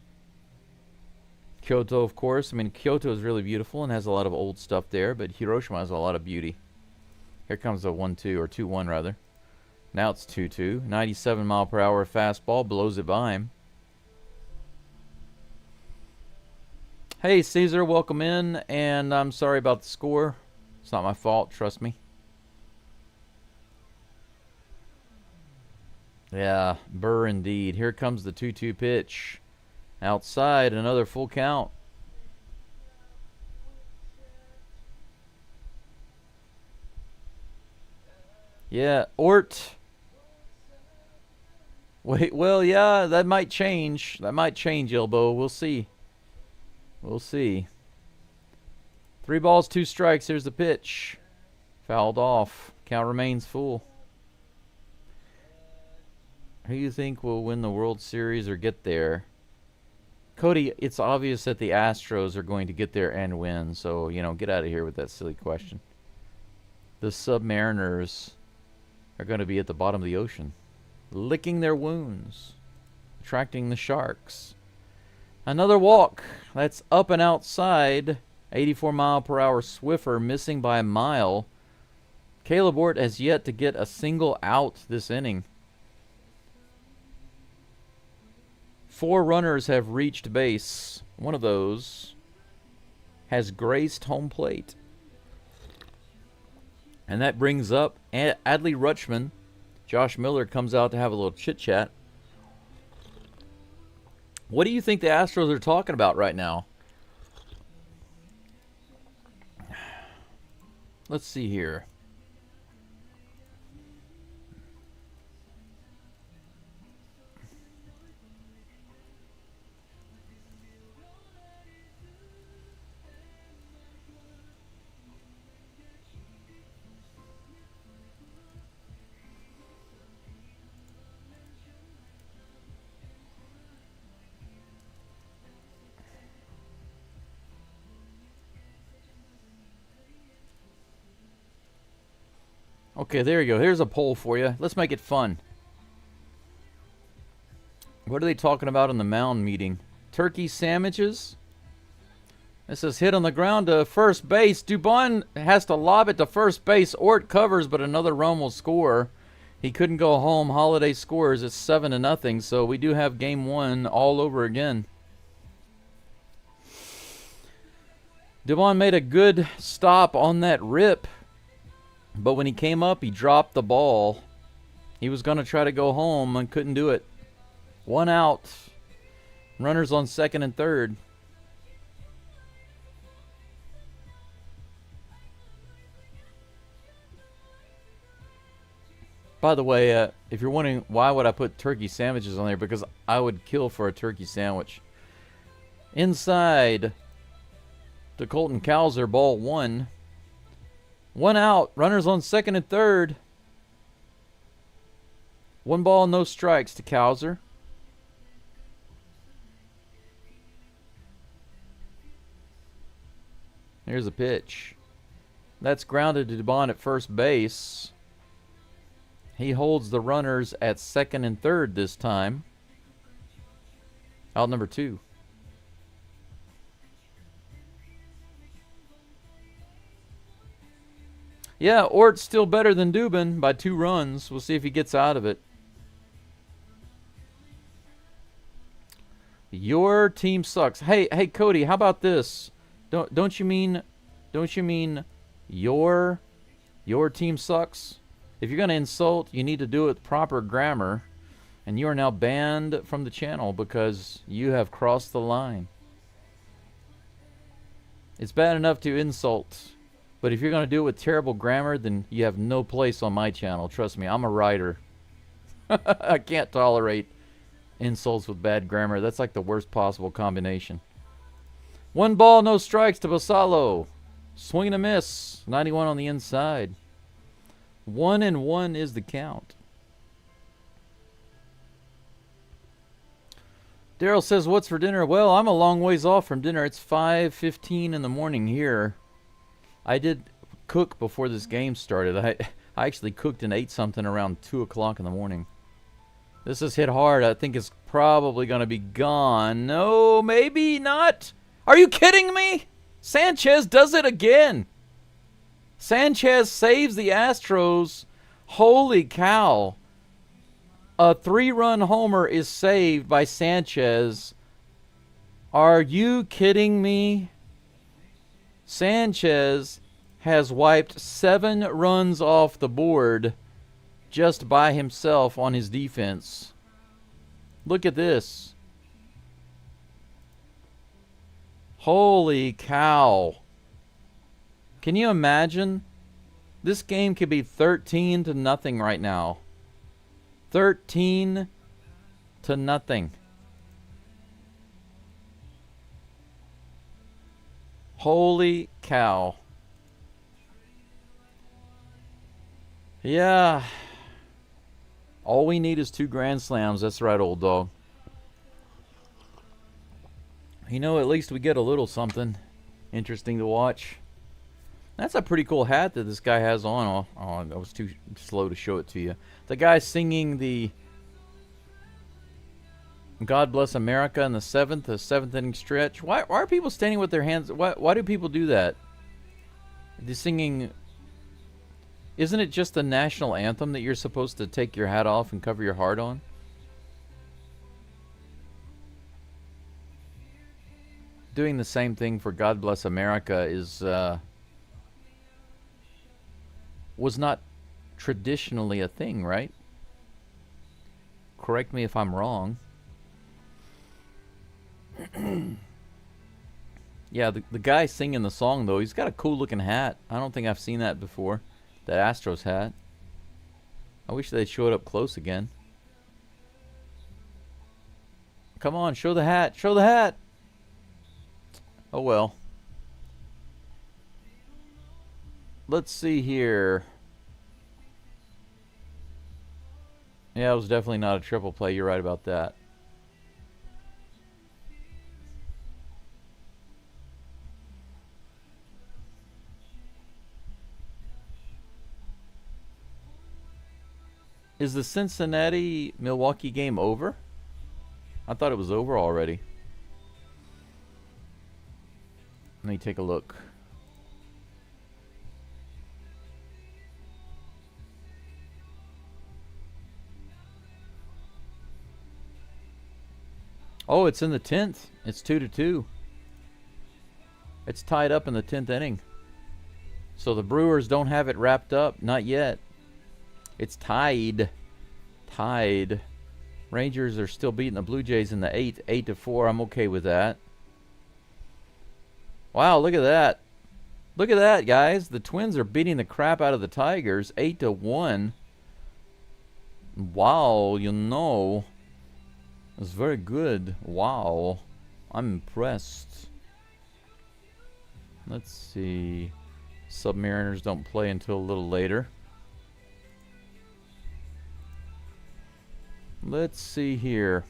Kyoto, of course. I mean, Kyoto is really beautiful and has a lot of old stuff there, but Hiroshima has a lot of beauty. Here comes the 1-2, or 2-1 rather. Now it's 2-2. 97 mile per hour fastball blows it by him. Hey, Caesar, welcome in, and I'm sorry about the score. It's not my fault, trust me. Yeah, Burr indeed. Here comes the 2-2 pitch. Outside, another full count. Yeah, Ort. Wait, well, yeah, that might change. That might change, Elbow. We'll see. We'll see. 3 balls, 2 strikes. Here's the pitch. Fouled off. Count remains full. Who do you think will win the World Series or get there? Cody, it's obvious that the Astros are going to get there and win. So, you know, get out of here with that silly question. The Submariners are going to be at the bottom of the ocean, licking their wounds, attracting the sharks. Another walk. That's up and outside. 84 mile per hour Swiffer missing by a mile. Caleb Ort has yet to get a single out this inning. 4 runners have reached base. One of those has graced home plate. And that brings up Adley Rutschman. Josh Miller comes out to have a little chit-chat. What do you think the Astros are talking about right now? Let's see here. Okay, there you go. Here's a poll for you. Let's make it fun. What are they talking about in the mound meeting? Turkey sandwiches? It says hit on the ground to first base. Dubon has to lob it to first base. Ort covers, but another run will score. He couldn't go home. Holiday scores. It's 7-0, so we do have game one all over again. Dubon made a good stop on that rip, but when he came up, he dropped the ball. He was going to try to go home and couldn't do it. 1 out. Runners on second and third. By the way, if you're wondering why would I put turkey sandwiches on there, because I would kill for a turkey sandwich. Inside to Colton Cowser, ball 1. 1 out. Runners on second and third. 1 ball, no strikes to Cowser. Here's a pitch. That's grounded to Dubon at first base. He holds the runners at second and third this time. Out number 2. Yeah, Ort's still better than Dubon by 2 runs. We'll see if he gets out of it. Your team sucks. Hey, Cody, how about this? Don't you mean your team sucks? If you're going to insult, you need to do it with proper grammar. And you are now banned from the channel because you have crossed the line. It's bad enough to insult, but if you're going to do it with terrible grammar, then you have no place on my channel. Trust me, I'm a writer. I can't tolerate insults with bad grammar. That's like the worst possible combination. 1 ball, no strikes to Basalo. Swing and a miss. 91 on the inside. 1-1 is the count. Daryl says, what's for dinner? Well, I'm a long ways off from dinner. It's 5:15 in the morning here. I did cook before this game started. I actually cooked and ate something around 2 o'clock in the morning. This is hit hard. I think it's probably going to be gone. No, maybe not. Are you kidding me? Sanchez does it again. Sanchez saves the Astros. Holy cow. A 3-run homer is saved by Sanchez. Are you kidding me? Sanchez has wiped 7 runs off the board just by himself on his defense. Look at this. Holy cow. Can you imagine? This game could be 13-0 right now. 13-0. Holy cow. Yeah. All we need is 2 grand slams. That's right, old dog. You know, at least we get a little something interesting to watch. That's a pretty cool hat that this guy has on. Oh, I was too slow to show it to you. The guy singing the God Bless America in the 7th inning stretch. Why are people standing with their hands? Why do people do that? They're singing. Isn't it just the national anthem that you're supposed to take your hat off and cover your heart on? Doing the same thing for God Bless America is was not traditionally a thing, right? Correct me if I'm wrong. Yeah, the guy singing the song, though, he's got a cool looking hat. I don't think I've seen that before. That Astros hat. I wish they'd show it up close again. Come on, show the hat. Show the hat. Oh, well. Let's see here. Yeah, it was definitely not a triple play. You're right about that. Is the Cincinnati-Milwaukee game over? I thought it was over already. Let me take a look. Oh, it's in the 10th. It's 2-2. It's tied up in the 10th inning. So the Brewers don't have it wrapped up. Not yet. It's tied. Tied. Rangers are still beating the Blue Jays in the 8th. 8-4. I'm okay with that. Wow, look at that. Look at that, guys. The Twins are beating the crap out of the Tigers. 8-1. Wow, you know. It's very good. Wow. I'm impressed. Let's see. Submariners don't play until a little later. Let's see here.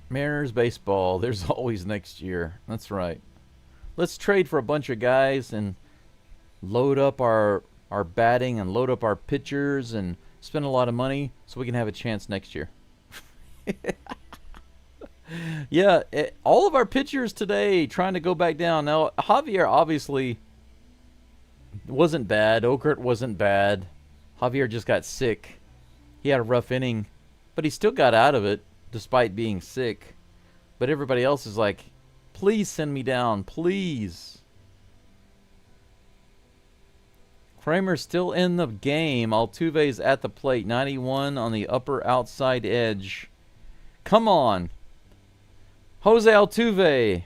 Mariners baseball. There's always next year. That's right. Let's trade for a bunch of guys and load up our batting and load up our pitchers and spend a lot of money so we can have a chance next year. Yeah, all of our pitchers today trying to go back down. Now, Javier obviously wasn't bad. Okert wasn't bad. Javier just got sick. He had a rough inning, but he still got out of it despite being sick. But everybody else is like, please send me down, please. Kramer's still in the game. Altuve's at the plate. 91 on the upper outside edge. Come on. Jose Altuve,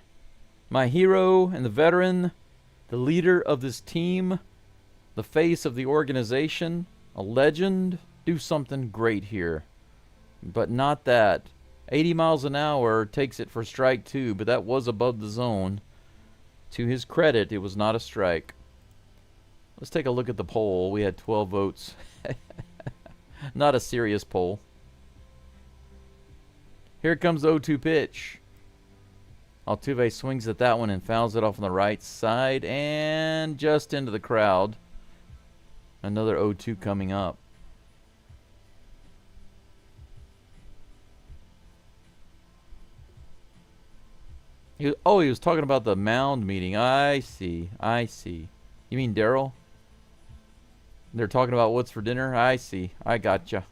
my hero and the veteran, the leader of this team, the face of the organization, a legend. Do something great here. But not that. 80 miles an hour takes it for strike two, but that was above the zone. To his credit, it was not a strike. Let's take a look at the poll. We had 12 votes. Not a serious poll. Here comes the 0-2 pitch. Altuve swings at that one and fouls it off on the right side and just into the crowd. Another 0-2 coming up. He was talking about the mound meeting. I see. You mean Daryl? They're talking about what's for dinner? I see. I gotcha.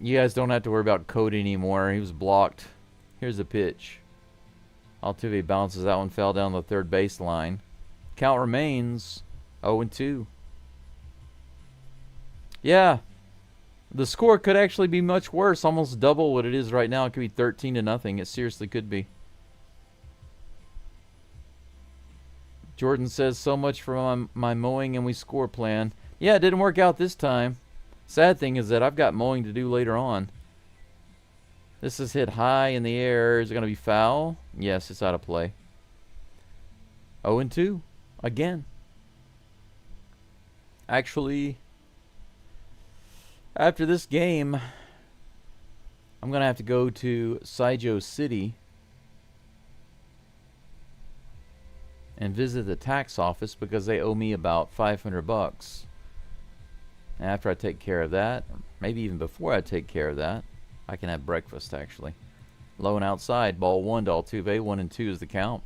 You guys don't have to worry about Cody anymore. He was blocked. Here's the pitch. Altuve bounces that one, fell down the third baseline. Count remains 0-2. Yeah. The score could actually be much worse. Almost double what it is right now. It could be 13-0. It seriously could be. Jordan says, so much for my mowing and we score plan. Yeah, it didn't work out this time. Sad thing is that I've got mowing to do later on. This is hit high in the air. Is it going to be foul? Yes, it's out of play. 0-2 again. Actually, after this game, I'm going to have to go to Geaux City and visit the tax office because they owe me about $500. After I take care of that, or maybe even before I take care of that, I can have breakfast, actually. Low and outside, ball 1 to Altuve. 1-2 is the count.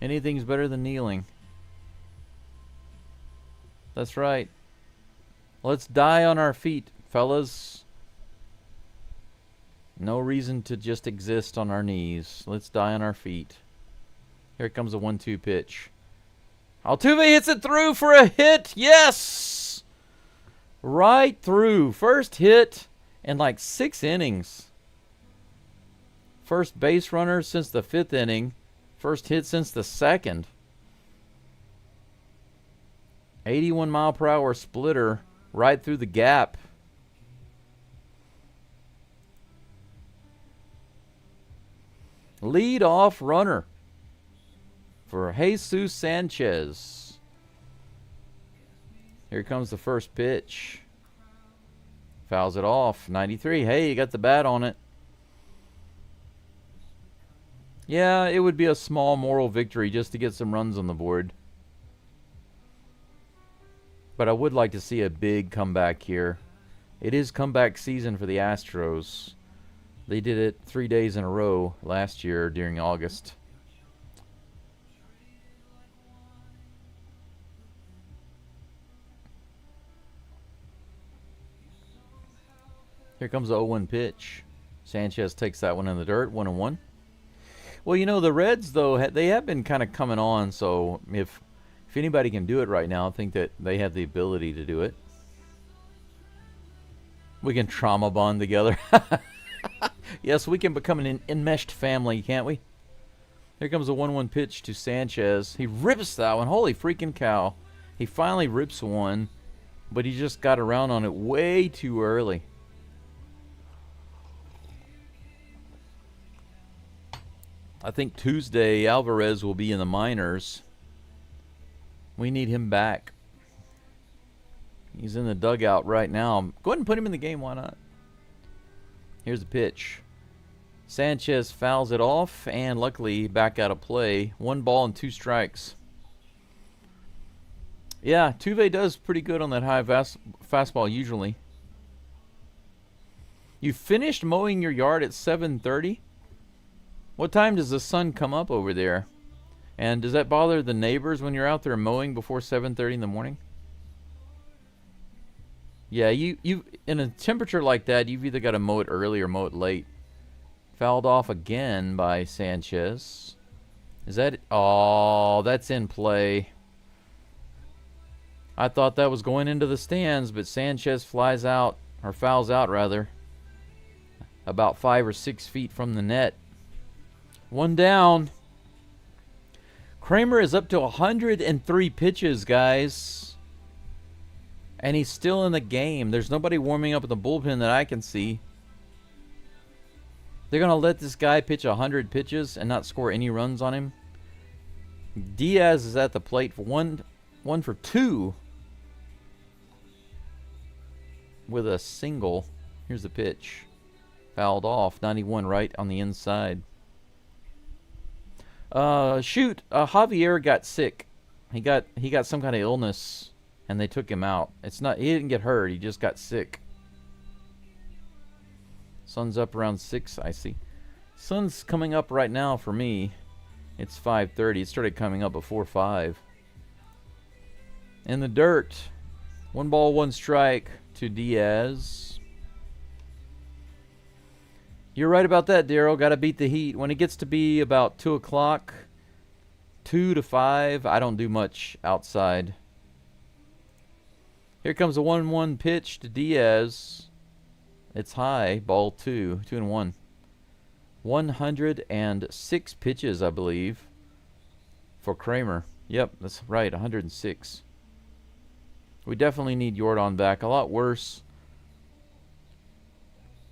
Anything's better than kneeling. That's right. Let's die on our feet, fellas. No reason to just exist on our knees. Let's die on our feet. Here comes a 1-2 pitch. Altuve hits it through for a hit. Yes! Right through. First hit in like 6 innings. First base runner since the 5th inning. First hit since the 2nd. 81-mile-per-hour splitter right through the gap. Lead off runner for Jesus Sanchez. Here comes the first pitch. Fouls it off. 93. Hey, you got the bat on it. Yeah, it would be a small moral victory just to get some runs on the board. But I would like to see a big comeback here. It is comeback season for the Astros. They did it 3 days in a row last year during August. Here comes the 0-1 pitch. Sanchez takes that one in the dirt, 1-1. Well, you know, the Reds, though, they have been kind of coming on, so if anybody can do it right now, I think that they have the ability to do it. We can trauma bond together. Yes, we can become an enmeshed family, can't we? Here comes a 1-1 pitch to Sanchez. He rips that one. Holy freaking cow. He finally rips one, but he just got around on it way too early. I think Tuesday Alvarez will be in the minors. We need him back. He's in the dugout right now. Go ahead and put him in the game. Why not? Here's the pitch. Sanchez fouls it off, and luckily back out of play. 1 ball and 2 strikes. Yeah, Tuve does pretty good on that high fastball usually. You finished mowing your yard at 7:30? What time does the sun come up over there? And does that bother the neighbors when you're out there mowing before 7:30 in the morning? Yeah, you in a temperature like that, you've either got to mow it early or mow it late. Fouled off again by Sanchez. Is that it? Oh, that's in play. I thought that was going into the stands, but Sanchez flies out, or fouls out rather, about 5 or 6 feet from the net. 1 down. Kramer is up to 103 pitches, guys. And he's still in the game. There's nobody warming up in the bullpen that I can see. They're going to let this guy pitch 100 pitches and not score any runs on him. Diaz is at the plate for one for 2 with a single. Here's the pitch. Fouled off. 91 right on the inside. Javier got sick. He got some kind of illness, and they took him out. He didn't get hurt. He just got sick. Sun's up around 6. I see. Sun's coming up right now for me. It's 5:30. It started coming up before 5. In the dirt. 1 ball, 1 strike to Diaz. You're right about that, Daryl. Got to beat the heat. When it gets to be about 2 o'clock, 2 to 5, I don't do much outside. Here comes a 1-1 pitch to Diaz. It's high. Ball 2. 2-1. 106 pitches, I believe, for Kramer. Yep, that's right. 106. We definitely need Jordan back. A lot worse.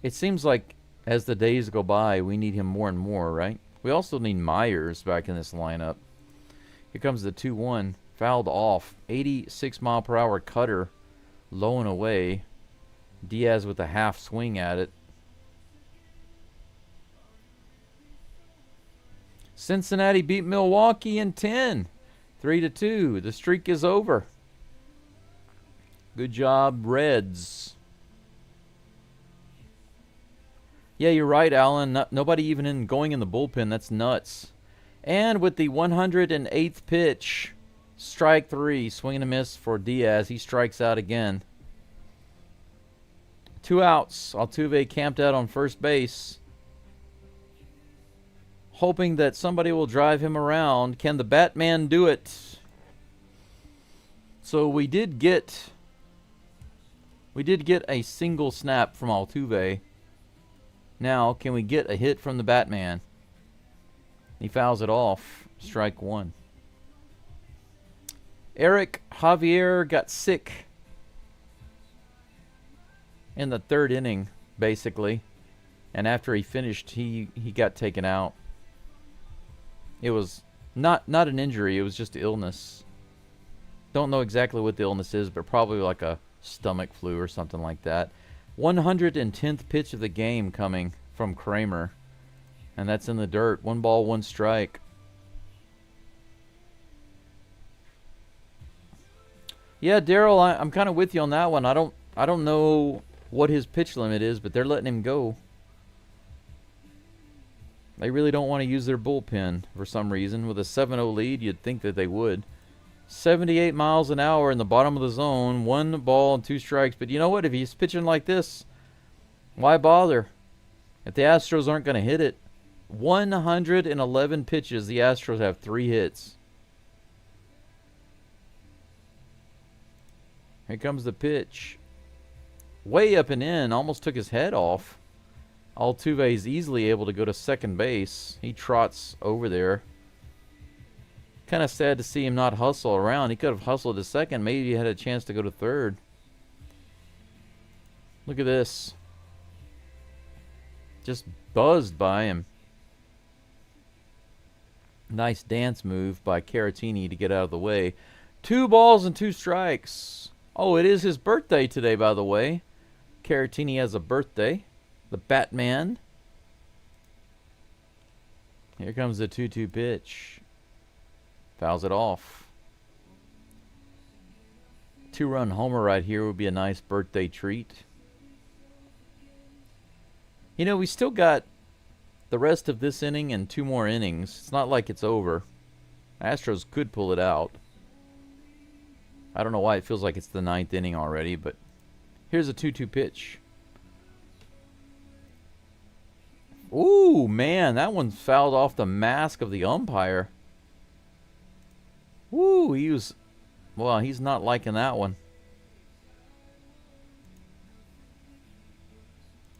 It seems like as the days go by, we need him more and more, right? We also need Myers back in this lineup. Here comes the 2-1. Fouled off. 86-mile-per-hour cutter. Low and away. Diaz with a half swing at it. Cincinnati beat Milwaukee in 10. 3-2. The streak is over. Good job, Reds. Yeah, you're right, Alan. Nobody even going in the bullpen. That's nuts. And with the 108th pitch, strike 3, swing and a miss for Diaz. He strikes out again. 2 outs. Altuve camped out on first base, hoping that somebody will drive him around. Can the Batman do it? So we did get a single snap from Altuve. Now, can we get a hit from the Batman? He fouls it off. Strike one. Eric Javier got sick in the third inning, basically. And after he finished, he got taken out. It was not an injury, it was just illness. Don't know exactly what the illness is, but probably like a stomach flu or something like that. 110th pitch of the game coming from Kramer. And that's in the dirt. 1 ball, 1 strike. Yeah, Daryl, I'm kind of with you on that one. I don't know what his pitch limit is, but they're letting him go. They really don't want to use their bullpen for some reason. With a 7-0 lead, you'd think that they would. 78 miles an hour in the bottom of the zone. 1 ball and 2 strikes. But you know what? If he's pitching like this, why bother? If the Astros aren't going to hit it. 111 pitches. The Astros have 3 hits. Here comes the pitch. Way up and in. Almost took his head off. Altuve is easily able to go to second base. He trots over there. Kind of sad to see him not hustle around. He could have hustled to second. Maybe he had a chance to go to third. Look at this. Just buzzed by him. Nice dance move by Caratini to get out of the way. 2 balls and 2 strikes. Oh, it is his birthday today, by the way. Caratini has a birthday. The Batman. Here comes the 2-2 pitch. Fouls it off. 2-run homer right here would be a nice birthday treat. You know, we still got the rest of this inning and 2 more innings. It's not like it's over. Astros could pull it out. I don't know why it feels like it's the 9th inning already, but here's a 2-2 pitch. Ooh, man, that one fouled off the mask of the umpire. Woo, he's not liking that one.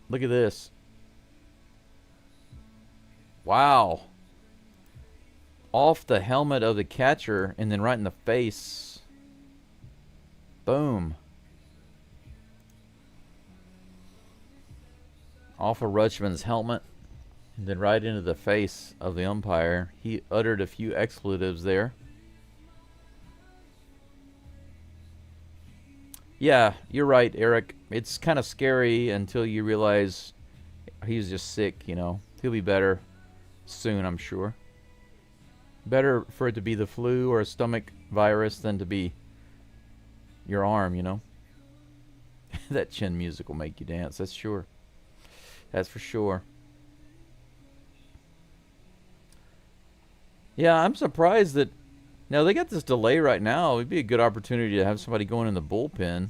Look at this. Wow. Off the helmet of the catcher and then right in the face. Boom. Off of Rutschman's helmet. And then right into the face of the umpire. He uttered a few expletives there. Yeah, you're right, Eric. It's kind of scary until you realize he's just sick, you know. He'll be better soon, I'm sure. Better for it to be the flu or a stomach virus than to be your arm, you know. That chin music will make you dance, that's sure. That's for sure. Yeah, I'm surprised that... Now, they got this delay right now. It'd be a good opportunity to have somebody going in the bullpen.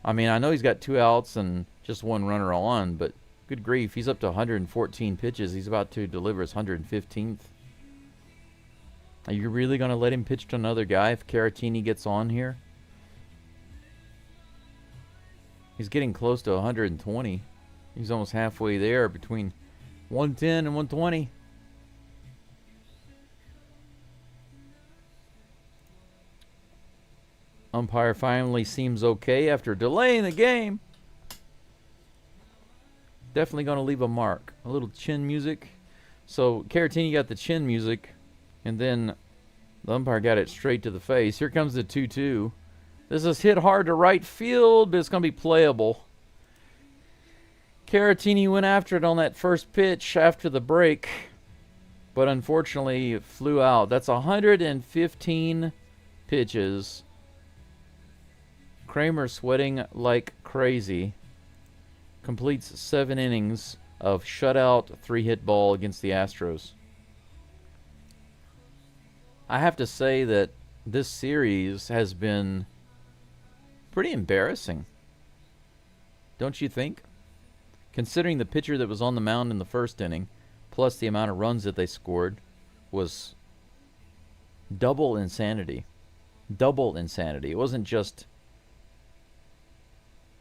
I mean, I know he's got 2 outs and just 1 runner on, but good grief, he's up to 114 pitches. He's about to deliver his 115th. Are you really going to let him pitch to another guy if Caratini gets on here? He's getting close to 120. He's almost halfway there between 110 and 120. Umpire finally seems okay after delaying the game. Definitely going to leave a mark. A little chin music. So Caratini got the chin music, and then the umpire got it straight to the face. Here comes the 2-2. This is hit hard to right field, but it's going to be playable. Caratini went after it on that first pitch after the break, but unfortunately it flew out. That's 115 pitches. Kramer sweating like crazy. Completes 7 innings of shutout 3-hit ball against the Astros. I have to say that this series has been pretty embarrassing. Don't you think? Considering the pitcher that was on the mound in the first inning, plus the amount of runs that they scored, was double insanity. Double insanity. It wasn't just,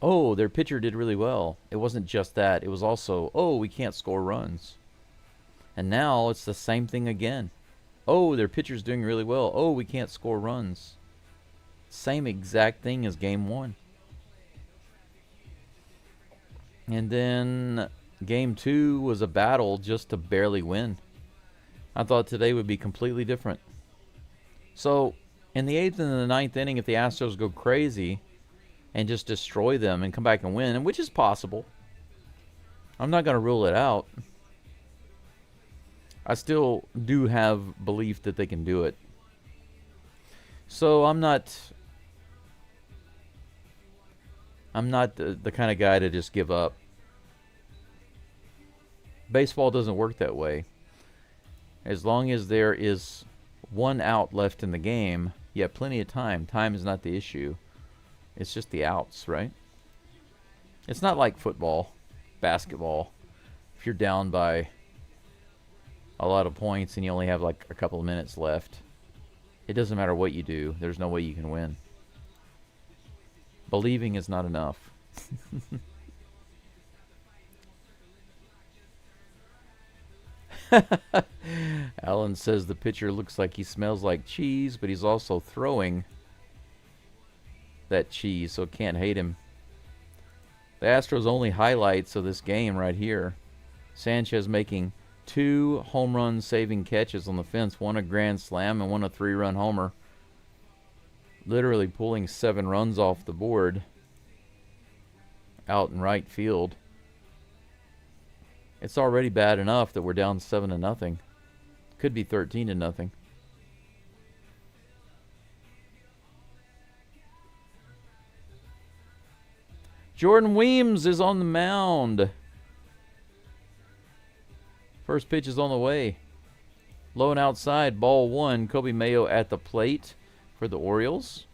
oh, their pitcher did really well. It wasn't just that. It was also, oh, we can't score runs. And now it's the same thing again. Oh, their pitcher's doing really well. Oh, we can't score runs. Same exact thing as game 1. And then game 2 was a battle just to barely win. I thought today would be completely different. So, in the 8th and the 9th inning, if the Astros go crazy and just destroy them and come back and win, which is possible, I'm not going to rule it out. I still do have belief that they can do it. So I'm not the kind of guy to just give up. Baseball doesn't work that way. As long as there is 1 out left in the game, you have plenty of time. Time is not the issue. It's just the outs, right? It's not like football, basketball. If you're down by a lot of points and you only have like a couple of minutes left, it doesn't matter what you do. There's no way you can win. Believing is not enough. Alan says the pitcher looks like he smells like cheese, but he's also throwing that cheese, so can't hate him. The Astros' only highlights of this game right here. Sanchez making 2 home run saving catches on the fence, 1 a grand slam and 1 a 3-run homer. Literally pulling 7 runs off the board out in right field. It's already bad enough that we're down 7-0. Could be 13-0. Jordan Weems is on the mound. First pitch is on the way. Low and outside, ball 1. Kobe Mayo at the plate for the Orioles.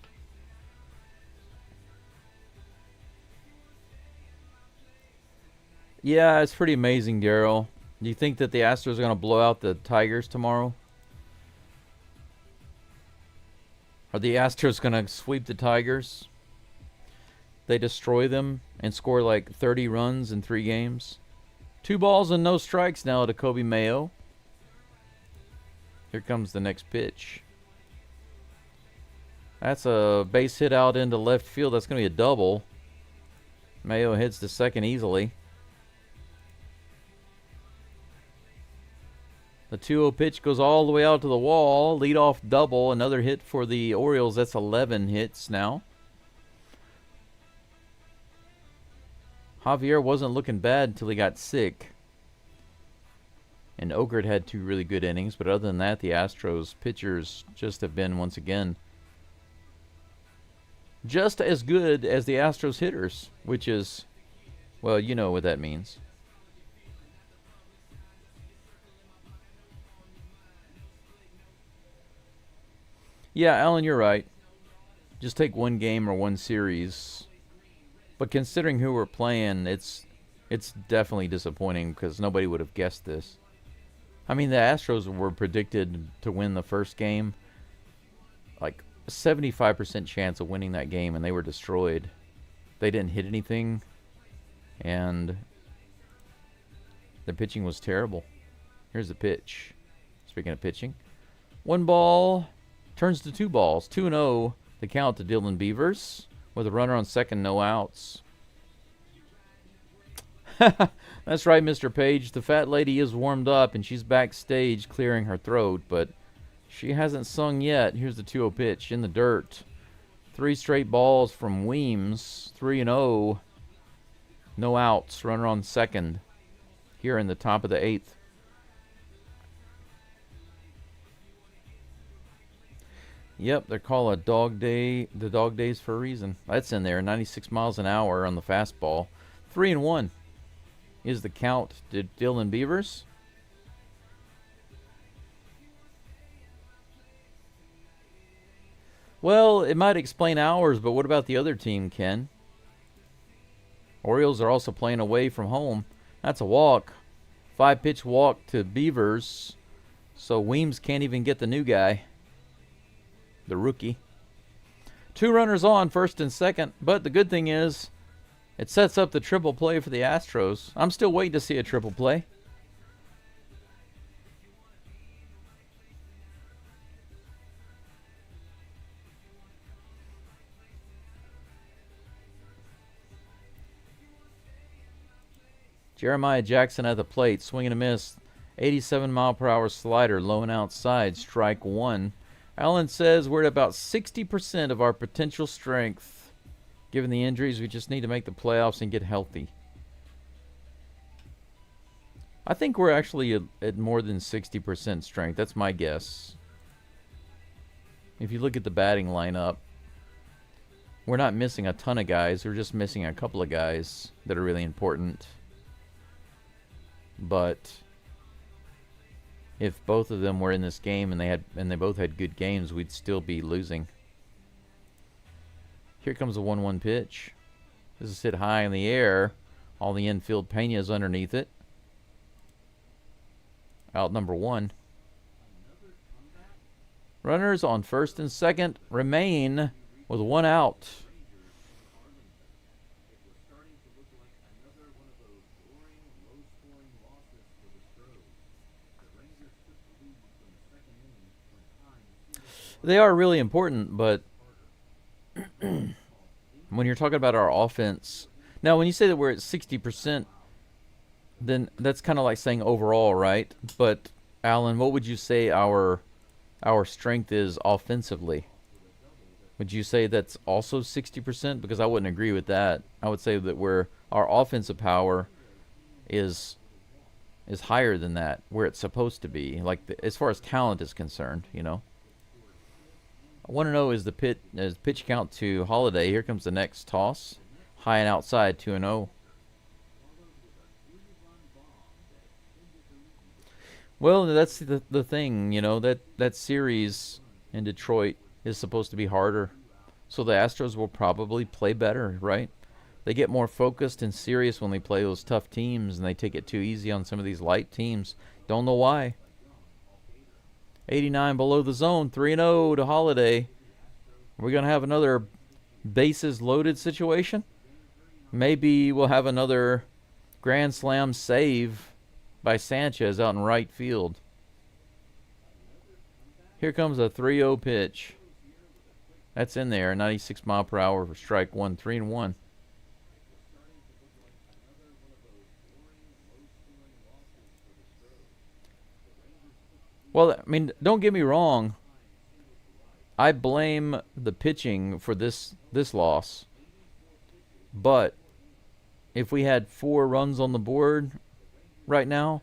Yeah, it's pretty amazing, Daryl. Do you think that the Astros are going to blow out the Tigers tomorrow? Are the Astros going to sweep the Tigers? They destroy them and score like 30 runs in 3 games. 2 balls and no strikes now to Kobe Mayo. Here comes the next pitch. That's a base hit out into left field. That's going to be a double. Mayo hits to second easily. The 2-0 pitch goes all the way out to the wall. Leadoff double. Another hit for the Orioles. That's 11 hits now. Javier wasn't looking bad until he got sick. And Ogert had 2 really good innings. But other than that, the Astros pitchers just have been, once again, just as good as the Astros hitters. Which is, well, you know what that means. Yeah, Alan, you're right. Just take 1 game or 1 series. But considering who we're playing, it's definitely disappointing because nobody would have guessed this. I mean, the Astros were predicted to win the first game. Like, 75% chance of winning that game, and they were destroyed. They didn't hit anything, and the pitching was terrible. Here's the pitch. Speaking of pitching. 1 ball turns to 2 balls. 2-0 the count to Dylan Beavers with a runner on second, no outs. That's right, Mr. Page. The fat lady is warmed up, and she's backstage clearing her throat, but she hasn't sung yet. Here's the 2-0 pitch in the dirt. 3 straight balls from Weems. 3-0. No outs. Runner on second here in the top of the 8th. Yep, they're called a dog day, the dog days for a reason. That's in there, 96 miles an hour on the fastball. 3-1 is the count to Dylan Beavers. Well, it might explain ours, but what about the other team, Ken? Orioles are also playing away from home. That's a walk. 5-pitch walk to Beavers. So Weems can't even get the new guy. The rookie. 2 runners on, first and second. But the good thing is, it sets up the triple play for the Astros. I'm still waiting to see a triple play. Jeremiah Jackson at the plate, swing and a miss. 87-mile-per-hour slider, low and outside, strike one. Allen says we're at about 60% of our potential strength. Given the injuries, we just need to make the playoffs and get healthy. I think we're actually at more than 60% strength. That's my guess. If you look at the batting lineup, we're not missing a ton of guys. We're just missing a couple of guys that are really important. But if both of them were in this game and they both had good games, we'd still be losing. Here comes a 1-1 pitch. This is hit high in the air. All the infield Pena's underneath it. Out number 1. Runners on first and second remain with 1 out. They are really important, but when you're talking about our offense, now when you say that we're at 60%, then that's kind of like saying overall, right? But Alan, what would you say our strength is offensively? Would you say that's also 60%? Because I wouldn't agree with that. I would say that our offensive power is higher than that, where it's supposed to be. Like as far as talent is concerned, you know. I want to know is pitch count to Holiday. Here comes the next toss. High and outside, 2-0. Well, that's the thing, you know, that series in Detroit is supposed to be harder. So the Astros will probably play better, right? They get more focused and serious when they play those tough teams, and they take it too easy on some of these light teams. Don't know why. 89 below the zone, 3-0 to Holiday. We're going to have another bases loaded situation. Maybe we'll have another grand slam save by Sanchez out in right field. Here comes a 3-0 pitch. That's in there, 96 mile per hour for strike one, 3-1. Well, I mean, don't get me wrong. I blame the pitching for this loss. But if we had 4 runs on the board right now,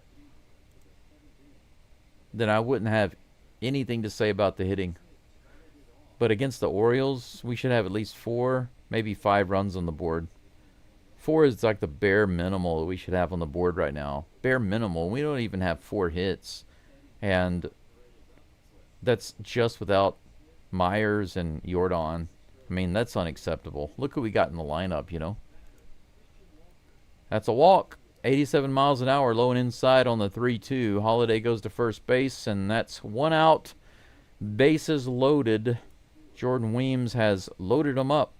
then I wouldn't have anything to say about the hitting. But against the Orioles, we should have at least 4, maybe 5 runs on the board. 4 is like the bare minimal that we should have on the board right now. Bare minimal. We don't even have 4 hits. And that's just without Myers and Jordan. I mean, that's unacceptable. Look who we got in the lineup, you know. That's a walk. 87 miles an hour, low and inside on the 3-2. Holiday goes to first base, and that's 1 out. Bases loaded. Jordan Weems has loaded them up.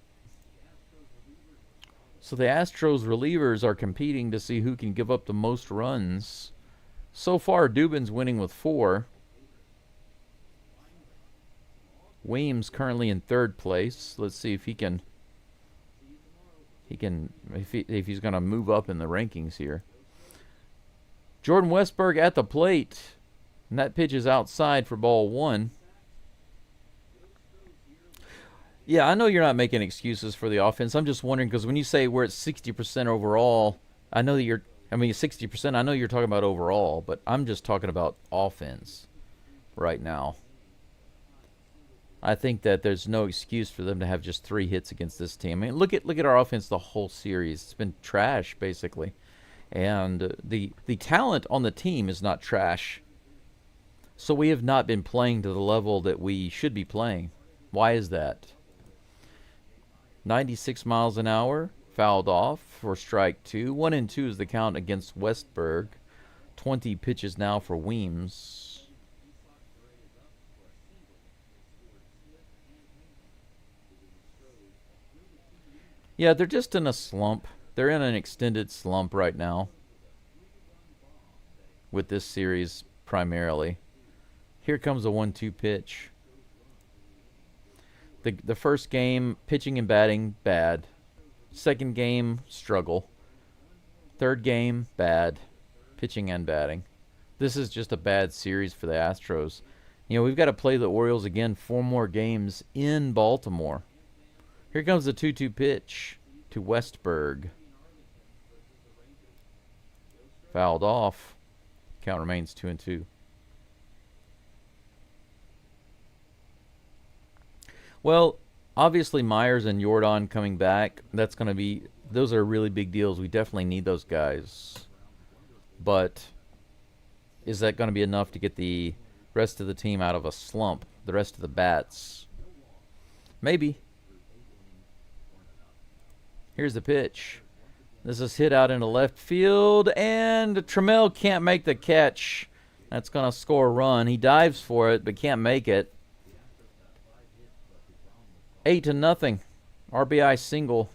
So the Astros relievers are competing to see who can give up the most runs. So far, Dubin's winning with 4. Weems currently in 3rd place. Let's see if if he's going to move up in the rankings here. Jordan Westburg at the plate. And that pitch is outside for ball 1. Yeah, I know you're not making excuses for the offense. I'm just wondering, because when you say we're at 60% overall, I know that 60%, I know you're talking about overall, but I'm just talking about offense right now. I think that there's no excuse for them to have just 3 hits against this team. I mean, look at our offense the whole series. It's been trash, basically. And the talent on the team is not trash. So we have not been playing to the level that we should be playing. Why is that? 96 miles an hour, fouled off for strike 2. 1-2 is the count against Westburg. 20 pitches now for Weems. Yeah, they're just in a slump. They're in an extended slump right now with this series primarily. Here comes a 1-2 pitch. The first game, pitching and batting, bad. Second game, struggle. Third game, bad. Pitching and batting. This is just a bad series for the Astros. You know, we've got to play the Orioles again 4 more games in Baltimore. Here comes the 2-2 pitch to Westberg. Fouled off. Count remains 2-2. Well, obviously Myers and Jordan coming back, that's going to be, those are really big deals. We definitely need those guys. But is that going to be enough to get the rest of the team out of a slump? The rest of the bats? Maybe. Here's the pitch. This is hit out into left field, and Trammell can't make the catch. That's going to score a run. He dives for it, but can't make it. 8-0. RBI single.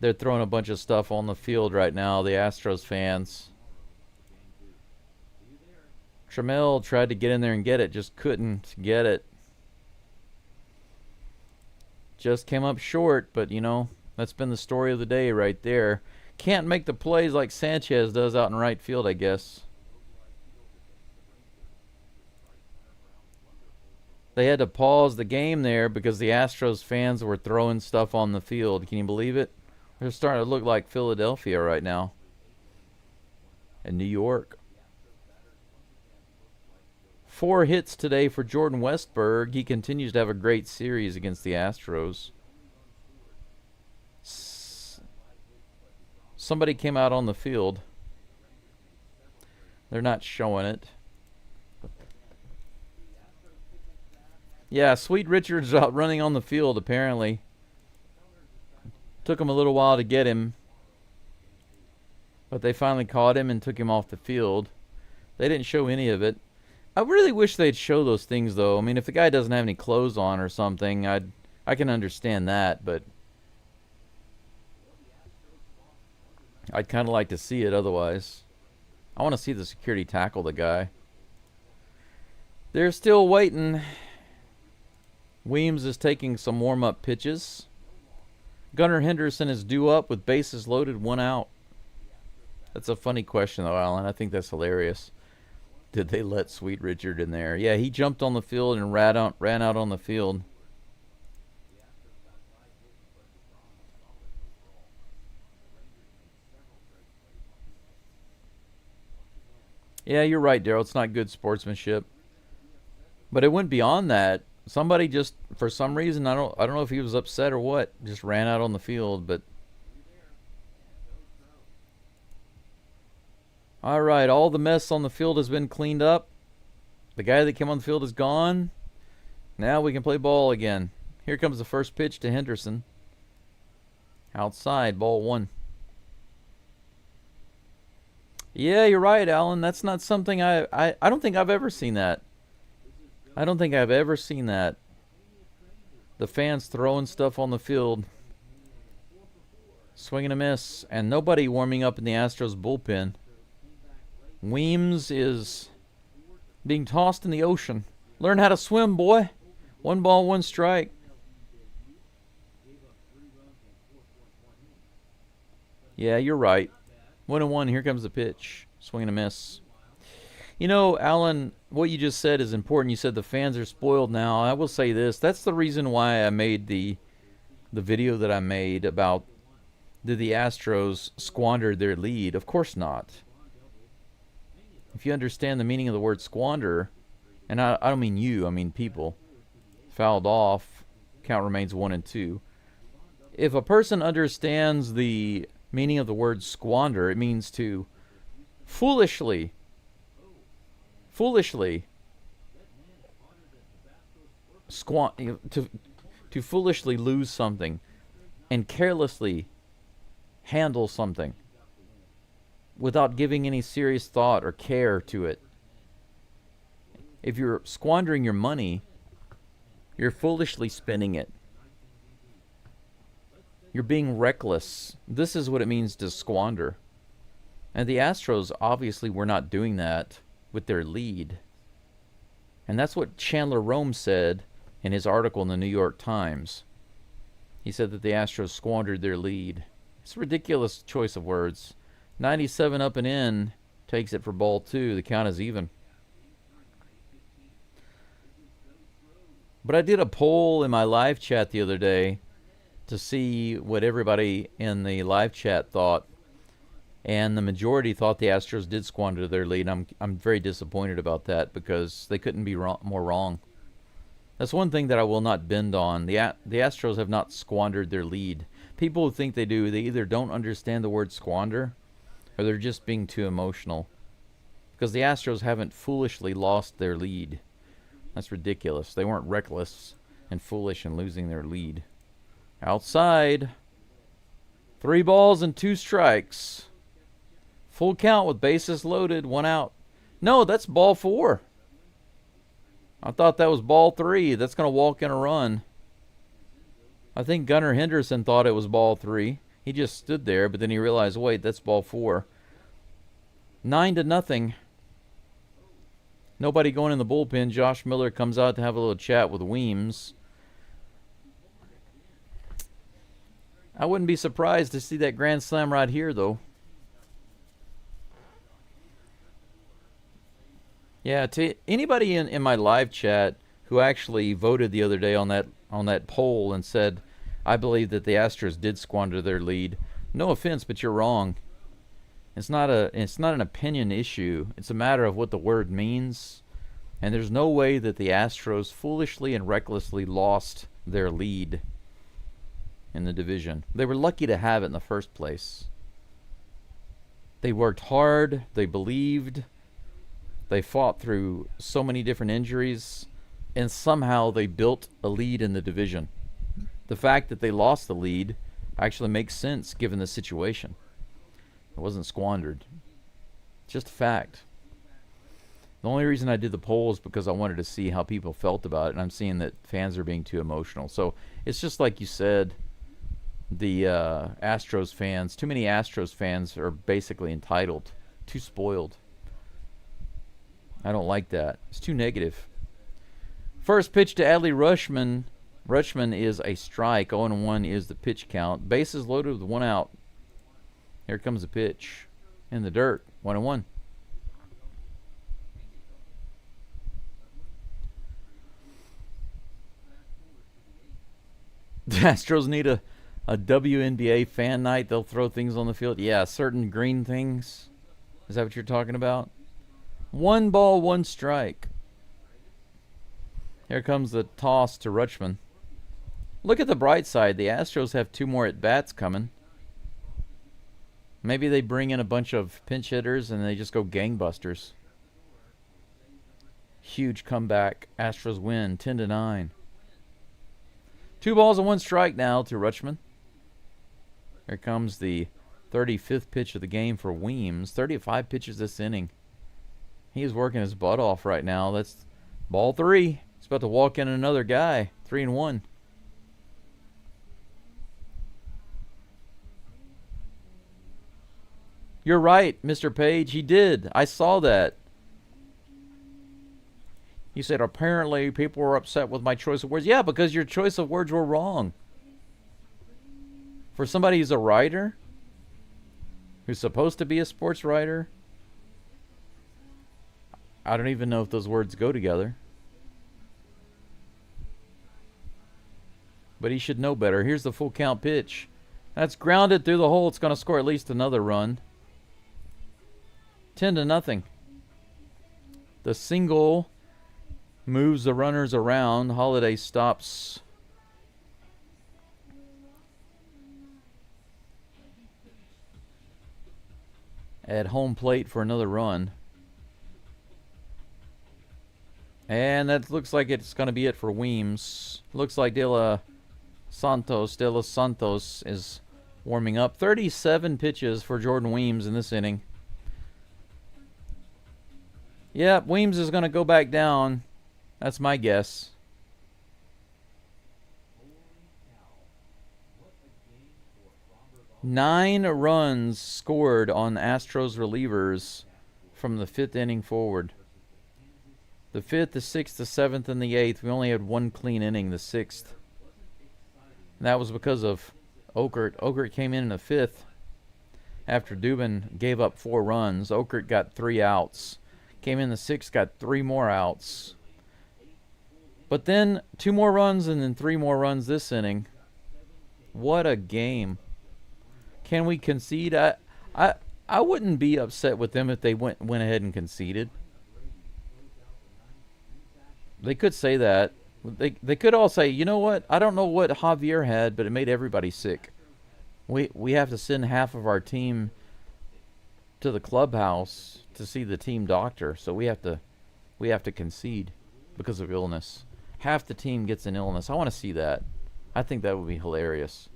They're throwing a bunch of stuff on the field right now, the Astros fans. Trammell tried to get in there and get it, just couldn't get it. Just came up short, but you know, that's been the story of the day right there. Can't make the plays like Sanchez does out in right field, I guess. They had to pause the game there because the Astros fans were throwing stuff on the field. Can you believe it? They're starting to look like Philadelphia right now. And New York. 4 hits today for Jordan Westberg. He continues to have a great series against the Astros. Somebody came out on the field. They're not showing it. Yeah, Sweet Richards out running on the field apparently. Took him a little while to get him. But they finally caught him and took him off the field. They didn't show any of it. I really wish they'd show those things though. I mean, if the guy doesn't have any clothes on or something, I can understand that, but I'd kind of like to see it otherwise. I want to see the security tackle the guy. They're still waiting. Weems is taking some warm-up pitches. Gunnar Henderson is due up with bases loaded, 1 out. That's a funny question, though, Alan. I think that's hilarious. Did they let Sweet Richard in there? Yeah, he jumped on the field and ran out on the field. Yeah, you're right, Daryl. It's not good sportsmanship. But it went beyond that. Somebody just, for some reason, I don't know if he was upset or what, just ran out on the field. But all right, all the mess on the field has been cleaned up. The guy that came on the field is gone. Now we can play ball again. Here comes the first pitch to Henderson. Outside, ball 1. Yeah, you're right, Alan. That's not something I don't think I've ever seen that. I don't think I've ever seen that. The fans throwing stuff on the field. Swing and a miss. And nobody warming up in the Astros bullpen. Weems is being tossed in the ocean. Learn how to swim, boy. 1 ball, 1 strike. Yeah, you're right. 1-1. Here comes the pitch. Swing and a miss. You know, Alan, what you just said is important. You said the fans are spoiled now. I will say this. That's the reason why I made the video that I made about did the Astros squander their lead. Of course not. If you understand the meaning of the word squander, and I don't mean you, I mean people, fouled off, count remains 1-2. If a person understands the meaning of the word squander, it means to foolishly to foolishly lose something and carelessly handle something without giving any serious thought or care to it. If you're squandering your money, you're foolishly spending it. You're being reckless. This is what it means to squander. And the Astros obviously were not doing that with their lead. And that's what Chandler Rome said in his article in the New York Times. He said that the Astros squandered their lead. It's a ridiculous choice of words. 97 up and in takes it for ball 2. The count is even. But I did a poll in my live chat the other day to see what everybody in the live chat thought. And the majority thought the Astros did squander their lead. I'm very disappointed about that because they couldn't be more wrong. That's one thing that I will not bend on. The Astros have not squandered their lead. People who think they do, they either don't understand the word squander or they're just being too emotional. Because the Astros haven't foolishly lost their lead. That's ridiculous. They weren't reckless and foolish in losing their lead. Outside. 3 balls and 2 strikes. Full count with bases loaded. 1 out. No, that's ball 4. I thought that was ball 3. That's going to walk in a run. I think Gunnar Henderson thought it was ball 3. He just stood there, but then he realized, wait, that's ball 4. 9-0. Nobody going in the bullpen. Josh Miller comes out to have a little chat with Weems. I wouldn't be surprised to see that grand slam right here, though. Yeah, to anybody in my live chat who actually voted the other day on that poll and said, I believe that the Astros did squander their lead. No offense, but you're wrong. It's not an opinion issue. It's a matter of what the word means. And there's no way that the Astros foolishly and recklessly lost their lead in the division. They were lucky to have it in the first place. They worked hard. They believed. They fought through so many different injuries. And somehow they built a lead in the division. The fact that they lost the lead actually makes sense given the situation. It wasn't squandered. It's just a fact. The only reason I did the poll is because I wanted to see how people felt about it, and I'm seeing that fans are being too emotional. So it's just like you said, the Astros fans, too many Astros fans are basically entitled, too spoiled. I don't like that. It's too negative. First pitch to Adley Rutschman. Rutschman is a strike. 0-1 is the pitch count. Bases loaded with 1 out. Here comes the pitch. In the dirt. 1-1. The Astros need a WNBA fan night. They'll throw things on the field. Yeah, certain green things. Is that what you're talking about? 1 ball, 1 strike. Here comes the toss to Rutschman. Look at the bright side. The Astros have 2 more at-bats coming. Maybe they bring in a bunch of pinch hitters and they just go gangbusters. Huge comeback. Astros win 10-9. 2 balls and 1 strike now to Rutschman. Here comes the 35th pitch of the game for Weems. 35 pitches this inning. He is working his butt off right now. That's ball 3. He's about to walk in another guy. 3-1. You're right, Mr. Page. He did. I saw that. He said, apparently people were upset with my choice of words. Yeah, because your choice of words were wrong. For somebody who's a writer, who's supposed to be a sports writer, I don't even know if those words go together. But he should know better. Here's the full count pitch. That's grounded through the hole. It's going to score at least another run. 10-0. The single moves the runners around. Holiday stops. At home plate for another run. And that looks like it's going to be it for Weems. Looks like De Los Santos is warming up. 37 pitches for Jordan Weems in this inning. Yep, Weems is going to go back down. That's my guess. 9 runs scored on Astros relievers from the 5th inning forward. The 5th, the 6th, the 7th, and the 8th. We only had one clean inning, the 6th. And that was because of Okert. Okert came in the 5th after Dubin gave up 4 runs. Okert got 3 outs. Came in the 6th, got 3 more outs. But then 2 more runs and then 3 more runs this inning. What a game. Can we concede? I wouldn't be upset with them if they went ahead and conceded. They could say that. They could all say, you know what? I don't know what Javier had, but it made everybody sick. We have to send half of our team to the clubhouse to see the team doctor, so we have to concede because of illness. Half the team gets an illness. I want to see that. I think that would be hilarious.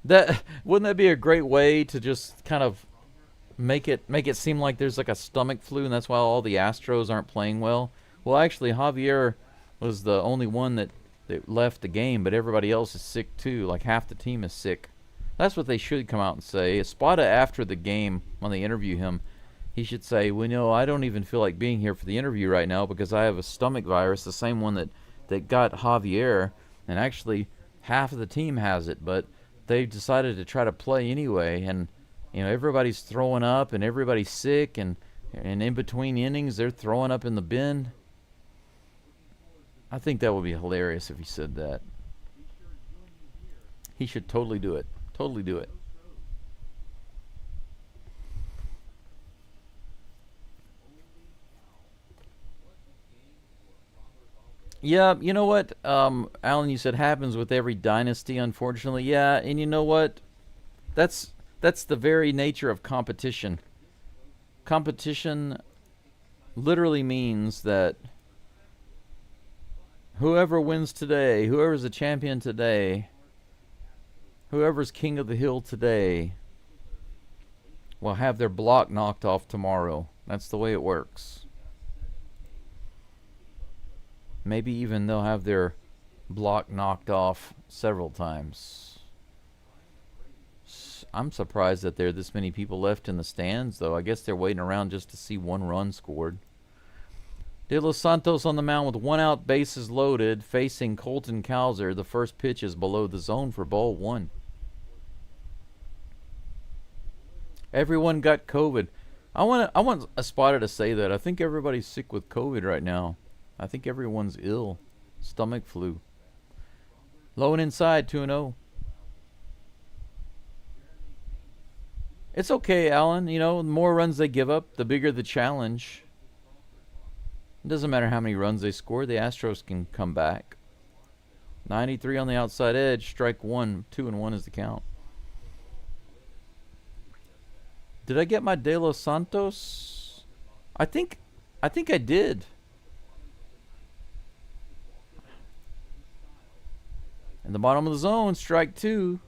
That wouldn't that be a great way to just kind of make it seem like there's like a stomach flu and that's why all the Astros aren't playing well? Well, actually, Javier was the only one that left the game, but everybody else is sick too. Like half the team is sick. That's what they should come out and say. Espada, after the game, when they interview him, he should say, well, no, I don't even feel like being here for the interview right now because I have a stomach virus, the same one that got Javier, and actually half of the team has it, but they decided to try to play anyway, and everybody's throwing up and everybody's sick, and in between innings they're throwing up in the bin. I think that would be hilarious if he said that. He should totally do it. Totally do it. Yeah, you know what, Alan, you said happens with every dynasty, unfortunately. Yeah, and you know what? That's the very nature of competition. Competition literally means that whoever wins today, whoever's the champion today, whoever's king of the hill today will have their block knocked off tomorrow. That's the way it works. Maybe even they'll have their block knocked off several times. I'm surprised that there are this many people left in the stands, though. I guess they're waiting around just to see 1 run scored. De Los Santos on the mound with 1 out, bases loaded, facing Colton Cowser. The first pitch is below the zone for ball 1. Everyone got COVID. I want a spotter to say that. I think everybody's sick with COVID right now. I think everyone's ill. Stomach flu. Low and inside, 2-0. It's okay, Alan. The more runs they give up, the bigger the challenge. It doesn't matter how many runs they score. The Astros can come back. 93 on the outside edge. Strike 1. 2-1 is the count. Did I get my De Los Santos? I think I did. In the bottom of the zone, strike 2.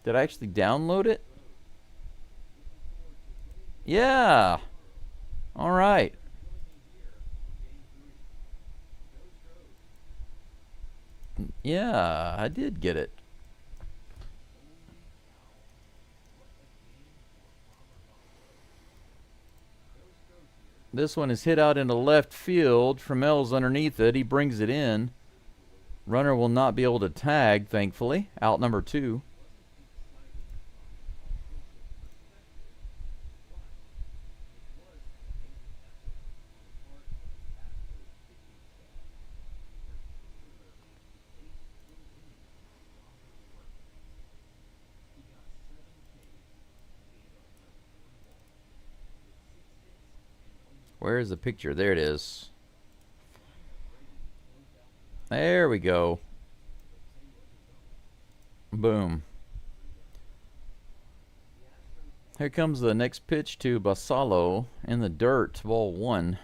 Did I actually download it? Yeah. All right. Yeah, I did get it. This one is hit out into left field. Tramel's underneath it. He brings it in. Runner will not be able to tag, thankfully. Out number 2. Where is the picture? There it is. There we go. Boom. Here comes the next pitch to Basalo in the dirt, ball 1.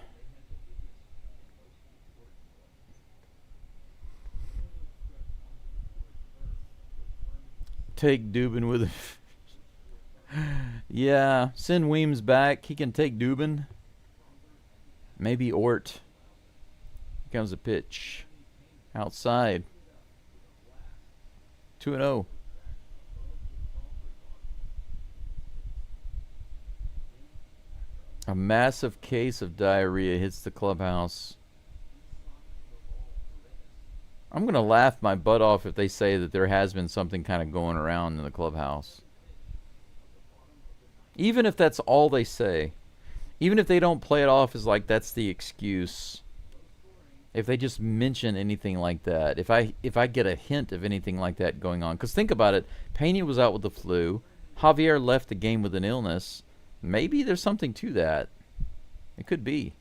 Take Dubin with it. Yeah, send Weems back. He can take Dubin. Maybe Ort. Here comes a pitch. Outside. 2-0. A massive case of diarrhea hits the clubhouse. I'm going to laugh my butt off if they say that there has been something kind of going around in the clubhouse. Even if that's all they say. Even if they don't play it off as like that's the excuse. If they just mention anything like that. If I get a hint of anything like that going on. Because think about it. Pena was out with the flu. Javier left the game with an illness. Maybe there's something to that. It could be.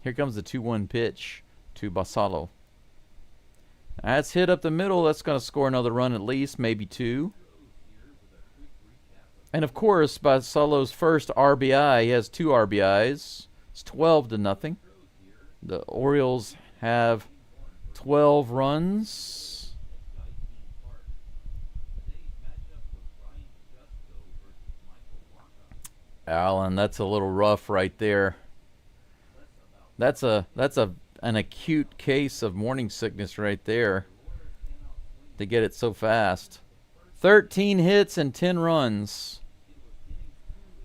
Here comes the 2-1 pitch to Basalo. That's hit up the middle. That's going to score another run at least, maybe 2. And of course, Basalo's first RBI, he has 2 RBIs. It's 12-0. The Orioles have 12 runs. Allen, that's a little rough right there. That's an acute case of morning sickness right there. To get it so fast. 13 hits and 10 runs.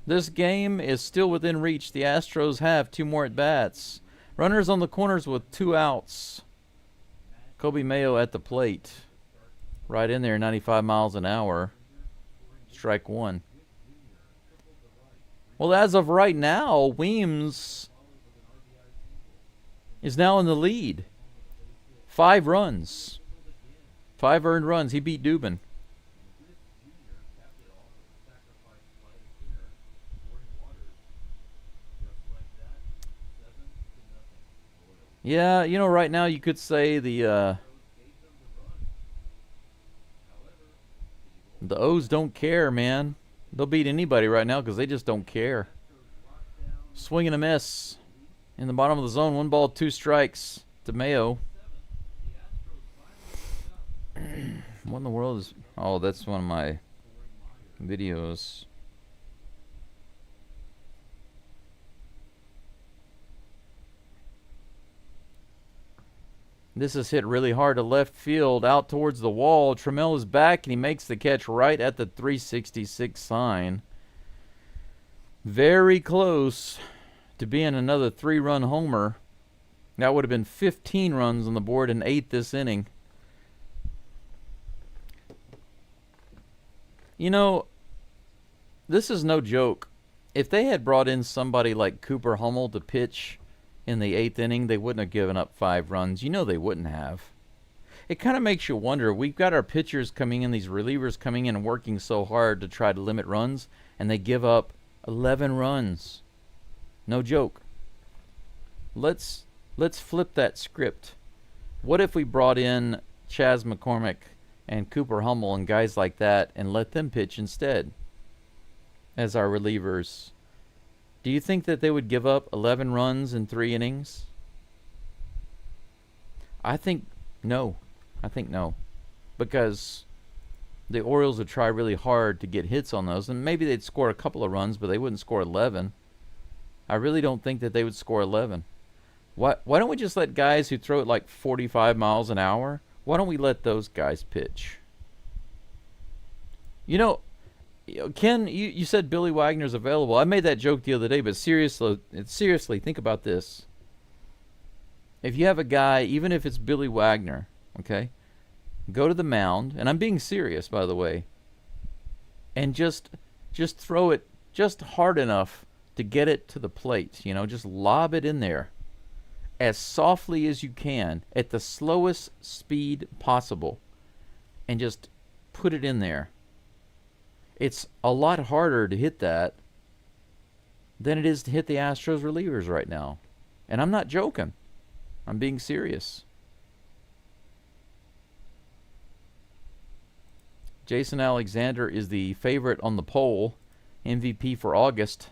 This game is still within reach. The Astros have 2 more at-bats. Runners on the corners with 2 outs. Kobe Mayo at the plate. Right in there, 95 miles an hour. Strike 1. Well, as of right now, Weems is now in the lead. 5 runs. 5 earned runs. He beat Dubin. Yeah, you know, right now you could say the O's don't care, man. They'll beat anybody right now because they just don't care. Swing and a miss. In the bottom of the zone, 1 ball, 2 strikes to Mayo. What in the world is... Oh, that's one of my videos. This is hit really hard to left field, out towards the wall. Trammell is back, and he makes the catch right at the 366 sign. Very close to being another 3-run homer. That would have been 15 runs on the board in 8 this inning. You know, this is no joke. If they had brought in somebody like Cooper Hummel to pitch in the 8th inning, they wouldn't have given up 5 runs. You know they wouldn't have. It kind of makes you wonder. We've got our pitchers coming in, these relievers coming in and working so hard to try to limit runs, and they give up 11 runs. No joke. Let's flip that script. What if we brought in Chas McCormick and Cooper Hummel and guys like that and let them pitch instead as our relievers? Do you think that they would give up 11 runs in 3 innings? I think no. Because the Orioles would try really hard to get hits on those, and maybe they'd score a couple of runs, but they wouldn't score 11. I really don't think that they would score 11. Why don't we just let guys who throw it like 45 miles an hour, why don't we let those guys pitch? You know, Ken, you said Billy Wagner's available. I made that joke the other day, but seriously, think about this. If you have a guy, even if it's Billy Wagner, okay, go to the mound, and I'm being serious, by the way, and just throw it just hard enough to get it to the plate. You know, just lob it in there as softly as you can at the slowest speed possible, and just put it in there. It's a lot harder to hit that than it is to hit the Astros relievers right now. And I'm not joking. I'm being serious. Jason Alexander is the favorite on the poll. MVP for August.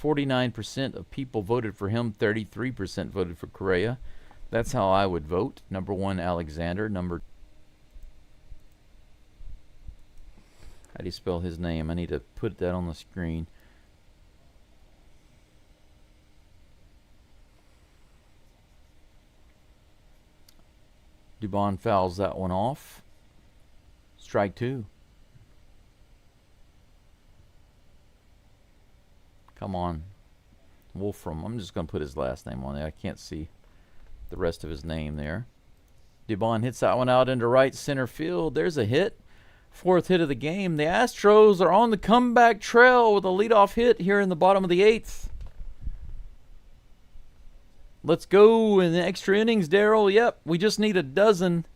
49% of people voted for him. 33% voted for Correa. That's how I would vote. Number 1, Alexander. How do you spell his name? I need to put that on the screen. Dubon fouls that one off. Strike 2. Come on. Wolfram. I'm just going to put his last name on there. I can't see the rest of his name there. Dubon hits that one out into right center field. There's a hit. 4th hit of the game. The Astros are on the comeback trail with a leadoff hit here in the bottom of the 8th. Let's go in the extra innings, Daryl. Yep, we just need a dozen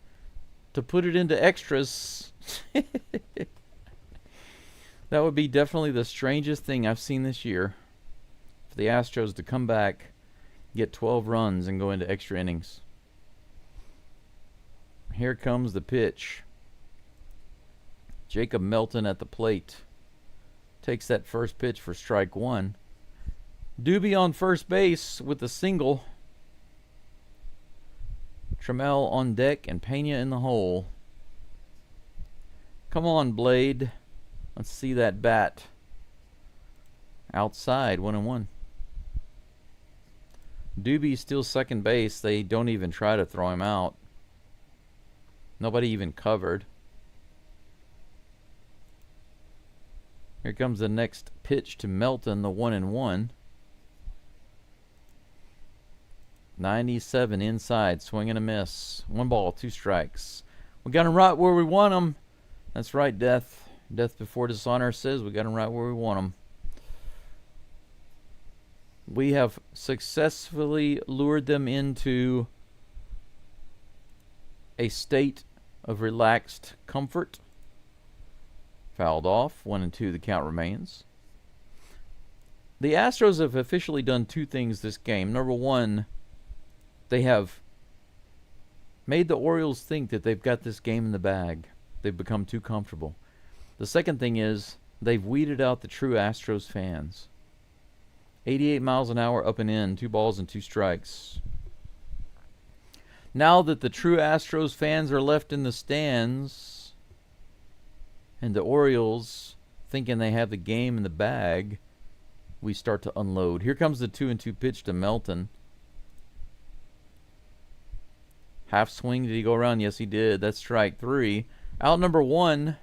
to put it into extras. That would be definitely the strangest thing I've seen this year. For the Astros to come back, get 12 runs, and go into extra innings. Here comes the pitch. Jacob Melton at the plate. Takes that first pitch for strike 1. Doobie on first base with a single. Trammell on deck and Pena in the hole. Come on, Blade. Let's see that bat. Outside, 1-1. Doobie's still second base. They don't even try to throw him out. Nobody even covered. Here comes the next pitch to Melton, the 1-1. 97 inside, swing and a miss. 1 ball, 2 strikes. We got him right where we want him. That's right, Death. Death Before Dishonor says we got him right where we want him. We have successfully lured them into a state of relaxed comfort. Fouled off. 1-2, the count remains. The Astros have officially done 2 things this game. Number 1, they have made the Orioles think that they've got this game in the bag. They've become too comfortable. The second thing is they've weeded out the true Astros fans. 88 miles an hour up and in, 2 balls and 2 strikes. Now that the true Astros fans are left in the stands and the Orioles thinking they have the game in the bag, we start to unload. Here comes the 2-2 pitch to Melton. Half swing. Did he go around? Yes, he did. That's strike 3. Out number 1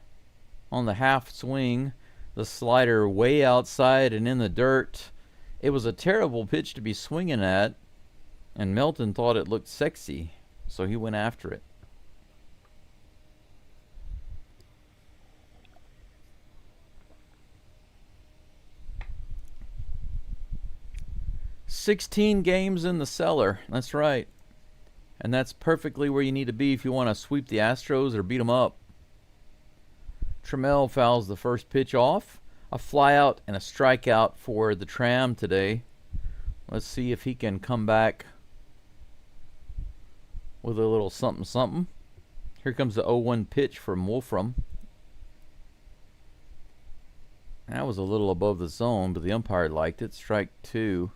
on the half swing. The slider way outside and in the dirt. It was a terrible pitch to be swinging at, and Melton thought it looked sexy, so he went after it. "16 games in the cellar." That's right. And that's perfectly where you need to be if you want to sweep the Astros or beat them up. Trammell fouls the first pitch off. A flyout and a strikeout for the Tram today. Let's see if he can come back with a little something something. Here comes the 0-1 pitch from Wolfram. That was a little above the zone, but the umpire liked it. Strike 2.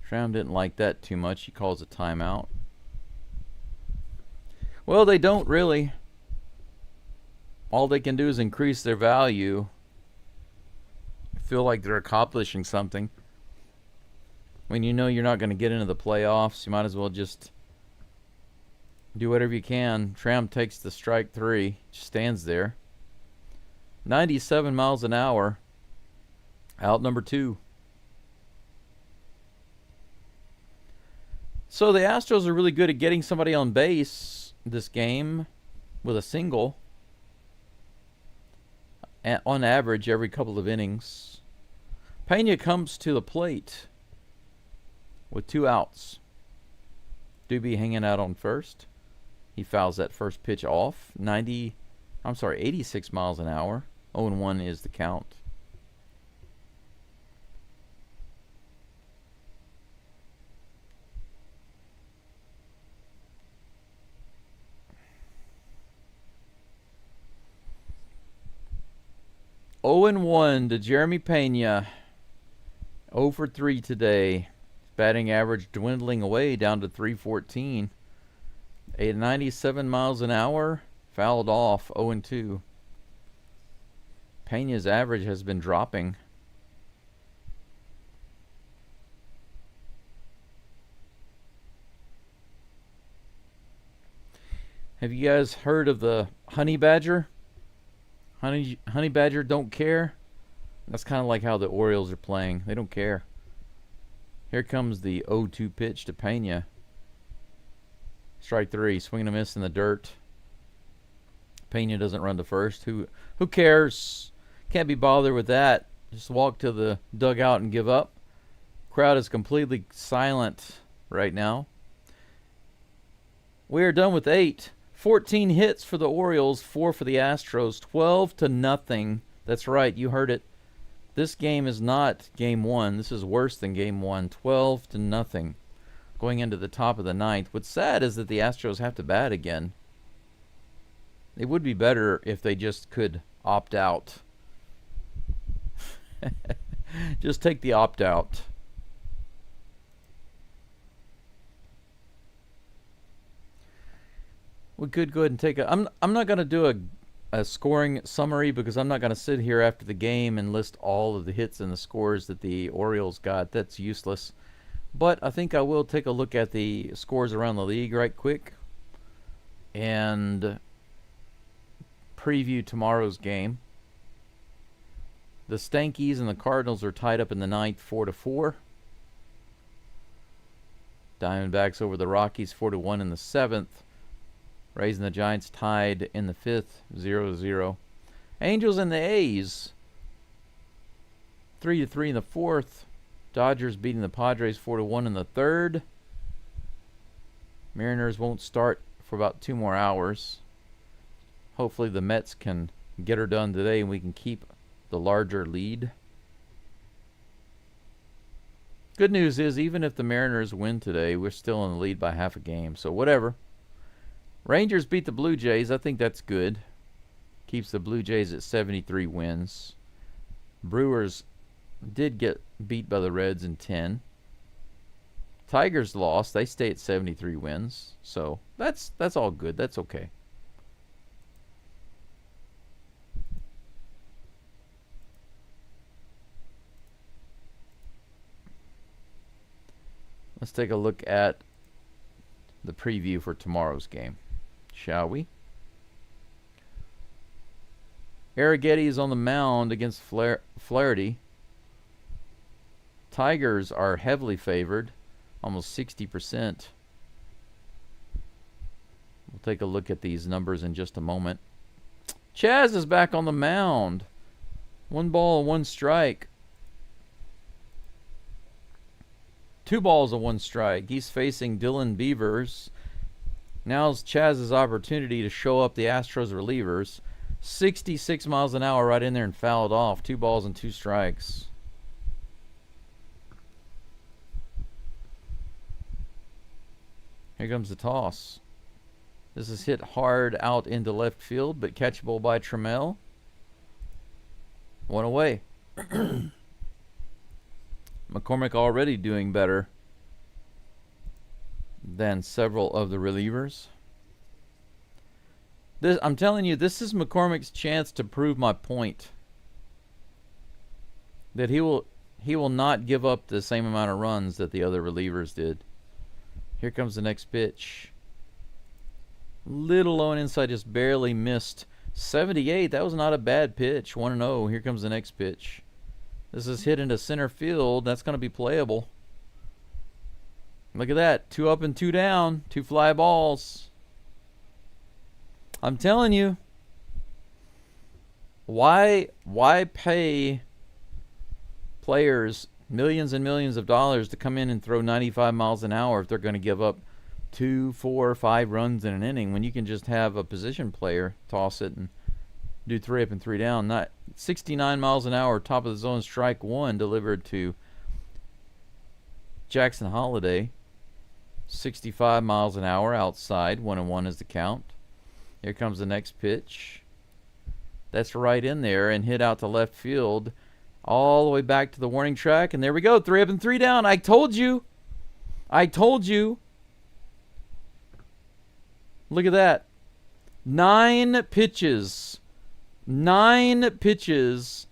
Tram didn't like that too much. He calls a timeout. Well, they don't really. All they can do is increase their value. Feel like they're accomplishing something. When you know you're not going to get into the playoffs, you might as well just do whatever you can. Tram takes the strike 3. Just stands there. 97 miles an hour. Out number 2. So the Astros are really good at getting somebody on base this game with a single. On average, every couple of innings. Pena comes to the plate with 2 outs. Doobie hanging out on first. He fouls that first pitch off. 86 miles an hour. 0-1 is the count. Oh and 1 to Jeremy Pena. 0 for 3 today. Batting average dwindling away down to 314. 97 miles an hour. Fouled off. 0 and 2. Pena's average has been dropping. Have you guys heard of the honey badger? Honey badger don't care. That's kind of like how the Orioles are playing. They don't care. Here comes the 0-2 pitch to Pena. Strike three. Swing and a miss in the dirt. Pena doesn't run to first. Who cares? Can't be bothered with that. Just walk to the dugout and give up. Crowd is completely silent right now. We are done with 8. 14 hits for the Orioles, 4 for the Astros, 12-0. That's right, you heard it. This game is not game 1. This is worse than game 1. 12-0. Going into the top of the ninth. What's sad is that the Astros have to bat again. It would be better if they just could opt out. Just take the opt out. We could go ahead and take a... I'm not going to do a scoring summary because I'm not going to sit here after the game and list all of the hits and the scores that the Orioles got. That's useless. But I think I will take a look at the scores around the league right quick and preview tomorrow's game. The Stankies and the Cardinals are tied up in the ninth, 4-4. Diamondbacks over the Rockies, 4-1 in the seventh. Rays and the Giants tied in the fifth, 0-0. Angels and the A's, 3-3 in the fourth. Dodgers beating the Padres 4-1 in the third. Mariners won't start for about 2 more hours. Hopefully the Mets can get her done today and we can keep the larger lead. Good news is, even if the Mariners win today, we're still in the lead by half a game. So whatever. Rangers beat the Blue Jays. I think that's good. Keeps the Blue Jays at 73 wins. Brewers did get beat by the Reds in 10. Tigers lost. They stay at 73 wins. So that's all good. That's okay. Let's take a look at the preview for tomorrow's game, shall we? Arrighetti is on the mound against Flaherty. Tigers are heavily favored, almost 60%. We'll take a look at these numbers in just a moment. Chaz is back on the mound. 1 ball, 1 strike. 2 balls and 1 strike. He's facing Dylan Beavers. Now's Chaz's opportunity to show up the Astros relievers. 66 miles an hour right in there and fouled off. 2 balls and 2 strikes. Here comes the toss. This is hit hard out into left field, but catchable by Trammell. 1 away. McCormick already doing better than several of the relievers. I'm telling you, this is McCormick's chance to prove my point. That he will not give up the same amount of runs that the other relievers did. Here comes the next pitch. Little low and inside, just barely missed. 78, that was not a bad pitch. 1-0. Here comes the next pitch. This is hit into center field. That's going to be playable. Look at that. 2 up and 2 down. 2 fly balls. I'm telling you. Why pay players millions and millions of dollars to come in and throw 95 miles an hour if they're going to give up 2, 4, 5 runs in an inning when you can just have a position player toss it and do 3 up and 3 down? Not 69 miles an hour, top of the zone, strike 1 delivered to Jackson Holiday. 65 miles an hour outside. 1-1 is the count. Here comes the next pitch. That's right in there and hit out to left field. All the way back to the warning track. And there we go. 3 up and 3 down. I told you. I told you. Look at that. 9 pitches. 9 pitches.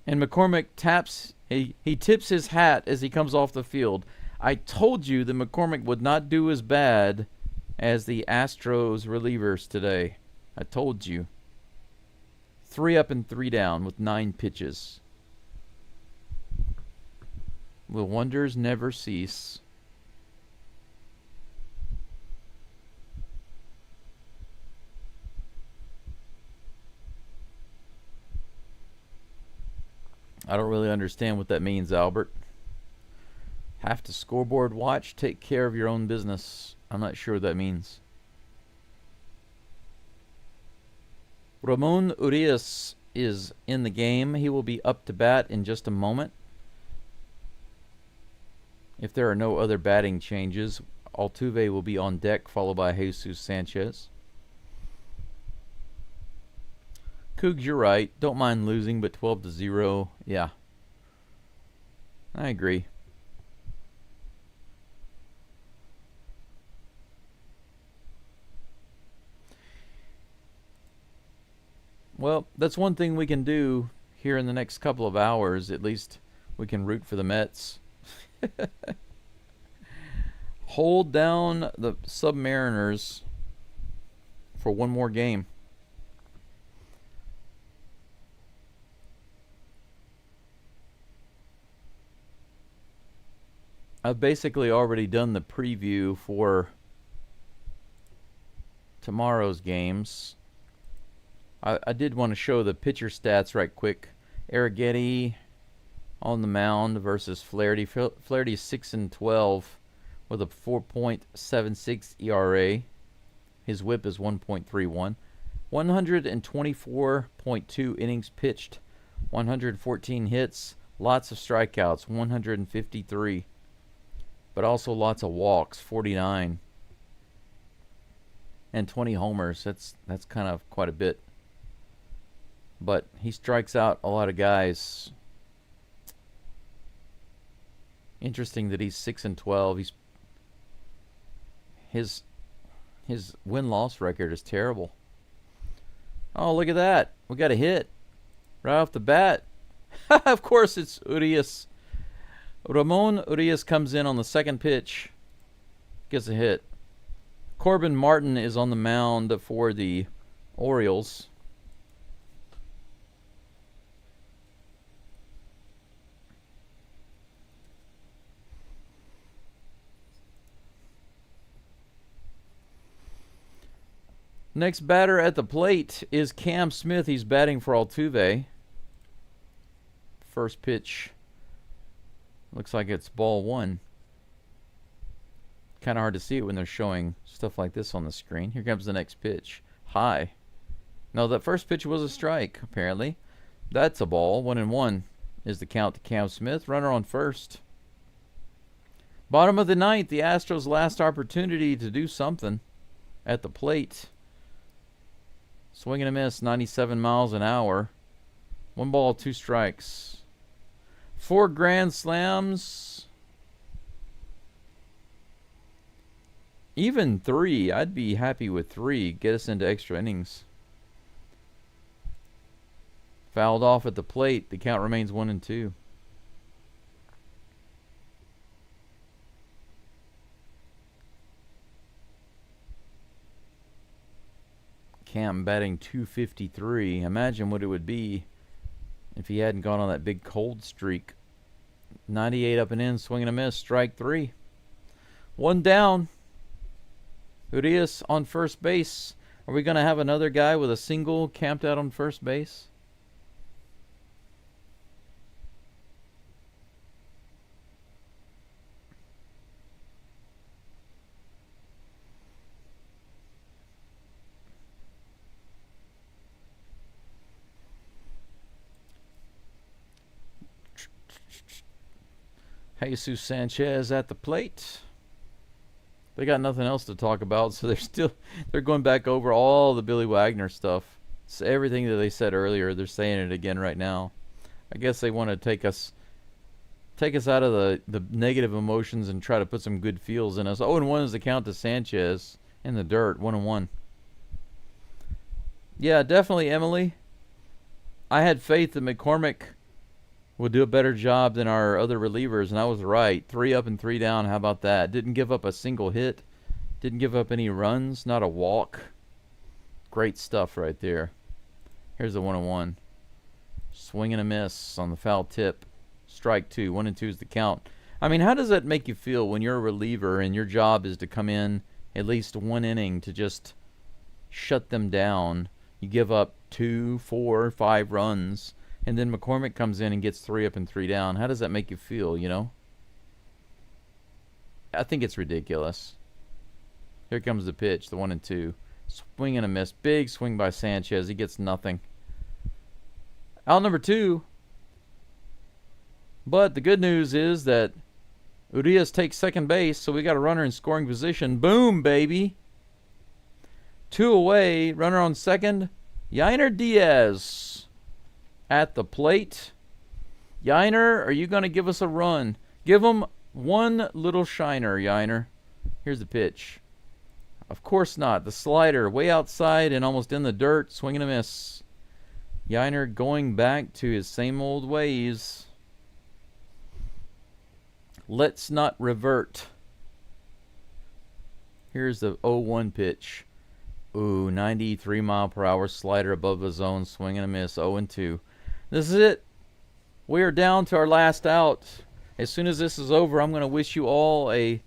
And McCormick taps. He tips his hat as he comes off the field. I told you that McCormick would not do as bad as the Astros relievers today. I told you. 3 up and 3 down with 9 pitches. Will wonders never cease? I don't really understand what that means, Albert. Have to scoreboard watch, take care of your own business. I'm not sure what that means. Ramon Urias is in the game. He will be up to bat in just a moment. If there are no other batting changes, Altuve will be on deck, followed by Jesus Sanchez. Cougs, you're right. Don't mind losing, but 12-0, yeah. I agree. Well, that's one thing we can do here in the next couple of hours. At least we can root for the Mets. Hold down the Submariners for one more game. I've basically already done the preview for tomorrow's games. I did want to show the pitcher stats right quick. Arrighetti on the mound versus Flaherty. Flaherty's 6-12 with a 4.76 ERA. His WHIP is 1.31. 124.2 innings pitched. 114 hits. Lots of strikeouts. 153. But also lots of walks. 49. And 20 homers. That's kind of quite a bit. But he strikes out a lot of guys. Interesting that he's 6-12. His win-loss record is terrible. Oh, look at that. We got a hit right off the bat. Of course it's Urias. Ramon Urias comes in on the second pitch. Gets a hit. Corbin Martin is on the mound for the Orioles. Next batter at the plate is Cam Smith. He's batting for Altuve. First pitch. Looks like it's ball 1. Kind of hard to see it when they're showing stuff like this on the screen. Here comes the next pitch. High. No, that first pitch was a strike, apparently. That's a ball. 1-1 is the count to Cam Smith. Runner on first. Bottom of the ninth. The Astros' last opportunity to do something at the plate. Swing and a miss, 97 miles an hour. 1 ball, 2 strikes. 4 grand slams. Even 3. I'd be happy with 3. Get us into extra innings. Fouled off at the plate. The count remains 1-2. Cam batting .253. Imagine what it would be if he hadn't gone on that big cold streak. 98 up and in, swing and a miss, strike 3. 1 down. Urias on first base. Are we going to have another guy with a single camped out on first base? Jesus Sanchez at the plate. They got nothing else to talk about, so they're going back over all the Billy Wagner stuff. It's everything that they said earlier. They're saying it again right now. I guess they want to take us out of the negative emotions and try to put some good feels in us. 0-1 is the count to Sanchez in the dirt. 1-1. Yeah, definitely, Emily. I had faith that McCormick would do a better job than our other relievers, and I was right. 3 up and 3 down. How about that? Didn't give up a single hit. Didn't give up any runs, not a walk. Great stuff right there. Here's the 1-1. Swing and a miss on the foul tip. Strike 2. 1-2 is the count. I mean, how does that make you feel when you're a reliever and your job is to come in at least one inning to just shut them down? You give up 2, 4, 5 runs, and then McCormick comes in and gets 3 up and 3 down. How does that make you feel, you know? I think it's ridiculous. Here comes the pitch, the 1-2. Swing and a miss. Big swing by Sanchez. He gets nothing. Out number 2. But the good news is that Urias takes second base, so we got a runner in scoring position. Boom, baby. 2 away. Runner on second. Yainer Diaz at the plate. Yainer, are you going to give us a run? Give him one little shiner, Yainer. Here's the pitch. Of course not. The slider way outside and almost in the dirt. Swing and a miss. Yainer going back to his same old ways. Let's not revert. Here's the 0-1 pitch. Ooh, 93 mile per hour slider above the zone. Swing and a miss. 0-2. This is it. We are down to our last out. As soon as this is over, I'm going to wish you all a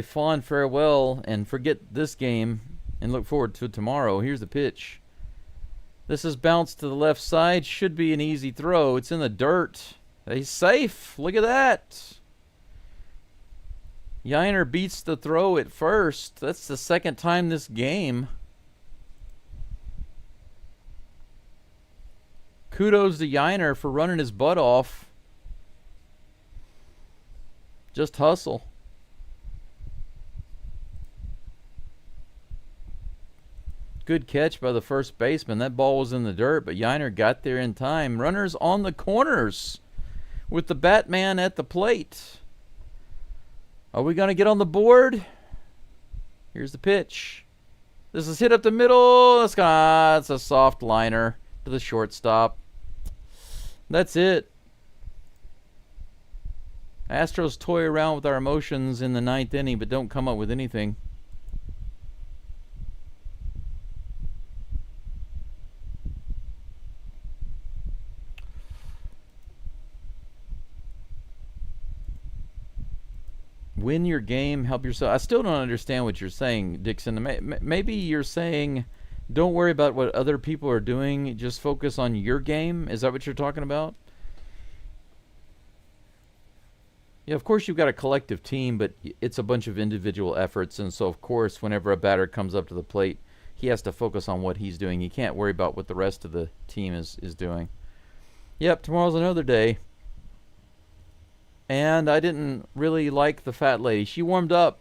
fond farewell and forget this game and look forward to tomorrow. Here's the pitch. This is bounced to the left side. Should be an easy throw. It's in the dirt. He's safe. Look at that. Yainer beats the throw at first. That's the second time this game. Kudos to Yainer for running his butt off. Just hustle. Good catch by the first baseman. That ball was in the dirt, but Yainer got there in time. Runners on the corners with the Batman at the plate. Are we going to get on the board? Here's the pitch. This is hit up the middle. It's a soft liner to the shortstop. That's it. Astros toy around with our emotions in the 9th inning, but don't come up with anything. Win your game, help yourself. I still don't understand what you're saying, Dixon. Maybe you're saying don't worry about what other people are doing. Just focus on your game. Is that what you're talking about? Yeah, of course you've got a collective team, but it's a bunch of individual efforts. And so, of course, whenever a batter comes up to the plate, he has to focus on what he's doing. He can't worry about what the rest of the team is doing. Yep, tomorrow's another day. And I didn't really like the fat lady. She warmed up,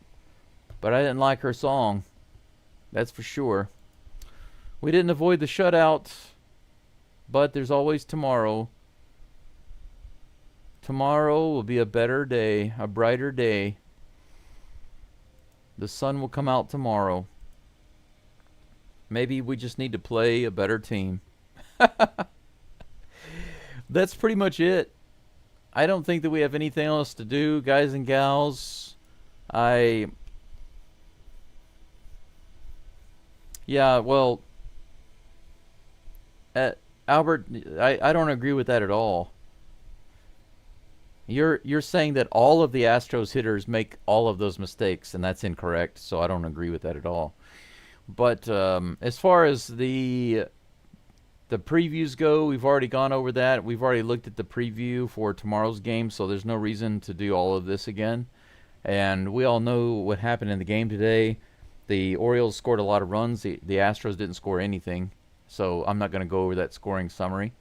but I didn't like her song. That's for sure. We didn't avoid the shutout, but there's always tomorrow. Tomorrow will be a better day, a brighter day. The sun will come out tomorrow. Maybe we just need to play a better team. That's pretty much it. I don't think that we have anything else to do, guys and gals. Yeah, well, Albert, I don't agree with that at all. You're saying that all of the Astros hitters make all of those mistakes, and that's incorrect, so I don't agree with that at all. But as far as the previews go, we've already gone over that. We've already looked at the preview for tomorrow's game, so there's no reason to do all of this again. And we all know what happened in the game today. The Orioles scored a lot of runs. The Astros didn't score anything, so I'm not going to go over that scoring summary.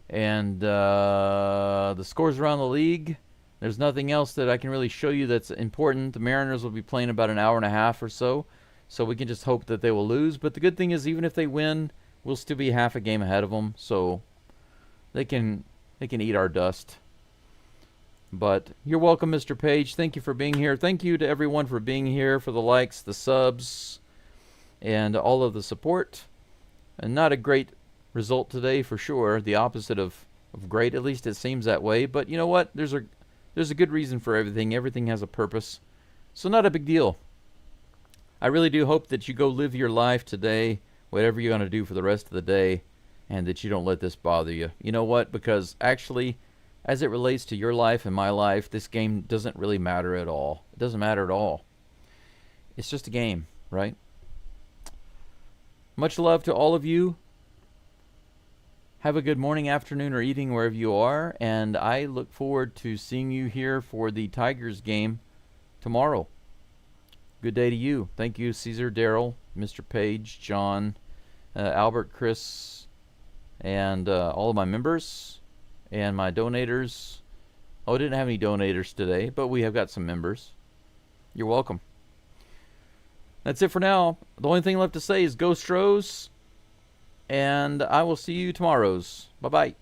And the scores around the league, there's nothing else that I can really show you that's important. The Mariners will be playing about an hour and a half or so we can just hope that they will lose. But the good thing is, even if they win, we'll still be half a game ahead of them, so they can eat our dust. But you're welcome, Mr. Page. Thank you for being here. Thank you to everyone for being here, for the likes, the subs, and all of the support. And not a great result today for sure. The opposite of great. At least it seems that way. But you know what? There's a good reason for everything. Everything has a purpose. So not a big deal. I really do hope that you go live your life today, whatever you're going to do for the rest of the day, and that you don't let this bother you. You know what? Because actually, as it relates to your life and my life, this game doesn't really matter at all. It doesn't matter at all. It's just a game, right? Much love to all of you. Have a good morning, afternoon, or evening wherever you are, and I look forward to seeing you here for the Tigers game tomorrow. Good day to you. Thank you, Caesar, Daryl, Mr. Page, John, Albert, Chris, and all of my members and my donators. Oh, I didn't have any donators today, but we have got some members. You're welcome. That's it for now. The only thing left to say is go Astros, and I will see you tomorrow's. Bye-bye.